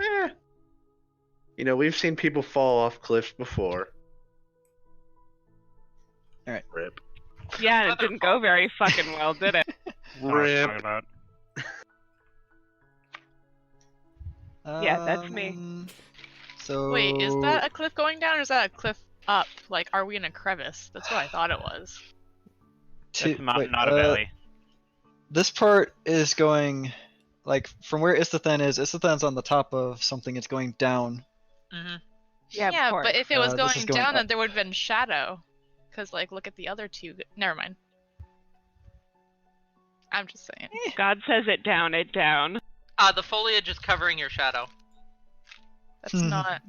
Eh. You know, we've seen people fall off cliffs before. Alright. Rip. Yeah, and it didn't go very fucking well, did it? Rip. About. Yeah, that's me. So Wait, is that a cliff going down or is that a cliff up? Like, are we in a crevice? That's what I thought it was. That's a mountain, wait, not a valley. This part is going, like, from where Istithan's on the top of something, it's going down. Mm-hmm. Yeah, of Yeah, course. but if it was This is going going down, up. then there would have been shadow. Because, like, look at the other two. Never mind. I'm just saying. God says it down, it down. The foliage is covering your shadow. That's not Yep,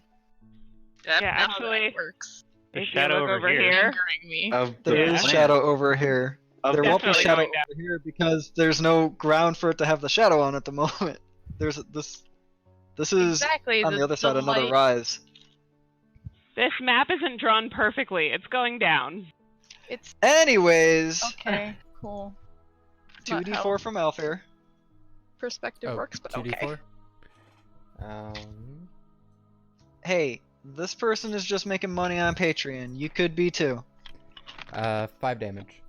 Yeah, that's- how actually, that works. The if you shadow look over over here. here, Angering me. Of There the is plant. shadow over here. Of There the won't be Definitely shadow going down. over here because there's no ground for it to have the shadow on at the moment. There's this. This is Exactly. on the other side, another light- rise. this map isn't drawn perfectly. It's going down. It's Anyways, okay. Cool. It's not 2d4 how from Alfair. perspective works, but okay. 2d4. Hey, this person is just making money on Patreon. You could be too. 5 damage.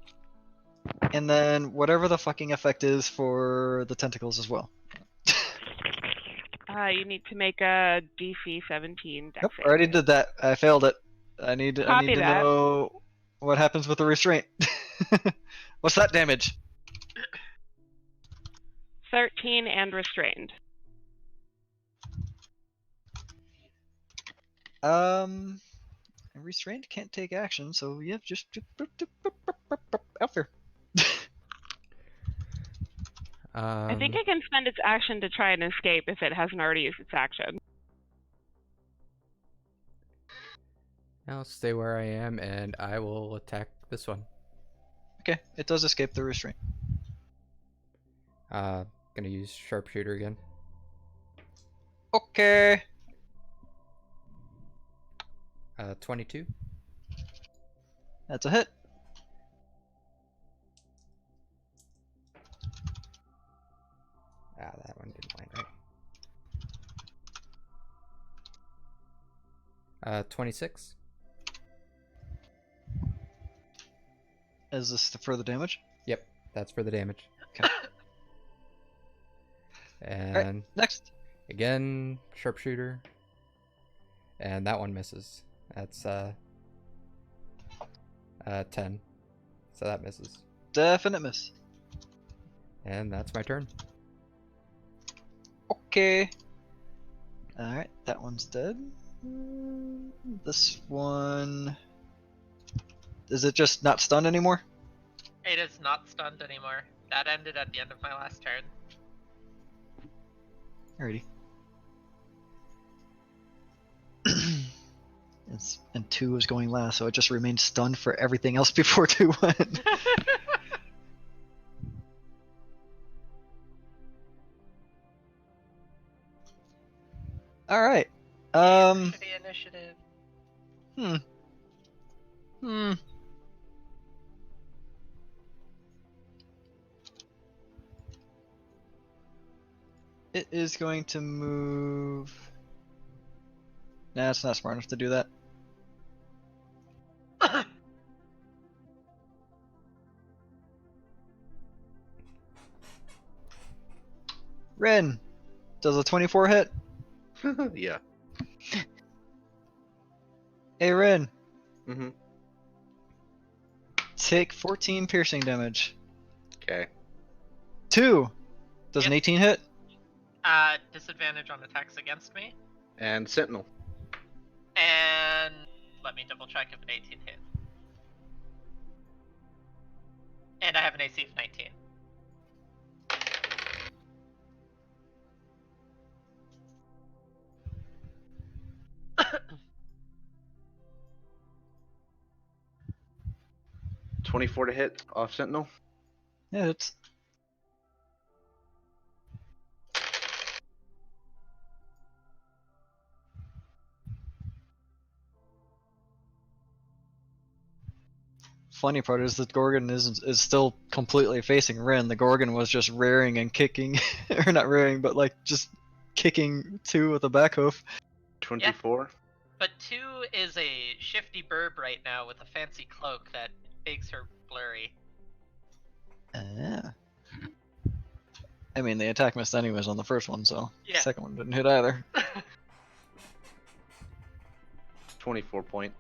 And then whatever the fucking effect is for the tentacles as well. You need to make a DC 17 dex Nope, save. already did that. I failed it. I need Copy to that. know what happens with the restraint. What's that damage? 13 and restrained. Restrained can't take action, so yeah, just Alfair. I think it can spend its action to try and escape if it hasn't already used its action. I'll stay where I am and I will attack this one. Okay, it does escape the restraint. Gonna use sharpshooter again. Okay. 22. That's a hit. That one didn't land right. 26. Is this for the damage? Yep, that's for the damage. Okay. And Alright, next. again, sharpshooter. And that one misses. That's 10. So that misses. Definite miss. And that's my turn. Okay. Alright, that one's dead. This one... Is it just not stunned anymore? It is not stunned anymore. That ended at the end of my last turn. Alrighty. And 2 was going last, so it just remained stunned for everything else before 2 went. Alright. Shitty initiative. It is going to move... Nah, it's not smart enough to do that. Ren! Does a 24 hit? Yeah. Hey, Ren. Mm-hmm. Take 14 piercing damage. Okay. 2! Does an Yep. 18 hit? Disadvantage on attacks against me. And Sentinel. And let me double check if an 18 hits. And I have an AC of 19. $24 to hit off Sentinel. Yeah, it's... Funny part is that Gorgon is still completely facing Ren. The Gorgon was just rearing and kicking, or not rearing, but like just kicking 2 with a back hoof. 24. But 2 is a shifty burb right now with a fancy cloak that makes her blurry. Ah. I mean, the attack missed anyways on the first one, so Yeah. the second one didn't hit either. 24 point.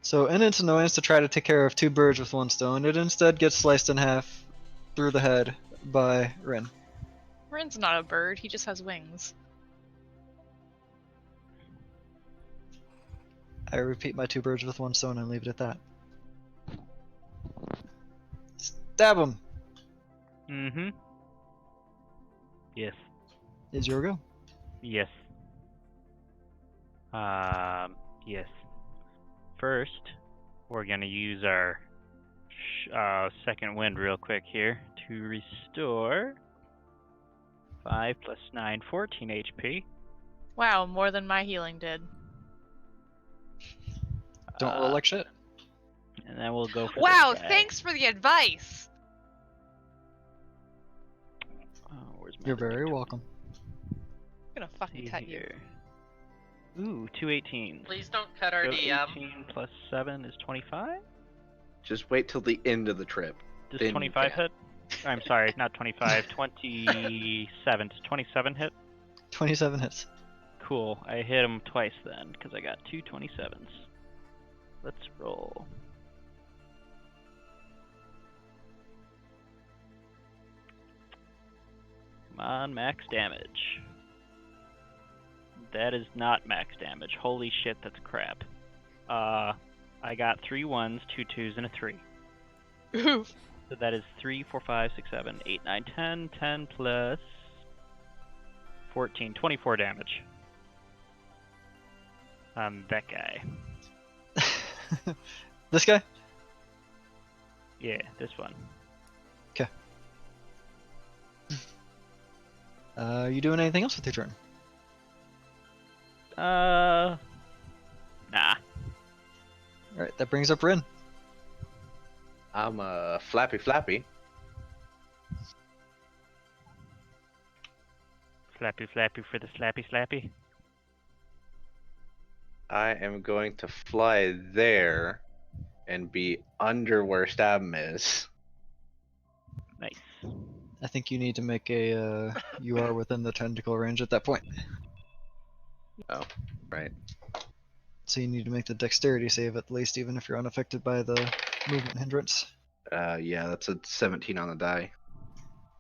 So in its annoyance to try to take care of 2 birds with 1 stone, it instead gets sliced in half through the head by Ren. Rin's not a bird, he just has wings. I repeat my 2 birds with 1 stone and leave it at that. Stab him! Mm-hmm. Yes. Is your go. Yes. Yes. First, we're gonna use our second wind real quick here to restore 5 plus 9, 14 HP. Wow, more than my healing did. Don't roll like shit. And then we'll go for Wow, this guy. thanks for the advice! Oh, where's my You're other very D20? welcome. I'm gonna fucking cut you. Here. Ooh, 2 18s. Please don't cut our So DM. 18 plus 7 is 25? Just wait till the end of the trip. Does Then you 25 can. hit? I'm sorry, not 25, 27. Does 27 hit? 27 hits. Cool, I hit him twice then, because I got 2 27s. Let's roll. Come on, max damage. That is not max damage. Holy shit, that's crap. I got 3 1s, 2 2s, and a 3. Oof. So that is 3, 4, 5, 6, 7, 8, 9, 10. 10 plus 14, 24 damage. That guy. This guy? Yeah, this one. You doing anything else with your turn? Nah. Alright, that brings up Rin. I'm Flappy Flappy. Flappy flappy for the slappy slappy. I am going to fly there and be under where Stabm is. Nice. I think you need to make a, you are within the tentacle range at that point. Oh, right. So you need to make the dexterity save at least, even if you're unaffected by the movement hindrance. Yeah, that's a 17 on the die.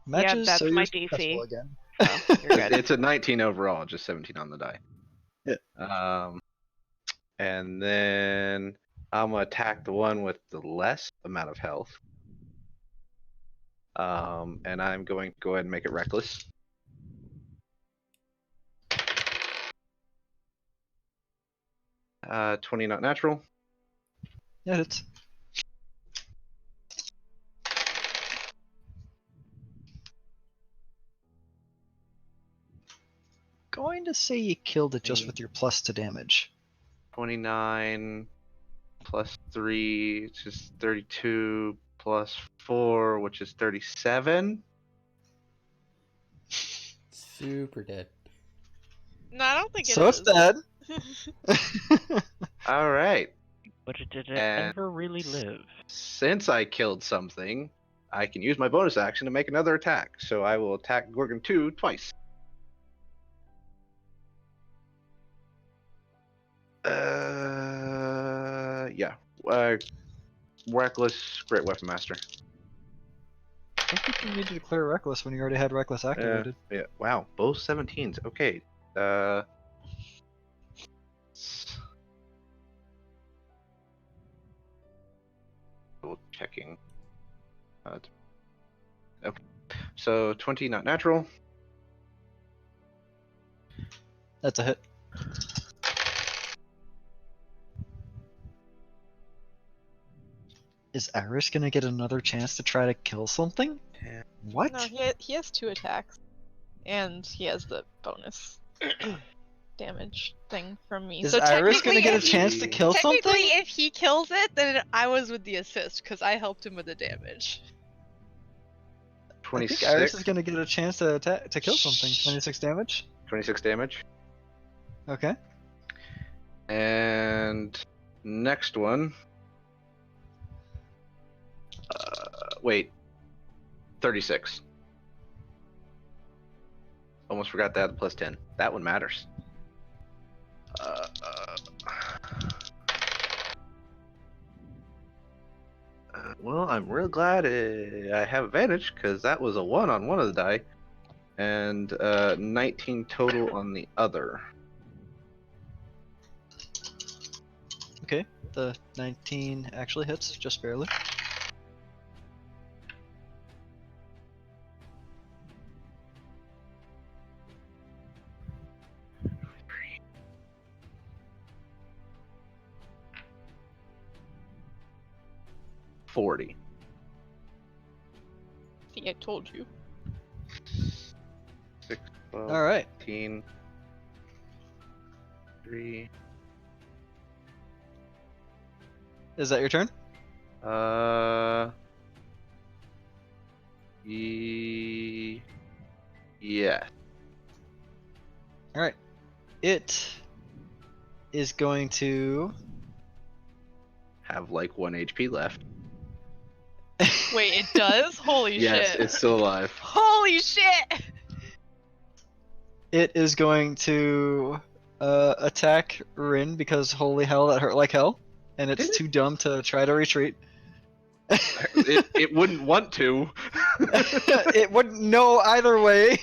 Matches, that's so you're my successful DC. again. So you're good. It's a 19 overall, just 17 on the die. Yeah. And then I'm gonna attack the one with the less amount of health. And I'm going to go ahead and make it reckless. Uh, 20 not natural. Yeah, it's going to say you killed it just with your plus to damage. 29 plus 3, which is 32, plus 4, which is 37. Super dead. No, I don't think it So it's is. dead. All right. But did it And- ever really live? Since I killed something, I can use my bonus action to make another attack. So I will attack Gorgon 2 twice. Yeah. Reckless, Great Weapon Master. I don't think you need to declare reckless when you already had reckless activated. Yeah. Wow, both 17s. Okay. Checking. Okay. So 20 not natural. That's a hit. Is Iris gonna get another chance to try to kill something? What? No, he has 2 attacks, and he has the bonus damage thing from me. Is So Iris gonna technically, get a if he- chance to kill technically, something? if he kills it, then I was with the assist because I helped him with the damage. I 26. think Iris is gonna get a chance to attack to kill something. 26 damage. 26 damage. Okay. And next one. Wait. 36. Almost forgot to add the plus 10. That one matters. Well, I'm real glad I have advantage because that was a 1 on one of the die, and 19 total on the other. Okay. The 19 actually hits, just barely. $40. I think I told you. 6, 12, All right. 18, 3. Is that your turn? Yeah. All right. It is going to. Have like 1 HP left. Wait, it does? Holy Yes, shit! it's still alive. Holy shit! It is going to attack Rin because holy hell, that hurt like hell, and it's too dumb to try to retreat. It wouldn't want to. It wouldn't know either way.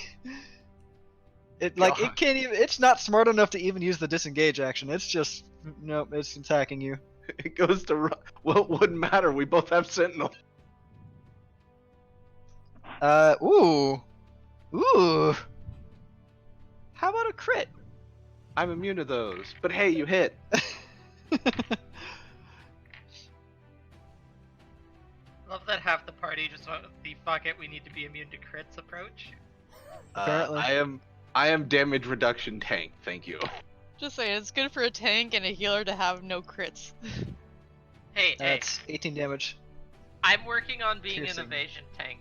It God. it can't even. It's not smart enough to even use the disengage action. It's just nope. It's attacking you. It goes to run. Well, it wouldn't matter. We both have Sentinel. Ooh. How about a crit? I'm immune to those. But hey, you hit. Love that half the party just went with the fuck it, we need to be immune to crits approach. Apparently. I am damage reduction tank. Thank you. Just saying, it's good for a tank and a healer to have no crits. Hey, That's 18 damage. I'm working on being piercing. an evasion tank.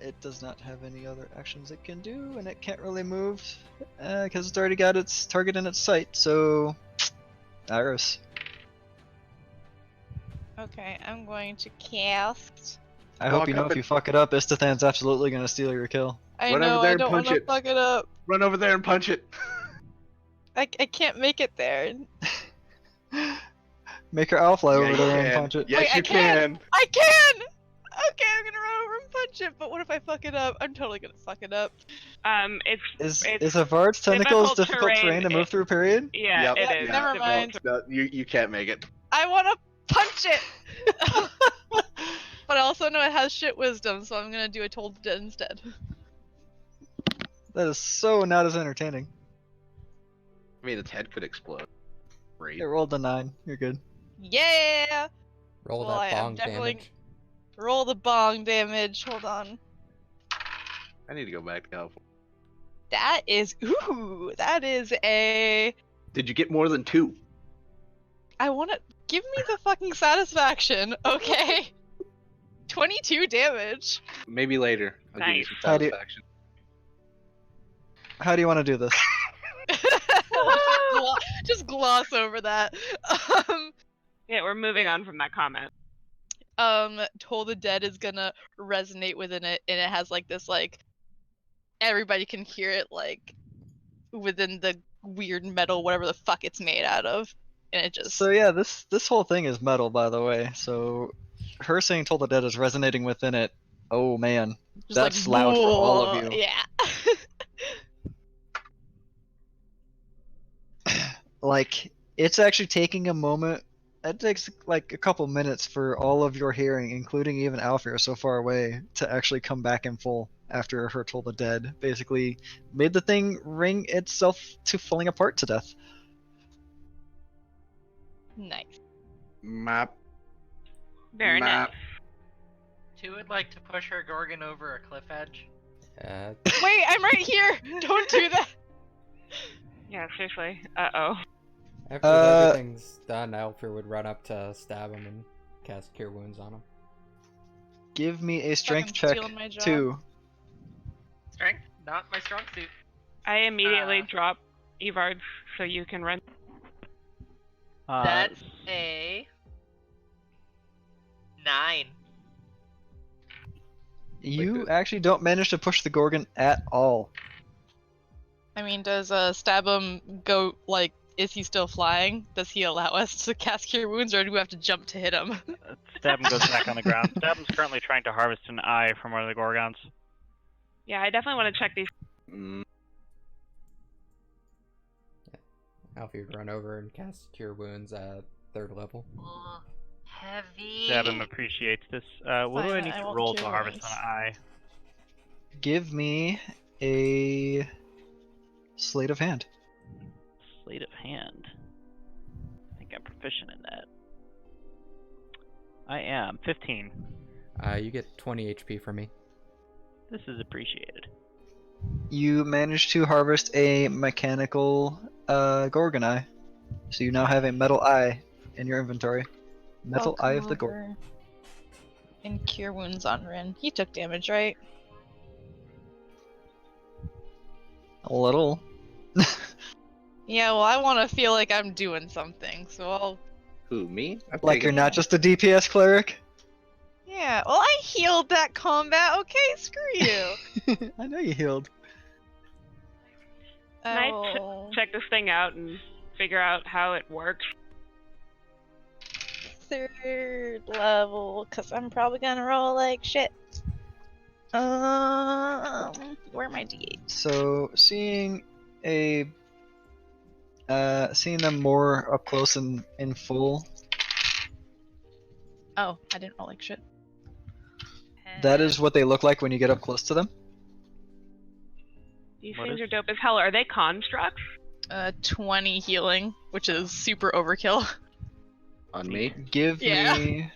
It does not have any other actions it can do, and it can't really move because it's already got its target in its sight. So, Iris. Okay, I'm going to cast. I hope Walk you know up if and- you fuck it up, Istithan's absolutely gonna steal your kill. I Run over know, there I and don't want punch to it. fuck it up. Run over there and punch it. I can't make it there. Make her owl fly Yeah, over you there and can. punch it. Yes, Wait, I you can. can. I can! Okay, I'm gonna run over and punch it, but what if I fuck it up? I'm totally gonna fuck it up. It's Is a Vard's tentacles difficult terrain to move through, period? Yeah, Yep. it Yep, is. never mind. No, you can't make it. I wanna punch it! But I also know it has shit wisdom, so I'm gonna do a Toll the Dead instead. That is so not as entertaining. I mean, its head could explode. Great. It rolled a 9. You're good. Yeah! Roll Well, I that am bong definitely- damage. Roll the bong damage. Hold on. I need to go back to California. That is a. Did you get more than 2? I wanna give me the fucking satisfaction, okay? 22 damage. Maybe later. I'll give you Nice. some How do you- satisfaction. How do you want to do this? Just gloss over that. Yeah, we're moving on from that comment. Toll the Dead is gonna resonate within it, and it has like this everybody can hear it like within the weird metal, whatever the fuck it's made out of, and it just. So yeah, this whole thing is metal, by the way. So her saying "Toll the Dead" is resonating within it. Oh man, Just that's loud for all of you. Yeah. Like it's actually taking a moment. It takes like a couple minutes for all of your hearing, including even Alfir so far away, to actually come back in full after her "Toll the Dead" basically made the thing ring itself to falling apart to death. Nice. Map. Very nice. Map. Two would like to push her Gorgon over a cliff edge. Wait, I'm right here. Don't do that. Yeah, seriously. Uh-oh. After everything's done, Alfred would run up to stab him and cast Cure Wounds on him. Give me a strength Fucking check stealing my job. too. Strength, not my strong suit. I immediately Uh. drop Evard so you can run. That's a 9. You actually don't manage to push the Gorgon at all. I mean, does stab him go like? Is he still flying? Does he allow us to cast Cure Wounds, or do we have to jump to hit him? Stabum goes back on the ground. Stabum's currently trying to harvest an eye from one of the Gorgons. Yeah, I definitely want to check these. Mm, Alfred would run over and cast Cure Wounds at 3rd level. Oh, heavy. Stabum appreciates this. What do I Fine, need I to won't roll to cure harvest wounds. an eye? Give me a sleight of hand. Sleight of hand. I think I'm proficient in that. I am 15. You get 20 HP from me. This is appreciated. You manage to harvest a mechanical Gorgon eye. So you now have a metal eye in your inventory. Metal I'll eye come of the Gorgon. over and Cure Wounds on Rin. He took damage, right? A little. Yeah, well, I want to feel like I'm doing something, so I'll. who, me? I've Like taken- you're not just a DPS cleric? Yeah, well, I healed that combat. Okay, screw you. I know you healed. Can I will... check this thing out and figure out how it works? 3rd level, because I'm probably gonna roll like shit. Where are my d8s? So seeing them more up close and in full, Oh, I didn't roll like shit. that is what they look like when you get up close to them. These What things is- are dope as hell. Are they constructs? 20 healing, which is super overkill. On me. Give Yeah. me.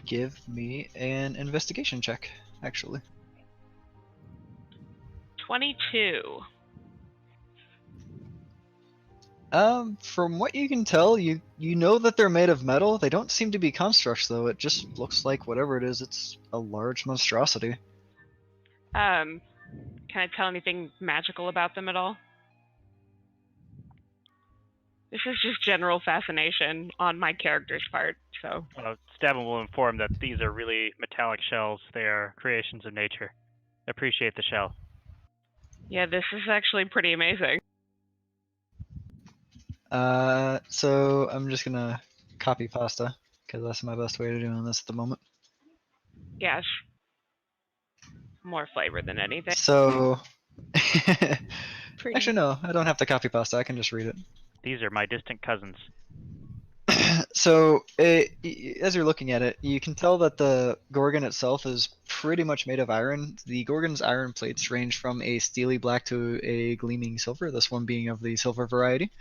Give me an investigation check, actually. 22. From what you can tell, you know that they're made of metal. They don't seem to be constructs, though. It just looks like whatever it is, it's a large monstrosity. Can I tell anything magical about them at all? This is just general fascination on my character's part, so. Stabin will inform that these are really metallic shells. They are creations of nature. Appreciate the shell. Yeah, this is actually pretty amazing. So I'm just gonna copy pasta, because that's my best way to doing this at the moment. Yes. More flavor than anything. So, Pretty. actually no, I don't have to copy pasta, I can just read it. These are my distant cousins. So, as you're looking at it, you can tell that the Gorgon itself is pretty much made of iron. The Gorgon's iron plates range from a steely black to a gleaming silver, this one being of the silver variety.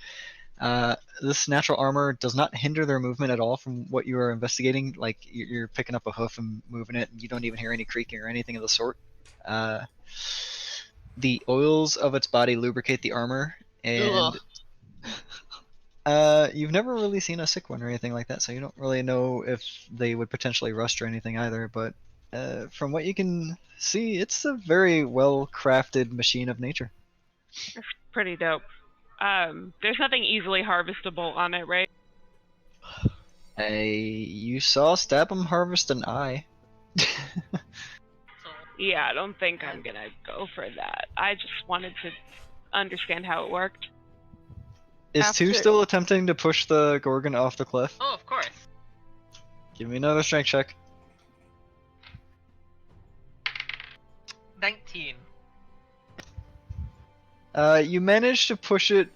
This natural armor does not hinder their movement at all from what you are investigating. Like, you're picking up a hoof and moving it, and you don't even hear any creaking or anything of the sort. The oils of its body lubricate the armor, and you've never really seen a sick one or anything like that, so you don't really know if they would potentially rust or anything either. But from what you can see, it's a very well-crafted machine of nature. It's pretty dope. There's nothing easily harvestable on it, right? You saw Stab'em harvest an eye. Yeah, I don't think I'm gonna go for that. I just wanted to understand how it worked. Is Two After- still attempting to push the Gorgon off the cliff? Oh, of course. Give me another strength check. 19. You managed to push it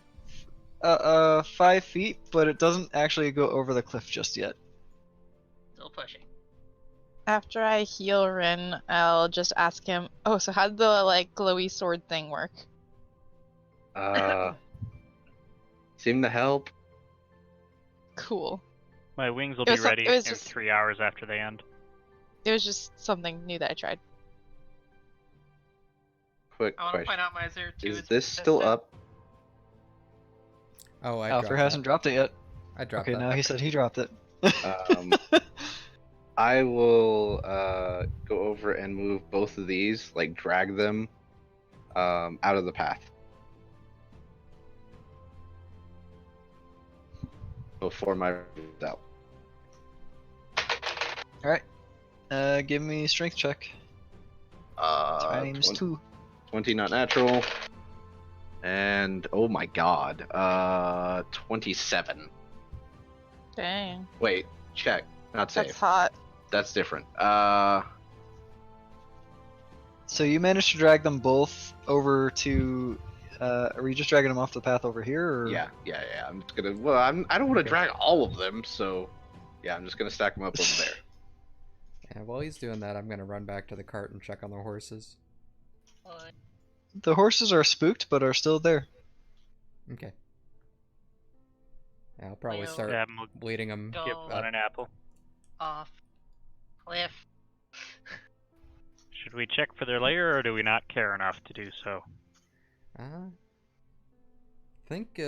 5 feet, but it doesn't actually go over the cliff just yet. Still pushing. After I heal Rin, I'll just ask him, oh, so how'd the, like, glowy sword thing work? Seem to help. Cool. My wings will It be was some- ready it was in just- 3 hours after they end. It was just something new that I tried. Quick I want to question. point out my 02 Is this still up? Oh, I Alfred dropped hasn't that. dropped it yet. I dropped Okay, that. now he said he dropped it. I will go over and move both of these, like drag them out of the path. Before my out. Alright. Give me a strength check. Times 2. 20 not natural. And oh my god. 27. Dang. Wait, check. Not safe. That's hot. That's different. So you managed to drag them both over to. Are you just dragging them off the path over here? Or? Yeah. I'm just gonna. Well, I don't want to Okay. drag all of them, so yeah, I'm just gonna stack them up over there. And while he's doing that, I'm gonna run back to the cart and check on the horses. The horses are spooked, but are still there. Okay. Yeah, I'll probably Leo. start Stabin will bleeding them. Go. give one an apple. Off. Cliff. Should we check for their lair, or do we not care enough to do so? I think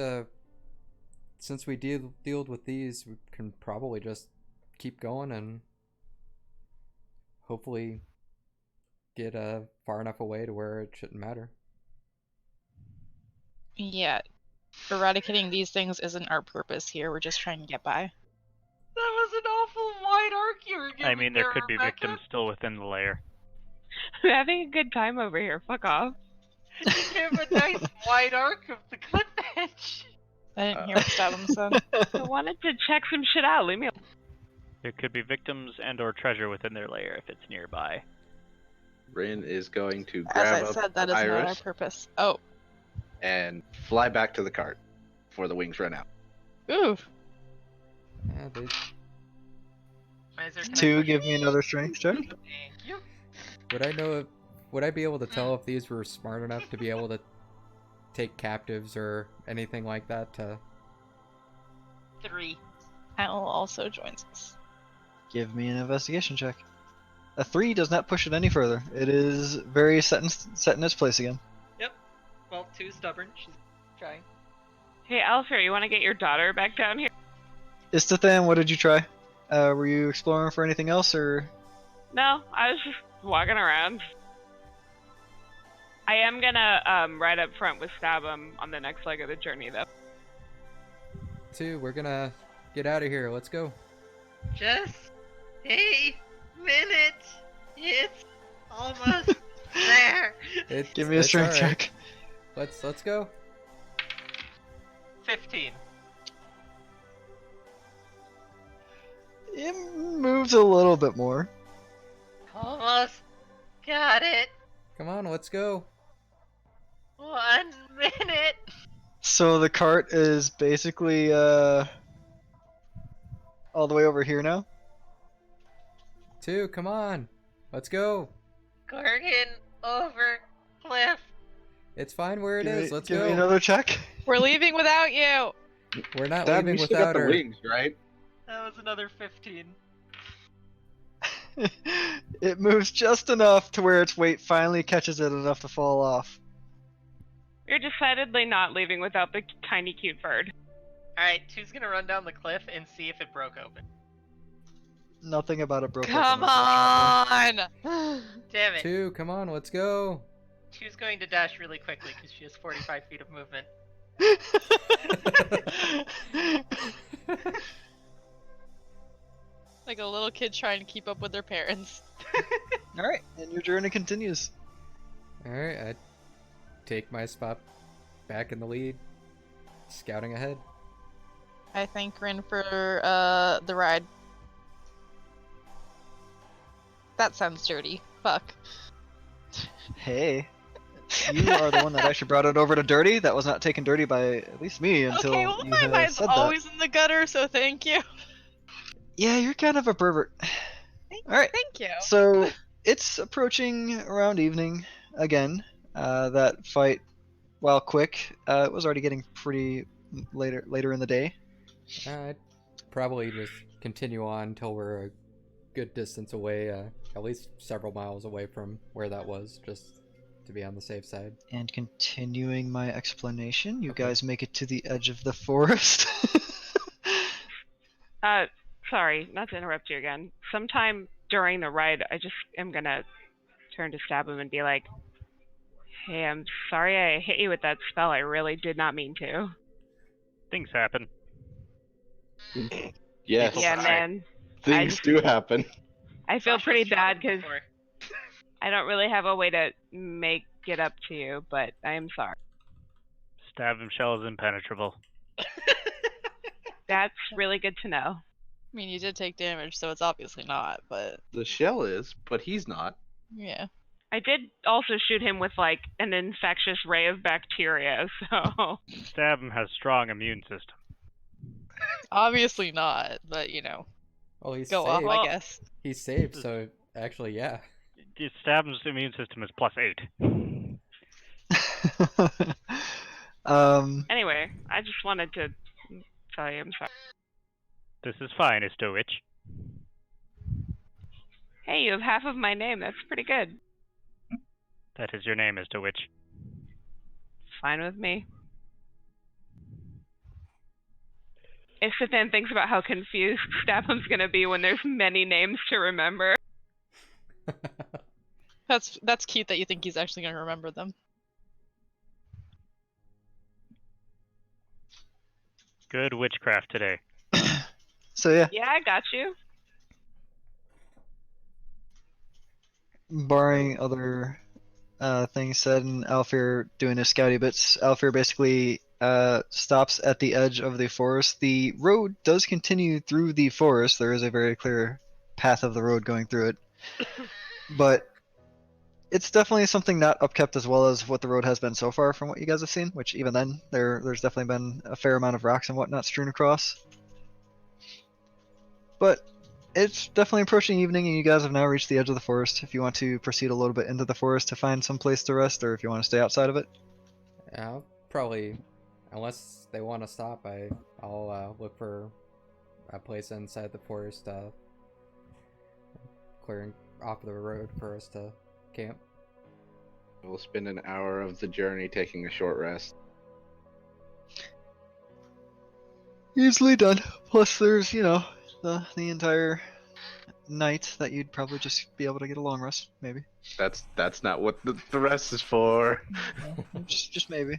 since we dealt with these, we can probably just keep going and hopefully get far enough away to where it shouldn't matter. Yeah. Eradicating these things isn't our purpose here. We're just trying to get by. That was an awful wide arc you were giving I mean, there there, could be Rebecca. victims still within the lair. I'm having a good time over here. Fuck off. You gave a nice wide arc of the cliff edge. I didn't hear what Stabum said. I wanted to check some shit out. Leave me alone. There could be victims and/or treasure within their lair if it's nearby. Rin is going to As grab I up said, that is not our Iris purpose. Oh. and fly back to the cart before the wings run out. Ooh. Yeah, Miser, can I 2, push give me you? another strength check. Thank you. Would I be able to tell if these were smart enough to be able to take captives or anything like that? 3. Al also joins us. Give me an investigation check. A 3 does not push it any further. It is very set in its place again. Yep. Well, 2's stubborn. She's trying. Hey, Alfred, you want to get your daughter back down here? Istathan, what did you try? Were you exploring for anything else, or? No, I was just walking around. I am gonna ride up front with Stabum on the next leg of the journey, though. 2, we're gonna get out of here. Let's go. Just a minute. It's almost there. Give me a It's strength alright. check. Let's go. 15. It moves a little bit more. Almost got it. Come on, let's go. 1 minute. So the cart is basically all the way over here now. 2, come on. Let's go. Gorgon over cliff. It's fine where it is. Let's give go. me another check. We're leaving without you. We're not Stab, leaving you still got without the her. wings, right? That was another 15. It moves just enough to where its weight finally catches it enough to fall off. You're decidedly not leaving without the tiny cute bird. Alright, 2's gonna run down the cliff and see if it broke open. Nothing about it broke Come open, unfortunately. on. Damn it. 2, come on, let's go. 2's going to dash really quickly because she has 45 feet of movement. Like a little kid trying to keep up with their parents. Alright, and your journey continues. Alright, I take my spot back in the lead, scouting ahead. I thank Rin for the ride. That sounds dirty. Fuck. Hey, you are the one that actually brought it over to Dirty. That was not taken dirty by at least me until Okay, well you my had mind's said always in the gutter, so thank you. that. Yeah, you're kind of a pervert. Alright, Thank you. so it's approaching around evening again. That fight, while quick, it was already getting pretty later in the day. I'd probably just continue on until we're a good distance away, at least several miles away from where that was, just to be on the safe side. And continuing my explanation, you Okay. guys make it to the edge of the forest. Sorry, not to interrupt you again. Sometime during the ride, I just am gonna turn to Stabum and be like, "Hey, I'm sorry I hit you with that spell. I really did not mean to." Things happen. Yes. Yeah, man. Things do happen. I feel Sasha's pretty shot bad it because before. I don't really have a way to make it up to you, but I am sorry. Stab shell is impenetrable. That's really good to know. I mean, you did take damage, so it's obviously not, but The shell is, but he's not. yeah. I did also shoot him with like an infectious ray of bacteria, so Stab has strong immune system. Obviously not, but you know, Well, he's go saved. off, I guess. He's saved, so actually, yeah. Stab's immune system is +8. anyway, I just wanted to tell you I'm sorry. This is fine, Istowich. Hey, you have half of my name. That's pretty good. That is your name, Istowich. Fine with me. If Sithan thinks about how confused Stabum's gonna be when there's many names to remember. That's cute that you think he's actually gonna remember them. Good witchcraft today. So yeah, Yeah, I got you. barring other things said and Alfir doing his scouty bits, Alfir basically stops at the edge of the forest. The road does continue through the forest. There is a very clear path of the road going through it. But it's definitely something not upkept as well as what the road has been so far from what you guys have seen, which even then, there's definitely been a fair amount of rocks and whatnot strewn across. But it's definitely approaching evening, and you guys have now reached the edge of the forest. If you want to proceed a little bit into the forest to find some place to rest, or if you want to stay outside of it. I'll probably, unless they want to stop, I'll look for a place inside the forest, clearing off the road for us to camp. We'll spend an hour of the journey taking a short rest. Easily done. Plus, there's the entire night that you'd probably just be able to get a long rest, maybe. That's not what the rest is for. just maybe.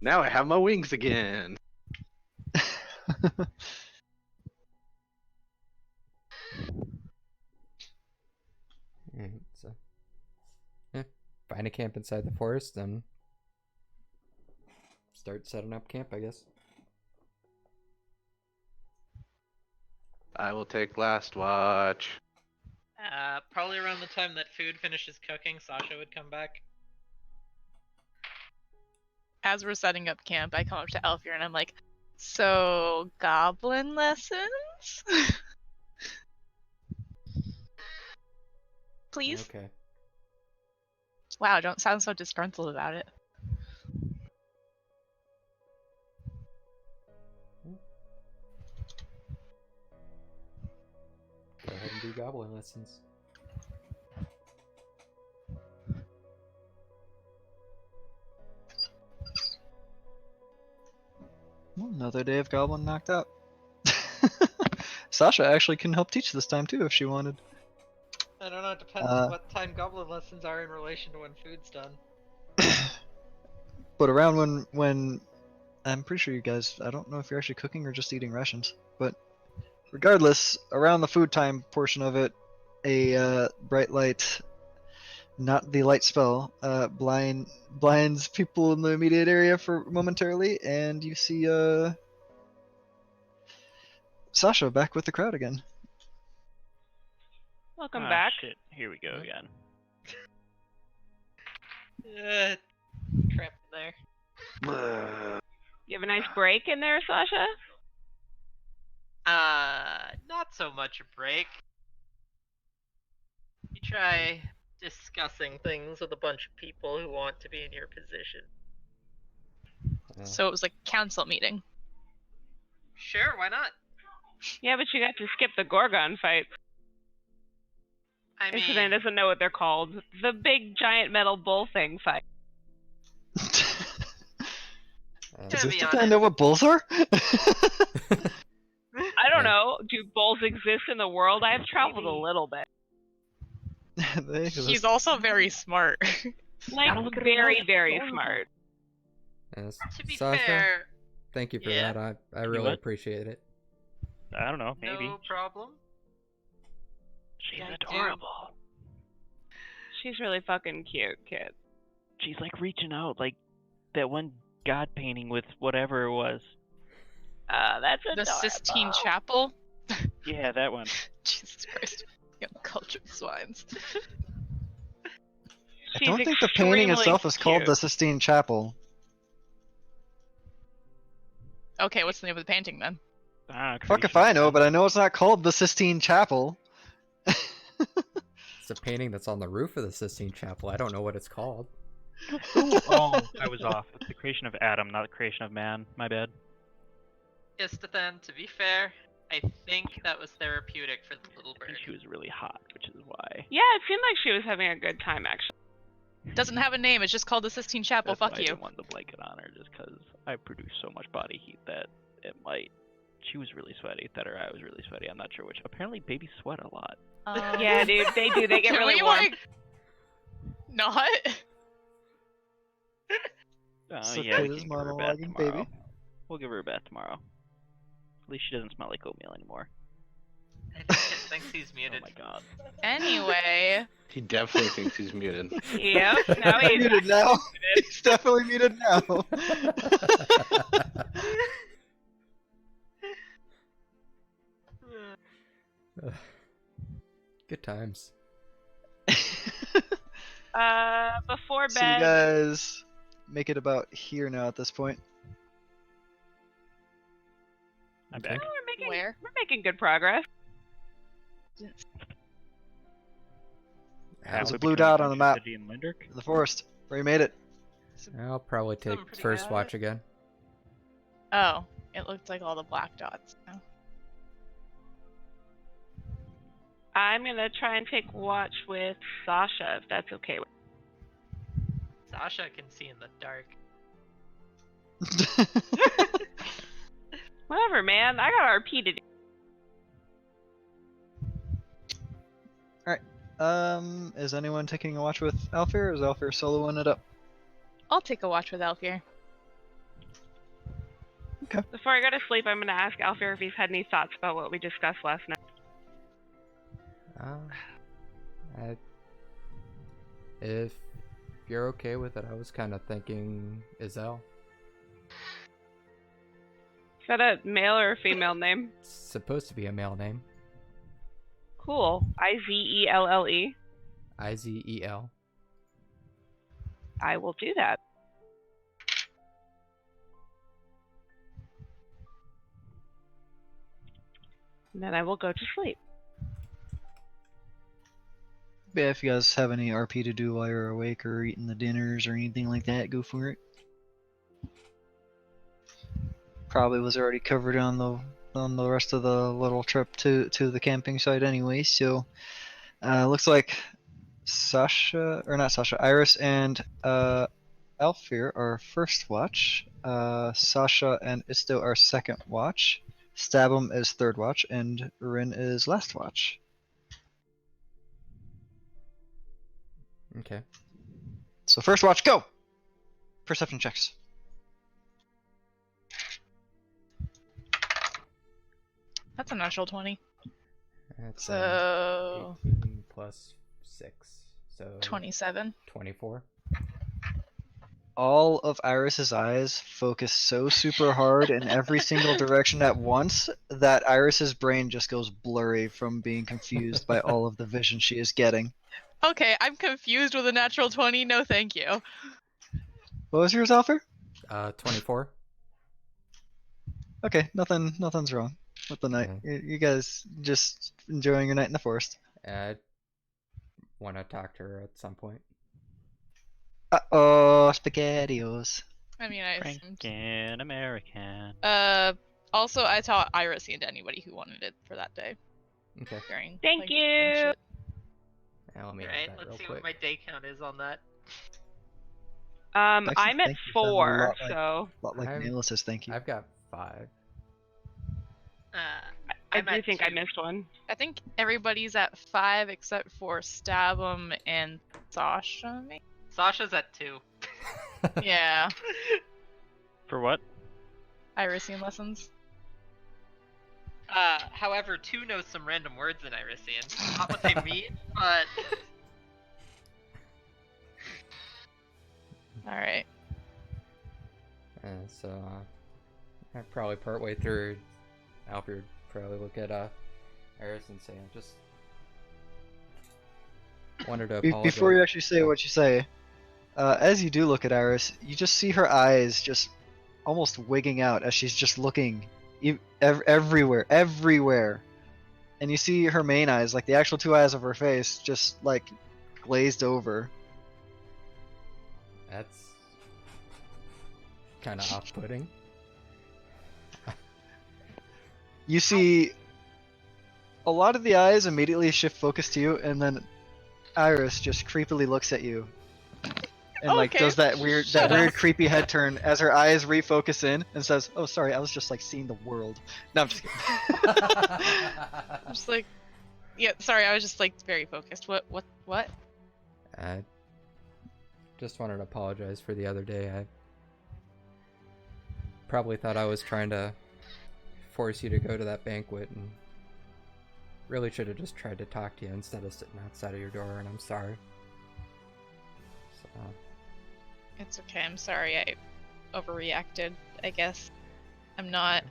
Now I have my wings again. So, yeah, find a camp inside the forest and start setting up camp, I guess. I will take last watch. Probably around the time that food finishes cooking, Sasha would come back. As we're setting up camp, I come up to Elfir and I'm like, so goblin lessons? Please? Okay. Wow, don't sound so disgruntled about it. Go ahead and do goblin lessons. Well, another day of goblin knocked out. Sasha actually can help teach this time too if she wanted. I don't know, it depends what time goblin lessons are in relation to when food's done. But around when I'm pretty sure you guys, I don't know if you're actually cooking or just eating rations, but regardless, around the food time portion of it, a bright light, not the light spell, blinds people in the immediate area for momentarily, and you see Sasha back with the crowd again. Welcome Ah, back. Shit. Here we go again. Crap in there. You have a nice break in there, Sasha? Not so much a break. You try discussing things with a bunch of people who want to be in your position. So it was like a council meeting. Sure, why not? Yeah, but you got to skip the Gorgon fight. I mean, Incident doesn't know what they're called. The big giant metal bull thing fight. Does To this be guy honest- know what bulls are? I don't know. Do bulls exist in the world? I have traveled a little bit. They exist. He's also very smart. Like, very, very smart. Yes. to be Sasha, fair, thank you for Yeah. that. I really what? appreciate it. I don't know, maybe. no problem. She's I do. adorable. She's really fucking cute, kid. She's like reaching out, like that one god painting with whatever it was. That's The adorable. Sistine Chapel? Yeah, that one. Jesus Christ. You cultured swines. I She's don't think the painting extremely itself is called cute. the Sistine Chapel. Okay, what's the name of the painting then? Ah, Fuck if creation I of know, God. but I know it's not called the Sistine Chapel. It's a painting that's on the roof of the Sistine Chapel. I don't know what it's called. Ooh, oh, I was off. It's the creation of Adam, not the creation of man. My bad. Istithan, to be fair, I think that was therapeutic for the little I bird. think she was really hot, which is why. Yeah, it seemed like she was having a good time, actually. Doesn't have a name, it's just called the Sistine Chapel. That's Fuck why I you. didn't want the blanket on her, just because I produce so much body heat that it might. She was really sweaty. That or I was really sweaty. I'm not sure which. Apparently, babies sweat a lot. Yeah, dude, they do. They get Can really we, warm. like, not? It's Yeah, okay, we this can give her a bath monologuing, tomorrow. baby. We'll give her a bath tomorrow. At least she doesn't smell like oatmeal anymore. I think it thinks he's Oh muted. my god. Anyway, He definitely thinks he's muted. Yep, now he's Muted now. He's definitely muted now. Good times. before So you bed. guys make it about here now at this point. I'm Okay. back. We're making where? we're making good progress. There's a Halfway blue between dot on the Junction map. City and Linderk. The forest. Where you made it. I'll probably take Something pretty first bad. watch again. Oh, it looked like all the black dots. now. I'm gonna try and take watch with Sasha, if that's okay with. Sasha can see in the dark. Whatever, man. I got RP to do. Is anyone taking a watch with Alfir, or is Alfir soloing it up? I'll take a watch with Alfir. Before I go to sleep, I'm gonna ask Alfir if he's had any thoughts about what we discussed last night. If you're okay with it, I was kind of thinking Izelle. Is that a male or a female name? It's supposed to be a male name. Cool. Izelle. Izel. I will do that. And then I will go to sleep. Yeah, if you guys have any RP to do while you're awake or eating the dinners or anything like that, go for it. Probably was already covered on the rest of the little trip to the camping site anyway, so looks like Iris and Alfir are first watch. Sasha and Isto are second watch. Stabum is third watch, and Rin is last watch. Okay. So first watch, go! Perception checks. That's a natural 20. That's So 18 plus 6. So 27. 24. All of Iris's eyes focus so super hard in every single direction at once that Iris's brain just goes blurry from being confused by all of the vision she is getting. Okay, I'm confused with a natural 20. No, thank you. What was yours, Alfir? 24. Okay, nothing's wrong with the night. You guys just enjoying your night in the forest. I want to talk to her at some point. Uh-oh, SpaghettiOs. I mean, I assumed. Franken American. Also, I taught Iris into anybody who wanted it for that day. Okay. During, Thank like, you. and shit. Now let me Alright, add that let's real see quick. what my day count is on that. I'm Actually, at thank you. Sound a 4, lot like- so A lot like I'm- Naylor says thank you. I've got 5. I I'm do at think I 2. missed one. I think everybody's at 5 except for Stabum and Sasha. Maybe? Sasha's at 2. Yeah, For what? Irisian lessons. However, 2 knows some random words in Irisian. Not what they mean, but All right. So I probably partway through, Alfred probably look at Iris and say, I just wanted to apologize. Before you actually say what you say, as you do look at Iris, you just see her eyes just almost wigging out as she's just looking everywhere. And you see her main eyes, like the actual 2 eyes of her face, just like glazed over. That's kind of off-putting. You see a lot of the eyes immediately shift focus to you, and then Iris just creepily looks at you. And like Okay, does that weird shut up. creepy head turn as her eyes refocus in and says, "Oh, sorry, I was just like seeing the world." No, I'm just kidding. I'm just like, yeah. Sorry, I was just like very focused. What? I just wanted to apologize for the other day. I probably thought I was trying to force you to go to that banquet, and really should have just tried to talk to you instead of sitting outside of your door, and I'm sorry. So, It's okay. I'm sorry. I overreacted. I guess I'm not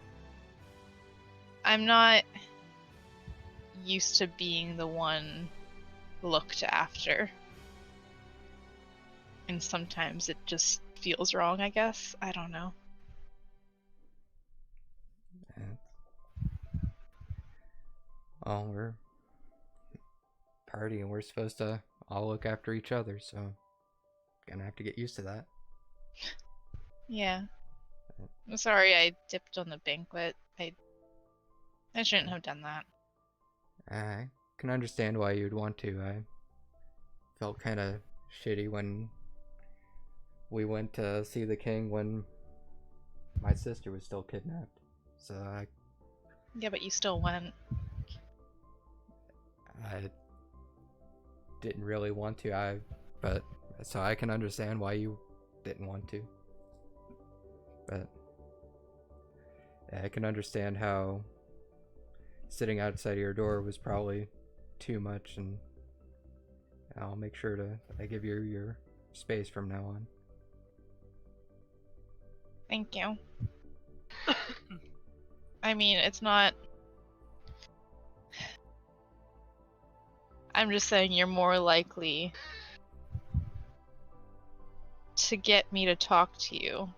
used to being the one looked after. And sometimes it just feels wrong, I guess. I don't know. well, we're party and we're supposed to all look after each other, so gonna have to get used to that. Yeah. I'm sorry I dipped on the banquet. I shouldn't have done that. I can understand why you'd want to. I felt kind of shitty when we went to see the king when my sister was still kidnapped. So Yeah, but you still went. I didn't really want to. But so I can understand why you didn't want to. But I can understand how sitting outside your door was probably too much, and I'll make sure to give you your space from now on. Thank you. I mean, it's not... I'm just saying you're more likely to get me to talk to you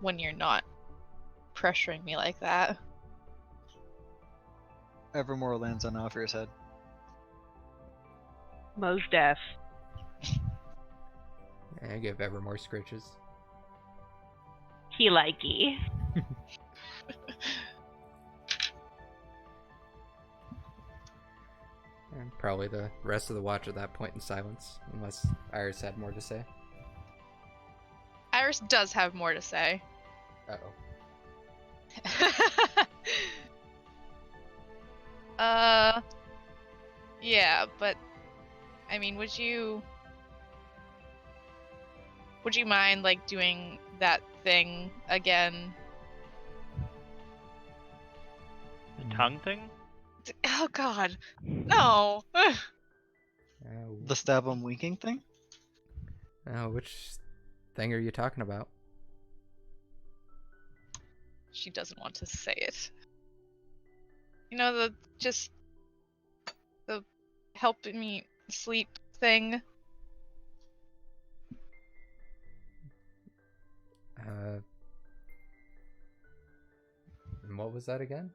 when you're not pressuring me like that. Evermore lands on Alfred's head. Mos Def. I give Evermore scritches. He likey. And probably the rest of the watch at that point in silence, unless Iris had more to say. Iris does have more to say. Uh-oh. Yeah, but I mean, would you mind like doing that thing again? The tongue thing? Oh God, no. The stab him winking thing? Which thing are you talking about? She doesn't want to say it. You know, the helping me sleep thing. And what was that again?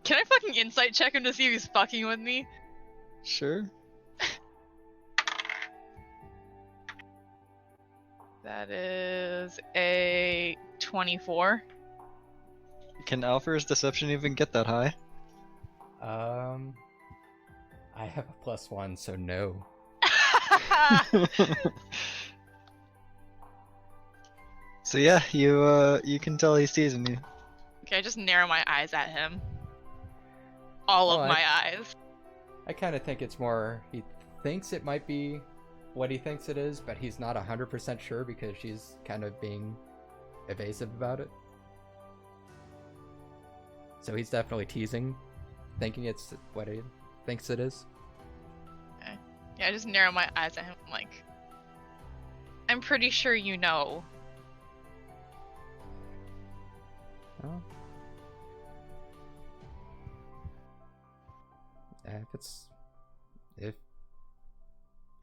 Can I fucking insight check him to see if he's fucking with me? Sure. That is a 24. Can Alfred's deception even get that high? I have a +1, so no. So yeah, you can tell he's teasing you. Okay, I just narrow my eyes at him. All Well, of my eyes. I kind of think it's more he thinks it might be what he thinks it is, but he's not 100% sure because she's kind of being evasive about it. So he's definitely teasing, thinking it's what he thinks it is. Okay. Yeah, I just narrow my eyes at him like, I'm pretty sure you know. Oh. If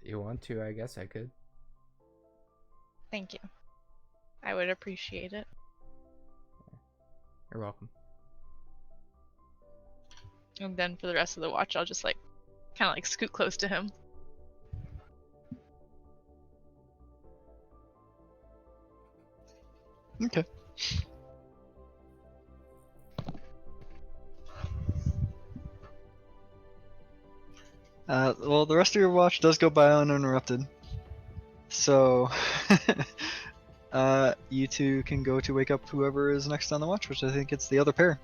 you want to, I guess I could. Thank you. I would appreciate it. You're welcome. And then for the rest of the watch, I'll just like, kind of like scoot close to him. Okay. Well, the rest of your watch does go by uninterrupted. So, you two can go to wake up whoever is next on the watch, which I think it's the other pair.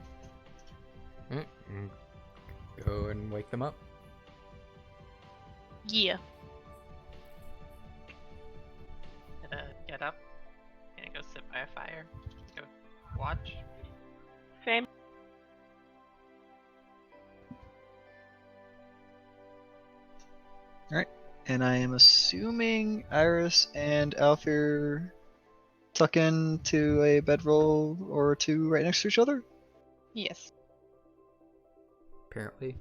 Go and wake them up. Yeah. Gonna get up. Gonna go sit by a fire. Go watch. Same. Alright, and I am assuming Iris and Alfir tuck into a bedroll or two right next to each other? Yes. Apparently.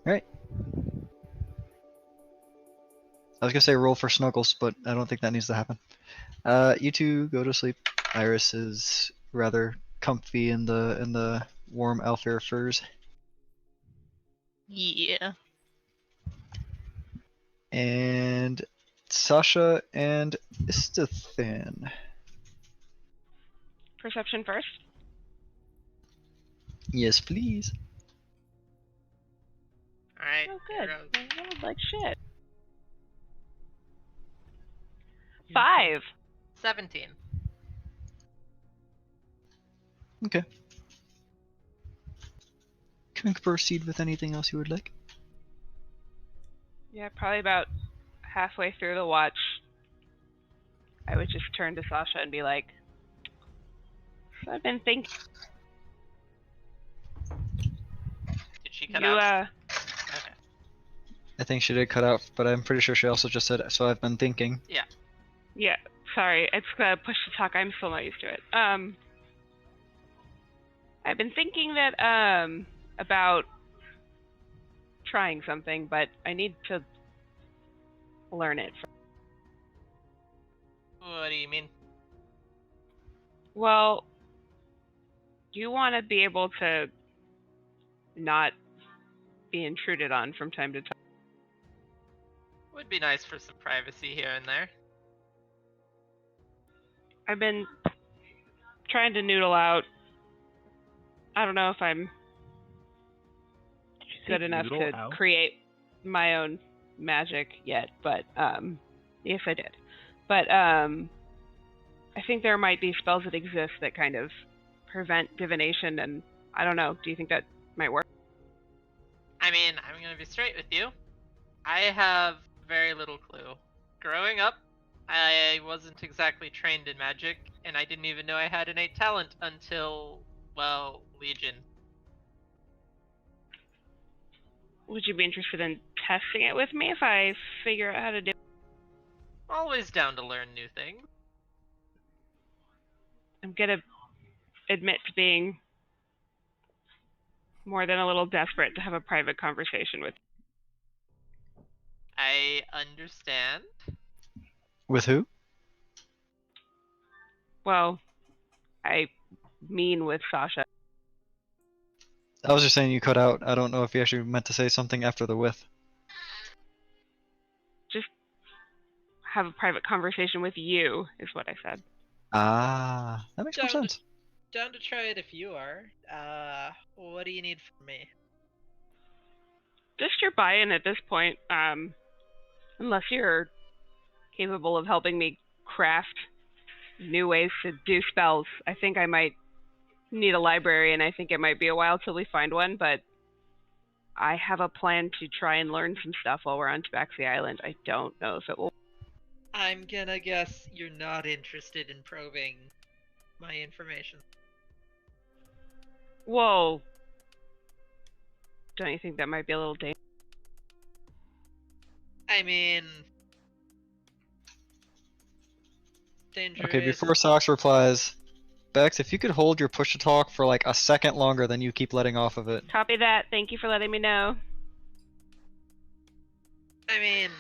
Alright. I was gonna say roll for snuggles, but I don't think that needs to happen. You two go to sleep. Iris is rather comfy in the warm Alfair furs. Yeah. And Sasha and Istithan. Perception first. Yes, please. Alright. Oh, here good. goes. I rolled like shit. 5. 17. Okay. Can I proceed with anything else you would like? Yeah, probably about halfway through the watch, I would just turn to Sasha and be like, so I've been thinking Did she cut you, out? Okay. I think she did cut out, but I'm pretty sure she also just said, so I've been thinking. yeah, sorry, it's push to talk, I'm still not used to it. I've been thinking that, about trying something, but I need to learn it. What do you mean? Well, you want to be able to not be intruded on from time to time. Would be nice for some privacy here and there. I've been trying to noodle out. I don't know if I'm good enough to create my own magic yet, but yes, I did. But I think there might be spells that exist that kind of prevent divination, and I don't know. Do you think that might work? I mean, I'm gonna be straight with you. I have very little clue. Growing up, I wasn't exactly trained in magic, and I didn't even know I had innate talent until, well, Legion. Would you be interested in testing it with me if I figure out how to do it? Always down to learn new things. I'm gonna admit to being more than a little desperate to have a private conversation with you. I understand. With who? Well, I mean with Sasha. I was just saying you cut out. I don't know if you actually meant to say something after the with. Just have a private conversation with you, is what I said. Ah, that makes more sense. Down to try it if you are. What do you need from me? Just your buy-in at this point, unless you're capable of helping me craft new ways to do spells. I think I might need a library, and I think it might be a while till we find one, but I have a plan to try and learn some stuff while we're on Tabaxi Island. I don't know if it will. I'm gonna guess you're not interested in probing my information. Whoa. Don't you think that might be a little dangerous? I mean, danger Okay, is... before Sox replies, Bex, if you could hold your push to talk for like a second longer than you keep letting off of it. Copy that. Thank you for letting me know. I mean,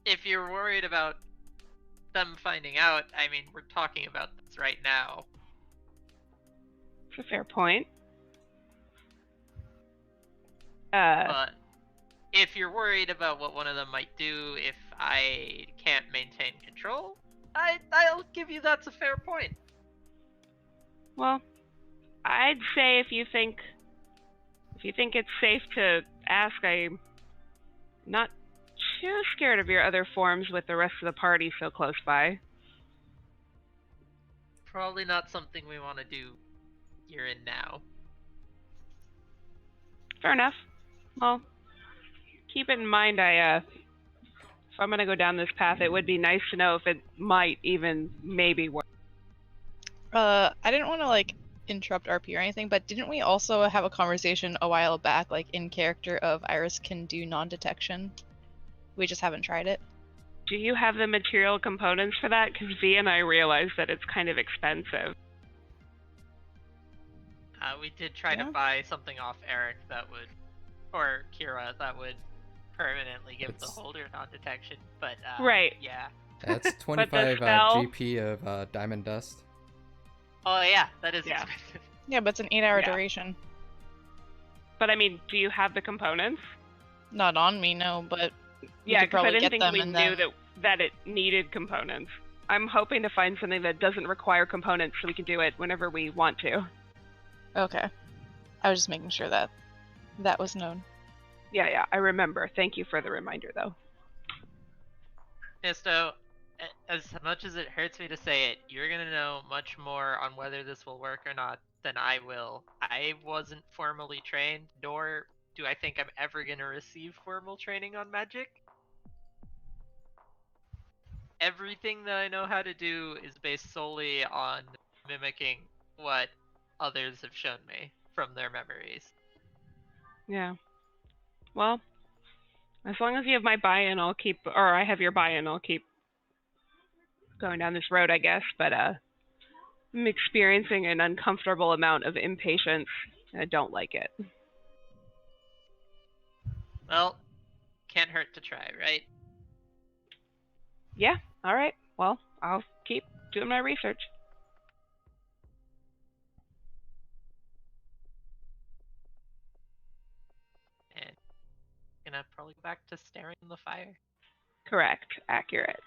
if you're worried about them finding out, I mean, we're talking about this right now. It's a fair point. But if you're worried about what one of them might do if I can't maintain control, I'll give you that's a fair point. Well, I'd say if you think it's safe to ask, I'm not too scared of your other forms with the rest of the party so close by. Probably not something we want to do here and now. Fair enough. Well, keep it in mind, if I'm gonna go down this path, it would be nice to know if it might even maybe work. I didn't want to like interrupt RP or anything, but didn't we also have a conversation a while back, like in character of Iris can do non-detection? We just haven't tried it. Do you have the material components for that? Because V and I realized that it's kind of expensive. We did try to buy something off Eric that would, or Kira, that would permanently give the holder non-detection, but right. That's 25 spell- GP of Diamond Dust. Oh yeah, that is Yeah. expensive. Yeah, but it's an 8-hour Yeah. duration. But I mean, do you have the components? Not on me, no, but Yeah, could because I probably didn't get think them we and knew then- that it needed components. I'm hoping to find something that doesn't require components so we can do it whenever we want to. Okay. I was just making sure that that was known. Yeah, I remember. Thank you for the reminder, though. Yeah, so as much as it hurts me to say it, you're gonna know much more on whether this will work or not than I will. I wasn't formally trained, nor do I think I'm ever gonna receive formal training on magic. Everything that I know how to do is based solely on mimicking what others have shown me from their memories. Yeah. Well, as long as you have my buy-in, I'll keep, or I have your buy-in, I'll keep going down this road, I guess. But I'm experiencing an uncomfortable amount of impatience, and I don't like it. Well, can't hurt to try, right? Yeah. All right. Well, I'll keep doing my research. And gonna probably go back to staring in the fire. Correct. Accurate.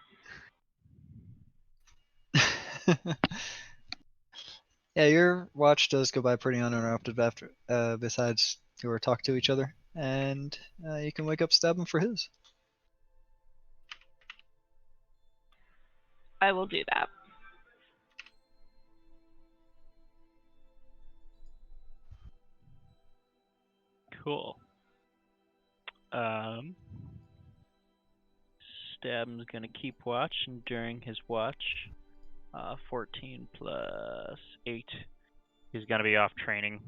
Yeah, your watch does go by pretty uninterrupted after, besides you were talk to each other, and you can wake up Stab him for his. I will do that. Cool. Stab's gonna keep watch, and during his watch, 14 plus 8, he's gonna be off training.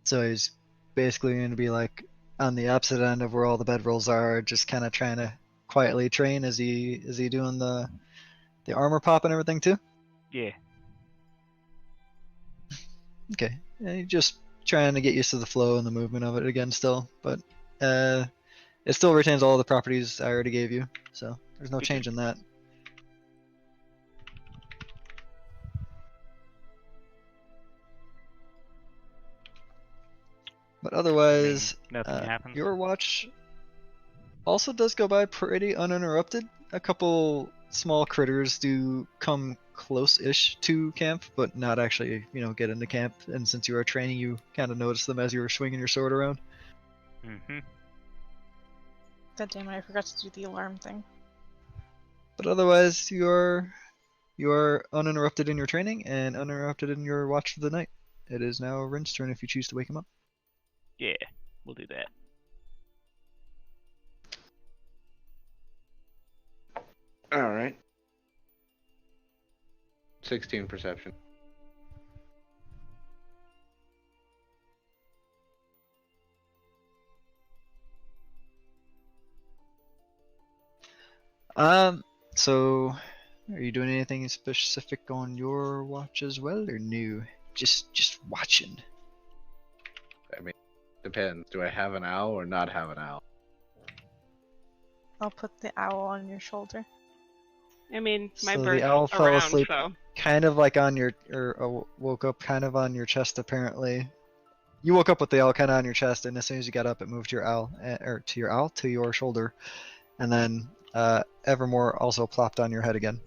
So he's basically going to be like on the opposite end of where all the bedrolls are, just kind of trying to quietly train. Is he doing the armor pop and everything too? Yeah. Okay, just trying to get used to the flow and the movement of it again still, but it still retains all the properties I already gave you, so there's no change in that. But otherwise, nothing happens. your watch also does go by pretty uninterrupted. A couple small critters do come close-ish to camp, but not actually, get into camp. And since you are training, you kind of notice them as you were swinging your sword around. Mm-hmm. God damn it, I forgot to do the alarm thing. But otherwise, you are uninterrupted in your training and uninterrupted in your watch for the night. It is now Rin's turn if you choose to wake him up. Yeah, we'll do that. All right. 16 perception. So are you doing anything specific on your watch as well, or new? Just watching. I mean, depends. Do I have an owl or not have an owl? I'll put the owl on your shoulder. I mean, my So bird's the owl fell around, asleep so kind of like on your, or woke up kind of on your chest apparently. You woke up with the owl kind of on your chest, and as soon as you got up, it moved to your owl, to your shoulder, and then Evermore also plopped on your head again.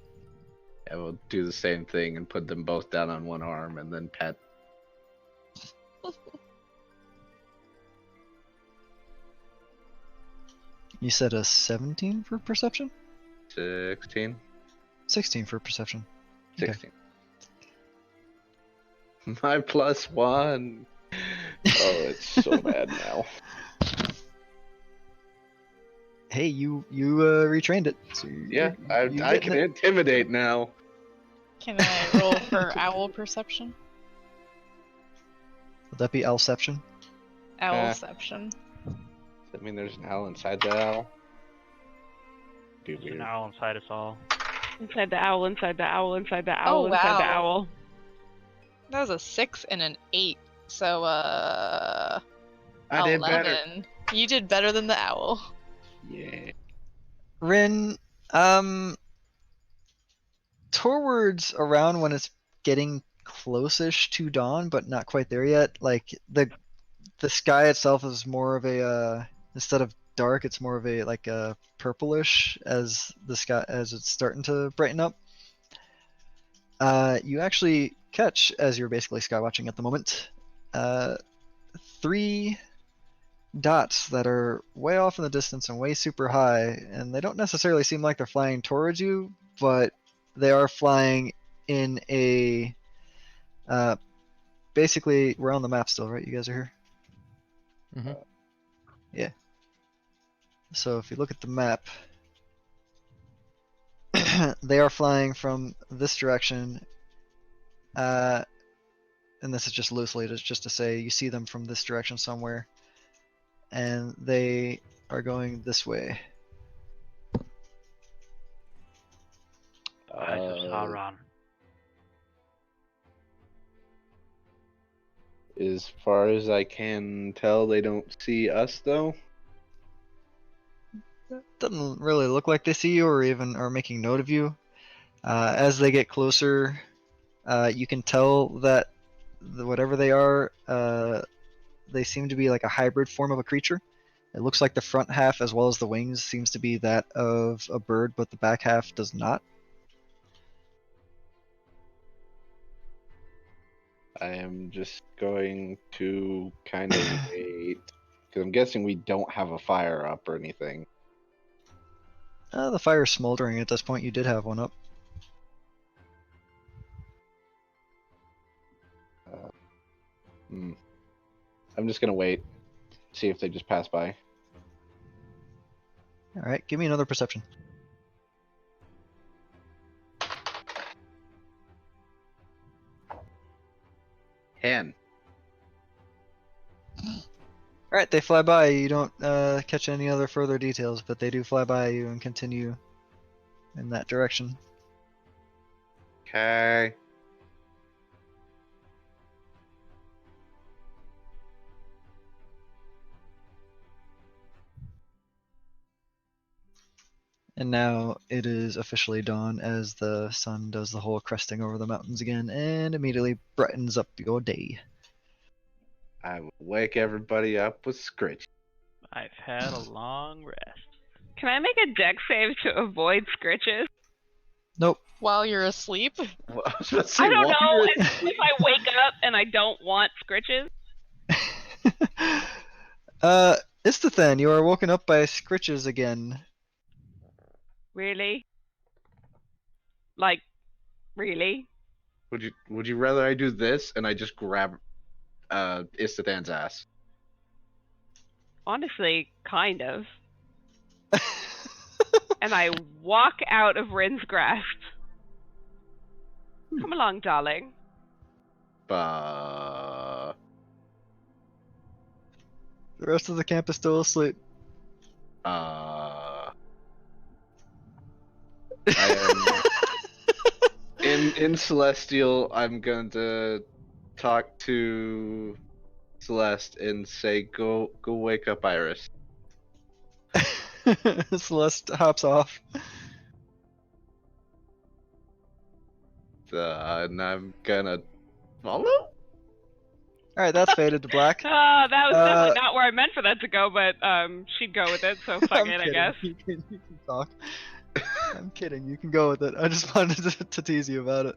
I will do the same thing and put them both down on one arm and then pet. You said a 17 for perception? 16. 16 for perception. Okay. 16. My +1. Oh, it's so bad now. Hey, you retrained it. So Yeah, I getting can it. intimidate now. Can I roll for owl perception? Would that be Owlception? Owlception. Does that mean there's an owl inside the owl? Be There's an weird. owl inside us all. inside the owl, inside the owl, inside the owl, Oh, inside the wow. owl. That was a 6 and an 8. So, I did 11. better. You did better than the owl. Yeah. Rin, towards around when it's getting close-ish to dawn, but not quite there yet. Like the sky itself is more of a instead of dark, it's more of a like a purplish as the sky as it's starting to brighten up. You actually catch, as you're basically sky watching at the moment, 3 dots that are way off in the distance and way super high, and they don't necessarily seem like they're flying towards you, but they are flying in a basically we're on the map still, right? You guys are here. Yeah. So if you look at the map, they are flying from this direction, and this is just loosely just to say you see them from this direction somewhere, and they are going this way. Eyes of Sauron. As far as I can tell, they don't see us though. Doesn't really look like they see you or even are making note of you. As they get closer, you can tell that whatever they are, they seem to be like a hybrid form of a creature. It looks like the front half as well as the wings seems to be that of a bird, but the back half does not. I am just going to kind of wait, because I'm guessing we don't have a fire up or anything. The fire's smoldering at this point. You did have one up. I'm just gonna wait, see if they just pass by. All right, give me another perception. Hen. All right, they fly by. You don't catch any other further details, but they do fly by you and continue in that direction. Okay. And now it is officially dawn as the sun does the whole cresting over the mountains again and immediately brightens up your day. I will wake everybody up with Scritch. I've had a long rest. Can I make a deck save to avoid scritches? Nope. While you're asleep? Well, I was about to say, I don't while know you're- if I wake up and I don't want scritches. Isthathan, you are woken up by scritches again. Really? Like, really? Would you rather I do this and I just grab Isthathan's ass? Honestly, kind of. And I walk out of Rin's grasp. Come along, darling. Uh, The rest of the camp is still asleep. I am in Celestial. I'm going to talk to Celeste and say, go wake up Iris. Celeste hops off. And I'm gonna follow. Alright, that's faded to black. That was definitely not where I meant for that to go, but she'd go with it, so fuck I'm it, I kidding. guess. You can talk. I'm kidding, you can go with it. I just wanted to tease you about it.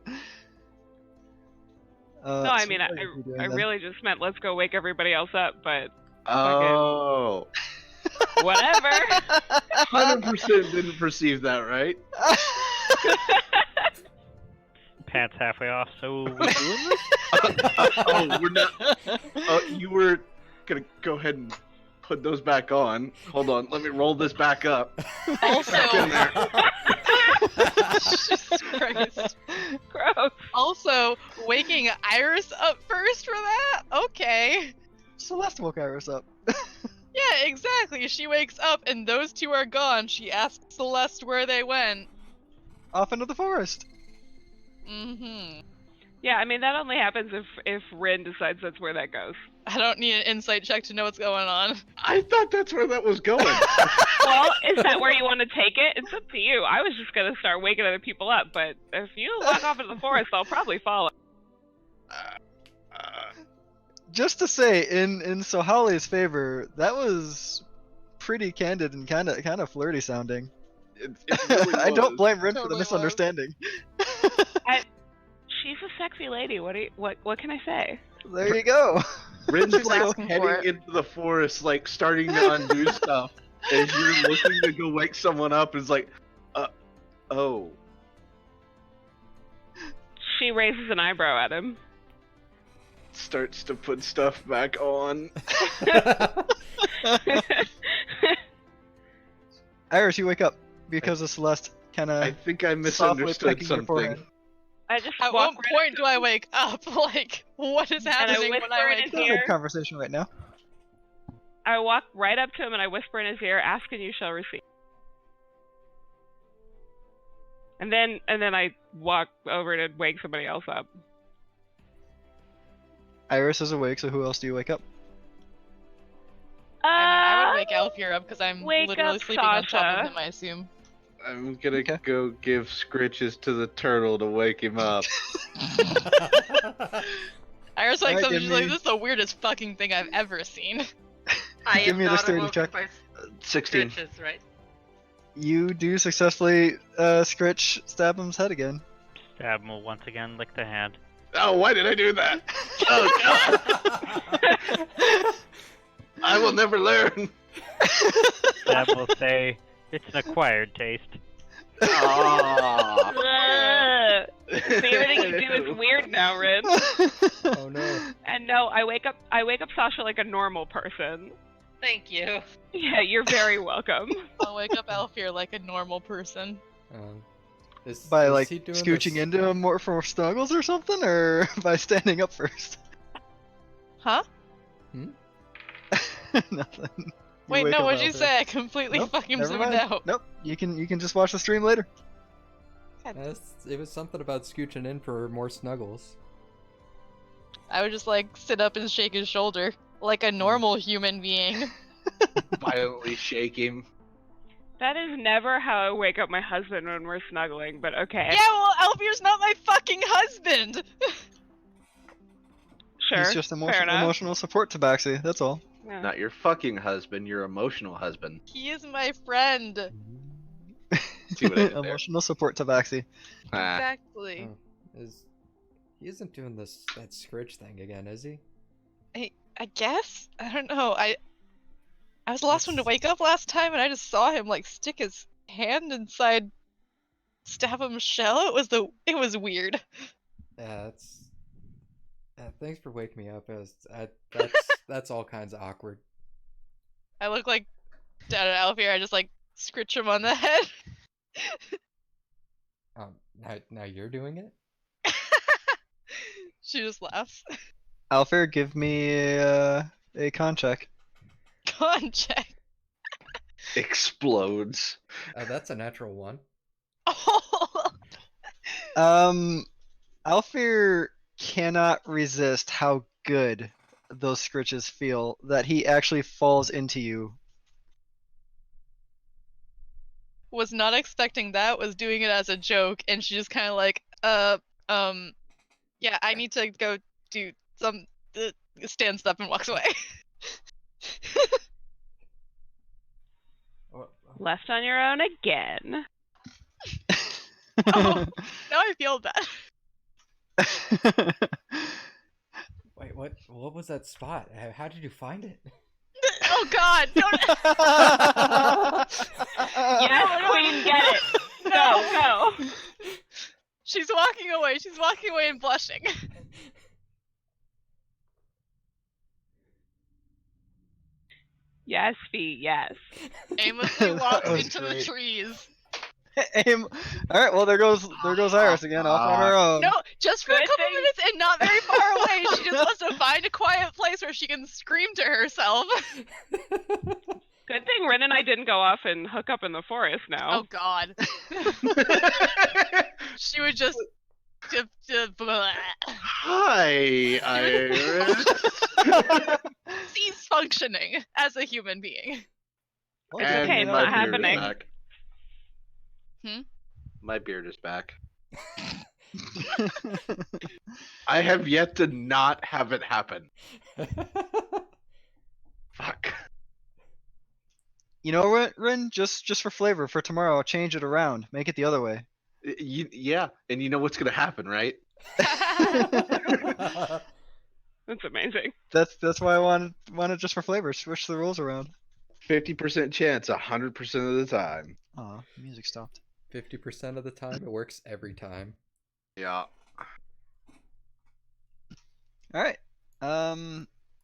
No, I so mean, what are you doing I then? really just meant let's go wake everybody else up, but Oh, whatever. 100% didn't perceive that, right? Pants halfway off, so we doing this? Oh, we're not. Oh, you were gonna go ahead and put those back on. Hold on, let me roll this back up. Also, Back in there. Jesus Christ. Gross. Also, waking Iris up first for that? Okay. Celeste woke Iris up. Yeah, exactly. She wakes up and those two are gone. She asks Celeste where they went. Off into the forest. Mm-hmm. Yeah, I mean that only happens if Rin decides that's where that goes. I don't need an insight check to know what's going on. I thought that's where that was going. Well, is that where you want to take it? It's up to you. I was just gonna start waking other people up, but if you walk off into the forest, I'll probably follow. Just to say, in Sohali's favor, that was pretty candid and kind of flirty sounding. It really I don't was. blame Rin for the Totally was. misunderstanding. She's a sexy lady. What can I say? There you go. Rin's She's like asking for heading it. into the forest, like starting to undo stuff. As you're looking to go wake someone up, is like, oh. She raises an eyebrow at him. Starts to put stuff back on. Iris, you wake up because of Celeste kind I of think I softly misunderstood pecking your something. forehead. I just At walk what point do I wake up? Like, what is happening when I whisper in wake his up? It's a ear. good conversation right now. I walk right up to him and I whisper in his ear, "Ask and you shall receive." And then I walk over to wake somebody else up. Iris is awake, so who else do you wake up? I would wake Alfir up because I'm wake literally up sleeping on top Sasha. of him, I assume. I'm gonna Okay. go give scritches to the turtle to wake him up. Iris wakes Alright, up and give she's like, me- this is the weirdest fucking thing I've ever seen. I Give am me a not dexterity awoken check. by 16. scritches, right? You do successfully scritch stab him's head again. Stab him once again, lick the hand. Oh, why did I do that? Oh god! I will never learn. Stab will say, it's an acquired taste. Aww. Ugh. See, everything you do is weird now, Rin. Oh no. And no, I wake up Sasha like a normal person. Thank you. Yeah, you're very welcome. I'll wake up Alfir like a normal person. By is like he doing scooching this... into him more for snuggles or something, or by standing up first? Huh? Nothing. You Wait, wake no, up what'd you Alfred. say? I completely Nope, fucking never zoomed mind. out. Nope. You can just watch the stream later. It was something about scooching in for more snuggles. I would just like sit up and shake his shoulder like a normal human being. Violently shake him. That is never how I wake up my husband when we're snuggling, but okay. Yeah, well, Alfir's not my fucking husband! Sure. He's just fair enough. emotional support tabaxi. That's all. Yeah. Not your fucking husband, your emotional husband. He is my friend. See what I did there? Emotional support tabaxi. Ah. Exactly. Oh, he isn't doing that scritch thing again, is he? I guess? I don't know. I was the last one to wake up last time and I just saw him like stick his hand inside Stabham's shell. It was weird. Yeah, thanks for waking me up. That's all kinds of awkward. I look like down at Alfir, I just like scritch him on the head. Now you're doing it? She just laughs. Alfred, give me a con check. Con check. Explodes. That's a natural one. Oh. Alfir cannot resist how good those scritches feel that he actually falls into you. Was not expecting that, was doing it as a joke, and she just kind of like, yeah, I need to go do some, stands up and walks away. Left on your own again. Oh, now I feel bad. Wait, what was that spot? How did you find it? Oh God! Don't. Yes, Queen, get it. Go. She's walking away. She's walking away and blushing. Yes, Fee, yes. Aimlessly walks That was into the great. trees. Aim. All right. Well, there goes Iris again, off on her own. No, just for a Good couple thing- minutes and not very far away. She just wants to find a quiet place where she can scream to herself. Good thing Ren and I didn't go off and hook up in the forest now. Oh God. She would just. Hi, Iris. He's functioning as a human being. Well, And okay, it's my not beard happening. is back. Hmm? My beard is back. I have yet to not have it happen. Fuck. You know what, Rin? Just for flavor, for tomorrow, I'll change it around. Make it the other way. Yeah, and you know what's gonna happen, right? That's amazing. That's why I wanted just for flavor. Switch the rules around. 50% chance, 100% of the time. Aw, music stopped. 50% of the time, it works every time. Yeah. All right.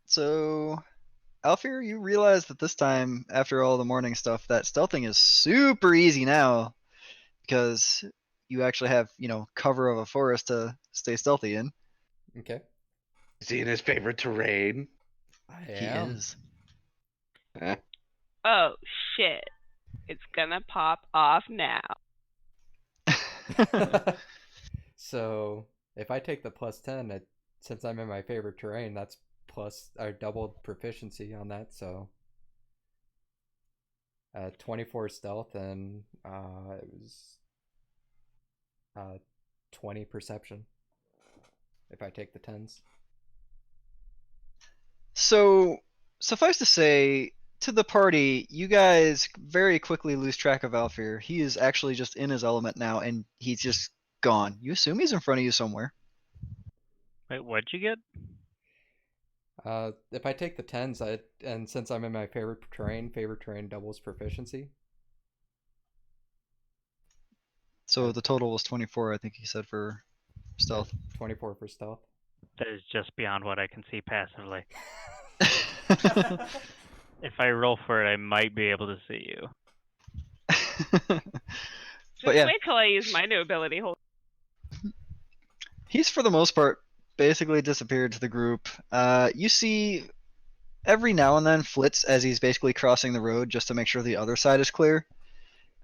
So Alfir, you realize that this time, after all the morning stuff, that stealthing is super easy now because you actually have, cover of a forest to stay stealthy in. Okay. Is he in his favorite terrain? I He am. is. Eh? Oh shit! It's gonna pop off now. So if I take the +10, since I'm in my favorite terrain, that's plus I doubled proficiency on that. So 24 stealth and it was 20 perception. If I take the 10s. So, suffice to say, to the party, you guys very quickly lose track of Alfir. He is actually just in his element now, and he's just gone. You assume he's in front of you somewhere. Wait, what'd you get? If I take the 10s, and since I'm in my favorite terrain doubles proficiency. So the total was 24, I think he said, for stealth. 24 for stealth. That is just beyond what I can see passively. If I roll for it, I might be able to see you. Just yeah. wait till I use my new ability. Hold. He's, for the most part, basically disappeared to the group. You see every now and then Flitz as he's basically crossing the road just to make sure the other side is clear.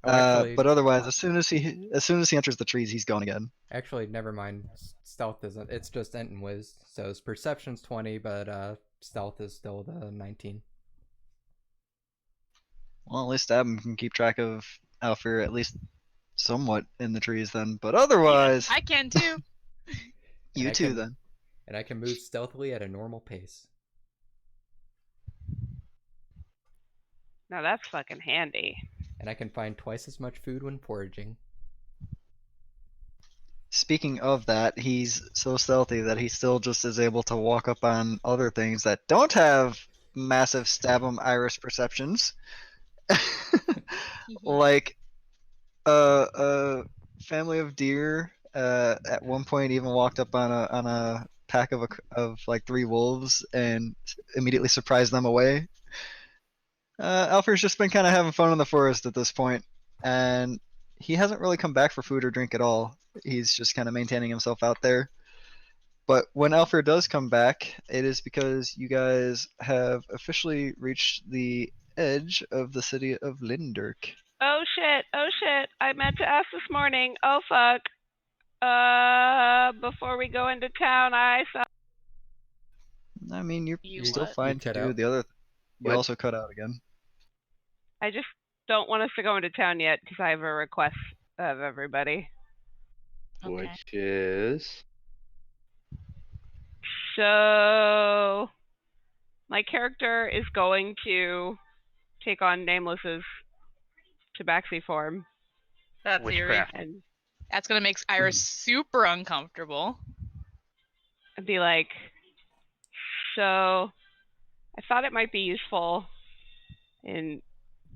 But otherwise, as soon as he enters the trees, he's gone again. Actually, never mind. Stealth isn't. It's just int and whiz. So his perception's 20, but stealth is still the 19. Well, at least Stabham can keep track of Alfir at least somewhat in the trees then. But otherwise, I can too. you I too can- then. And I can move stealthily at a normal pace. Now that's fucking handy. And I can find twice as much food when foraging. Speaking of that, he's so stealthy that he still just is able to walk up on other things that don't have massive Stabham iris perceptions. Like a family of deer at one point even walked up on a pack of like 3 wolves and immediately surprised them away. Alfred's just been kind of having fun in the forest at this point, and he hasn't really come back for food or drink at all. He's just kind of maintaining himself out there. But when Alfred does come back, it is because you guys have officially reached the edge of the city of Linderk. Oh shit! Oh shit! I meant to ask this morning. Oh fuck! Before we go into town, I saw. I mean, you're You still what? fine You to cut do out? the other. You What? also cut out again. I just don't want us to go into town yet because I have a request of everybody. Okay. Which is So, my character is going to take on Nameless's tabaxi form That's eerie. Witchcraft. and That's gonna make Iris super uncomfortable. be like, so I thought it might be useful in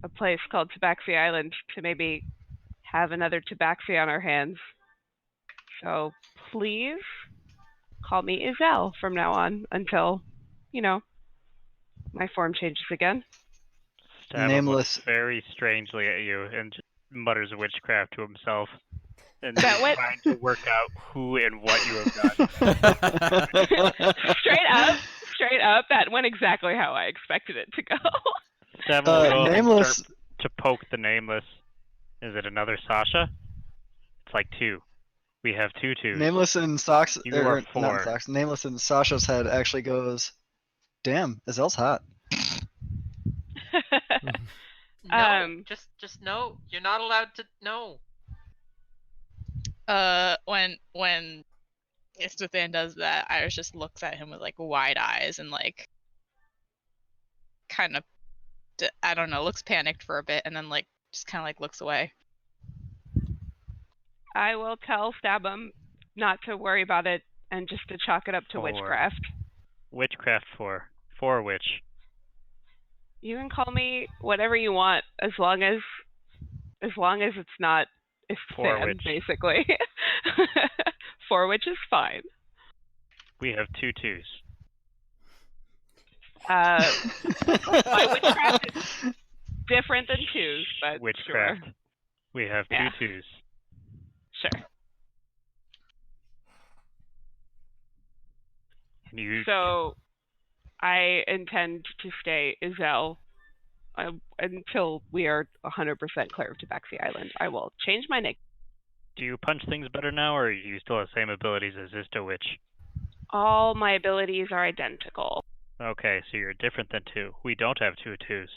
a place called Tabaxi Island to maybe have another tabaxi on our hands. So please call me Iselle from now on until, my form changes again. Stabham Nameless. looks very strangely at you and just mutters witchcraft to himself. And That went- trying to work out who and what you have done. Straight up, that went exactly how I expected it to go. Stabham will go up and Nameless. start to poke the Nameless. Is it another Sasha? It's like 2. We have 2-2s. Nameless and Socks, You are or not 4. Socks. Nameless and Sasha's head actually goes, "Damn, Azel's hot." No, just no. You're not allowed to. No. When Istothan does that, Iris just looks at him with like wide eyes and like kind of, I don't know, looks panicked for a bit and then like just kind of like looks away. I will tell Stabum not to worry about it and just to chalk it up to 4. witchcraft. Witchcraft 4. 4 witch. You can call me whatever you want as long as it's not For Stan, which? basically. For which is fine. We have 2-2s. My witchcraft is different than twos, but Witchcraft. sure. We have Yeah. 2-2s. Sure. You So I intend to stay Izel until we are 100% clear of Tabaxi Island. I will change my nick. do you punch things better now, or do you still have the same abilities as Isto Witch? All my abilities are identical. Okay, so you're different than 2. We don't have 2-2s.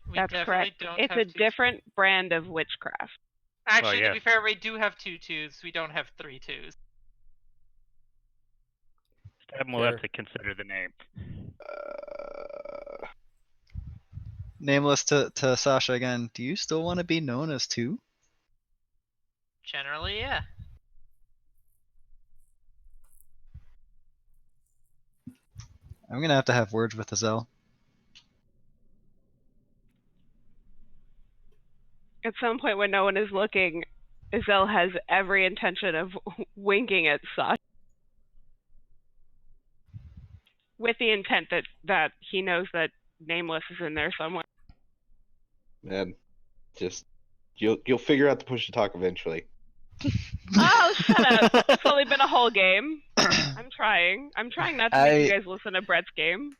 We That's definitely correct. don't It's have a twos. different brand of witchcraft. Actually, Well, to be yes. fair, we do have 2-2s. We don't have 3-2s. Stab will Sure. have to consider the name. Nameless to Sasha again. Do you still want to be known as 2? Generally, yeah. I'm gonna have to have words with Azel. At some point when no one is looking, Izel has every intention of winking at Sasha. With the intent that he knows that Nameless is in there somewhere. Man, just you'll figure out the push to talk eventually. Oh, shut up. It's only been a whole game. I'm trying. I'm trying not to make you guys listen to Brett's game.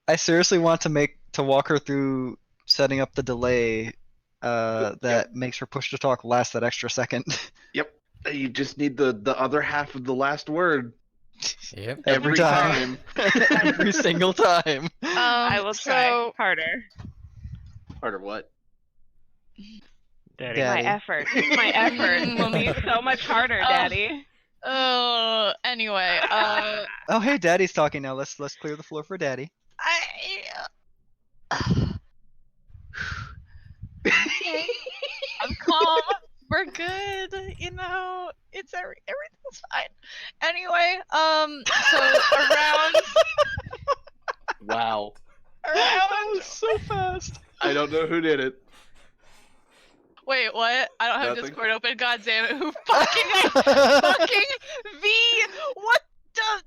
I seriously want to walk her through setting up the delay that makes her push to talk last that extra second. Yep. You just need the other half of the last word Yep. every time. Every single time. I will try So harder. Part of what? Daddy. Daddy. My effort. My effort will be so much harder, Daddy. Anyway, Oh, hey, Daddy's talking now. Let's clear the floor for Daddy. I'm calm. We're good. You know, everything's fine. Anyway, so around Wow. around. so fast. I don't know who did it. Wait, what? I don't have Nothing. Discord open. God damn it! Who fucking V? What the?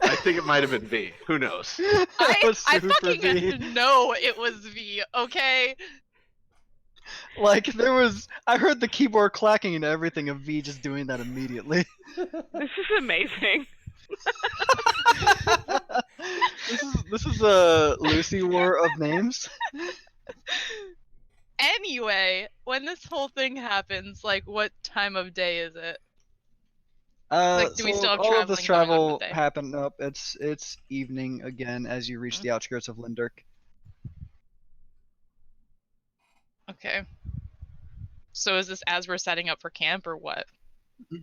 I think it might have been V. Who knows? I Super fucking V. know it was V. Okay. Like I heard the keyboard clacking and everything of V just doing that immediately. This is amazing. this is a Lucy War of names. Anyway, when this whole thing happens, like, what time of day is it? Like, do we So still have all of this traveling going on travel today? happened up. It's evening again as you reach the outskirts of Lindirk. Okay. So is this as we're setting up for camp or what?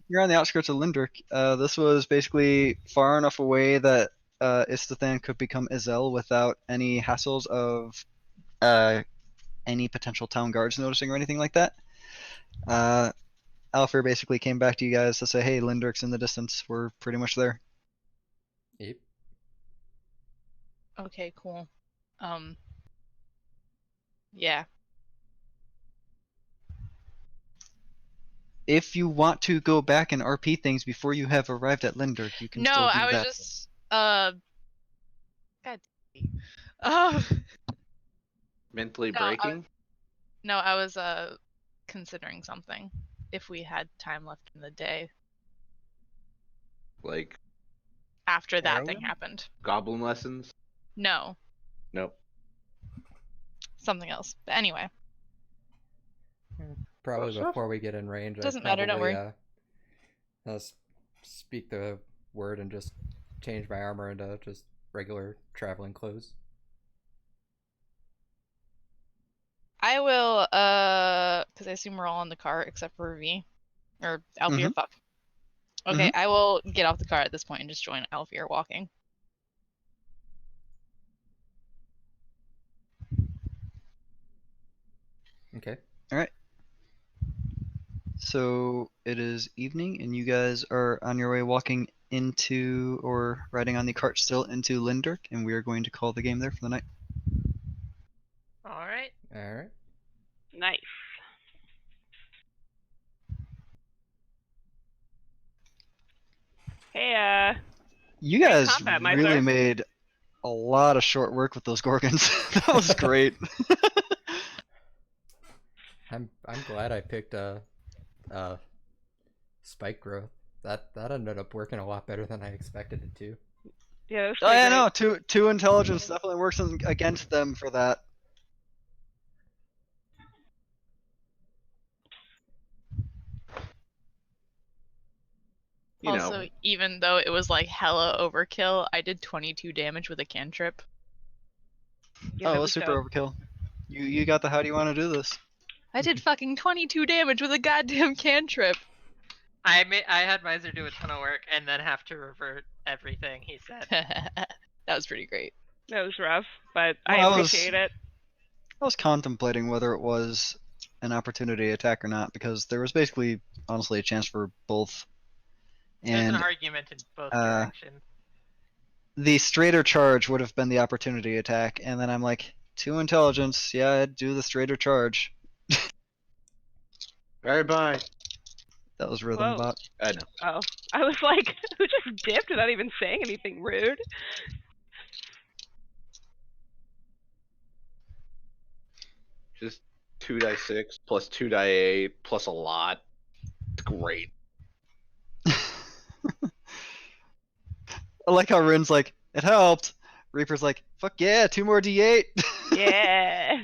You're on the outskirts of Lindirk. This was basically far enough away that Istathan could become Izel without any hassles of any potential town guards noticing or anything like that. Alfred basically came back to you guys to say, hey, Lindirk's in the distance. We're pretty much there. Yep. Okay, cool. Yeah. If you want to go back and RP things before you have arrived at Lindirk, you can No, still do I was that. just God. Oh. Mentally No, breaking? No, I was considering something. If we had time left in the day Like after that thing heroin? happened. Goblin lessons? No, Nope. something else. But anyway. probably stuff? before we get in range, I'd Doesn't matter, don't probably worry. speak the word and just change my armor into just regular traveling clothes. I will, because I assume we're all in the car except for V. Or Alfir, fuck. Okay, I will get off the car at this point and just join Alfir walking. Okay. All right. So it is evening, and you guys are on your way walking into, or riding on the cart still into Lindurk, and we are going to call the game there for the night. All right. All right. Nice. Hey, You Great guys combat, my really sir. made a lot of short work with those Gorgons. That was great. I'm glad I picked spike growth. That ended up working a lot better than I expected it to. yeah, that was Oh pretty yeah, great. no, two intelligence definitely works against them for that. You Also, know, even though it was like hella overkill, I did 22 damage with a cantrip. Yeah, Oh, that it was was super dope. overkill. You got the how do you want to do this? I did fucking 22 damage with a goddamn cantrip. I had Miser do a ton of work and then have to revert everything he said. That was pretty great. That was rough, but Well, I I was- appreciate it. I was contemplating whether it was an opportunity attack or not, because there was basically, honestly, a chance for both. There's an And argument in both uh, directions. the straighter charge would have been the opportunity attack, and then I'm like, 2 intelligence, yeah, I'd do the straighter charge. bye bye. That was Rhythm Whoa. Bot. I know. Oh, I was like, who just dipped without even saying anything rude? Just 2d6 plus 2d8 plus a lot. It's great. I like how Rin's like, it helped. Reaper's like, fuck yeah, 2 more D8. Yeah.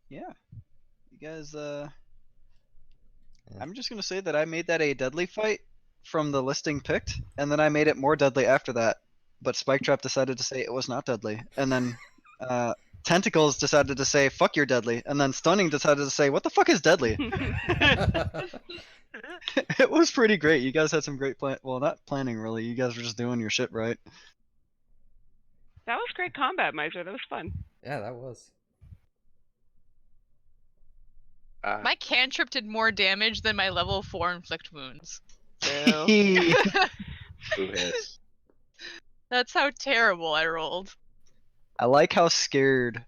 Yeah. You guys, I'm just gonna say that I made that a deadly fight from the listing picked, and then I made it more deadly after that. But Spike Trap decided to say it was not deadly, and then Tentacles decided to say fuck you're deadly, and then Stunning decided to say what the fuck is deadly. It was pretty great. You guys had some great plan. Well, not planning really. You guys were just doing your shit right. That was great combat, Miser. That was fun. Yeah, that was. My cantrip did more damage than my level 4 inflict wounds. Boo. Who hits? That's how terrible I rolled. I like how scared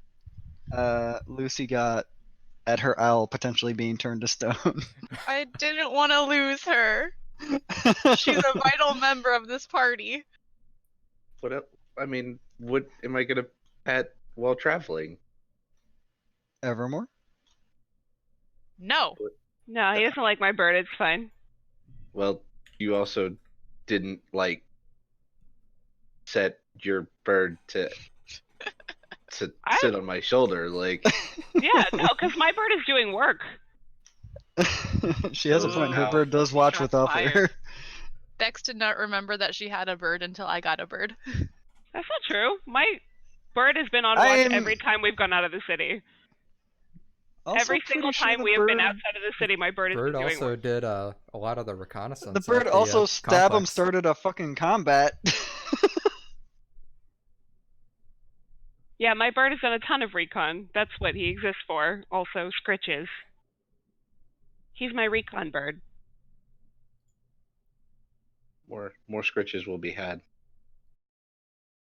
Lucy got at her owl potentially being turned to stone. I didn't want to lose her. She's a vital member of this party. What else? I mean, what am I gonna pet while traveling? Evermore? No. No, he doesn't like my bird. It's fine. Well, you also didn't like set your bird to sit on my shoulder, like. Yeah, no, because my bird is doing work. She has a point. Her Ooh. bird does watch Shots without her. fired. Bex did not remember that she had a bird until I got a bird. That's not true. My bird has been on I watch am every time we've gone out of the city. also Every single pretty sure time the we have been bird- outside of the city, my bird has Bird been doing also work. did a lot of the reconnaissance. The at bird the, also stab him complex. started a fucking combat. Yeah, my bird has done a ton of recon. That's what he exists for. Also, scritches. He's my recon bird. More scritches will be had.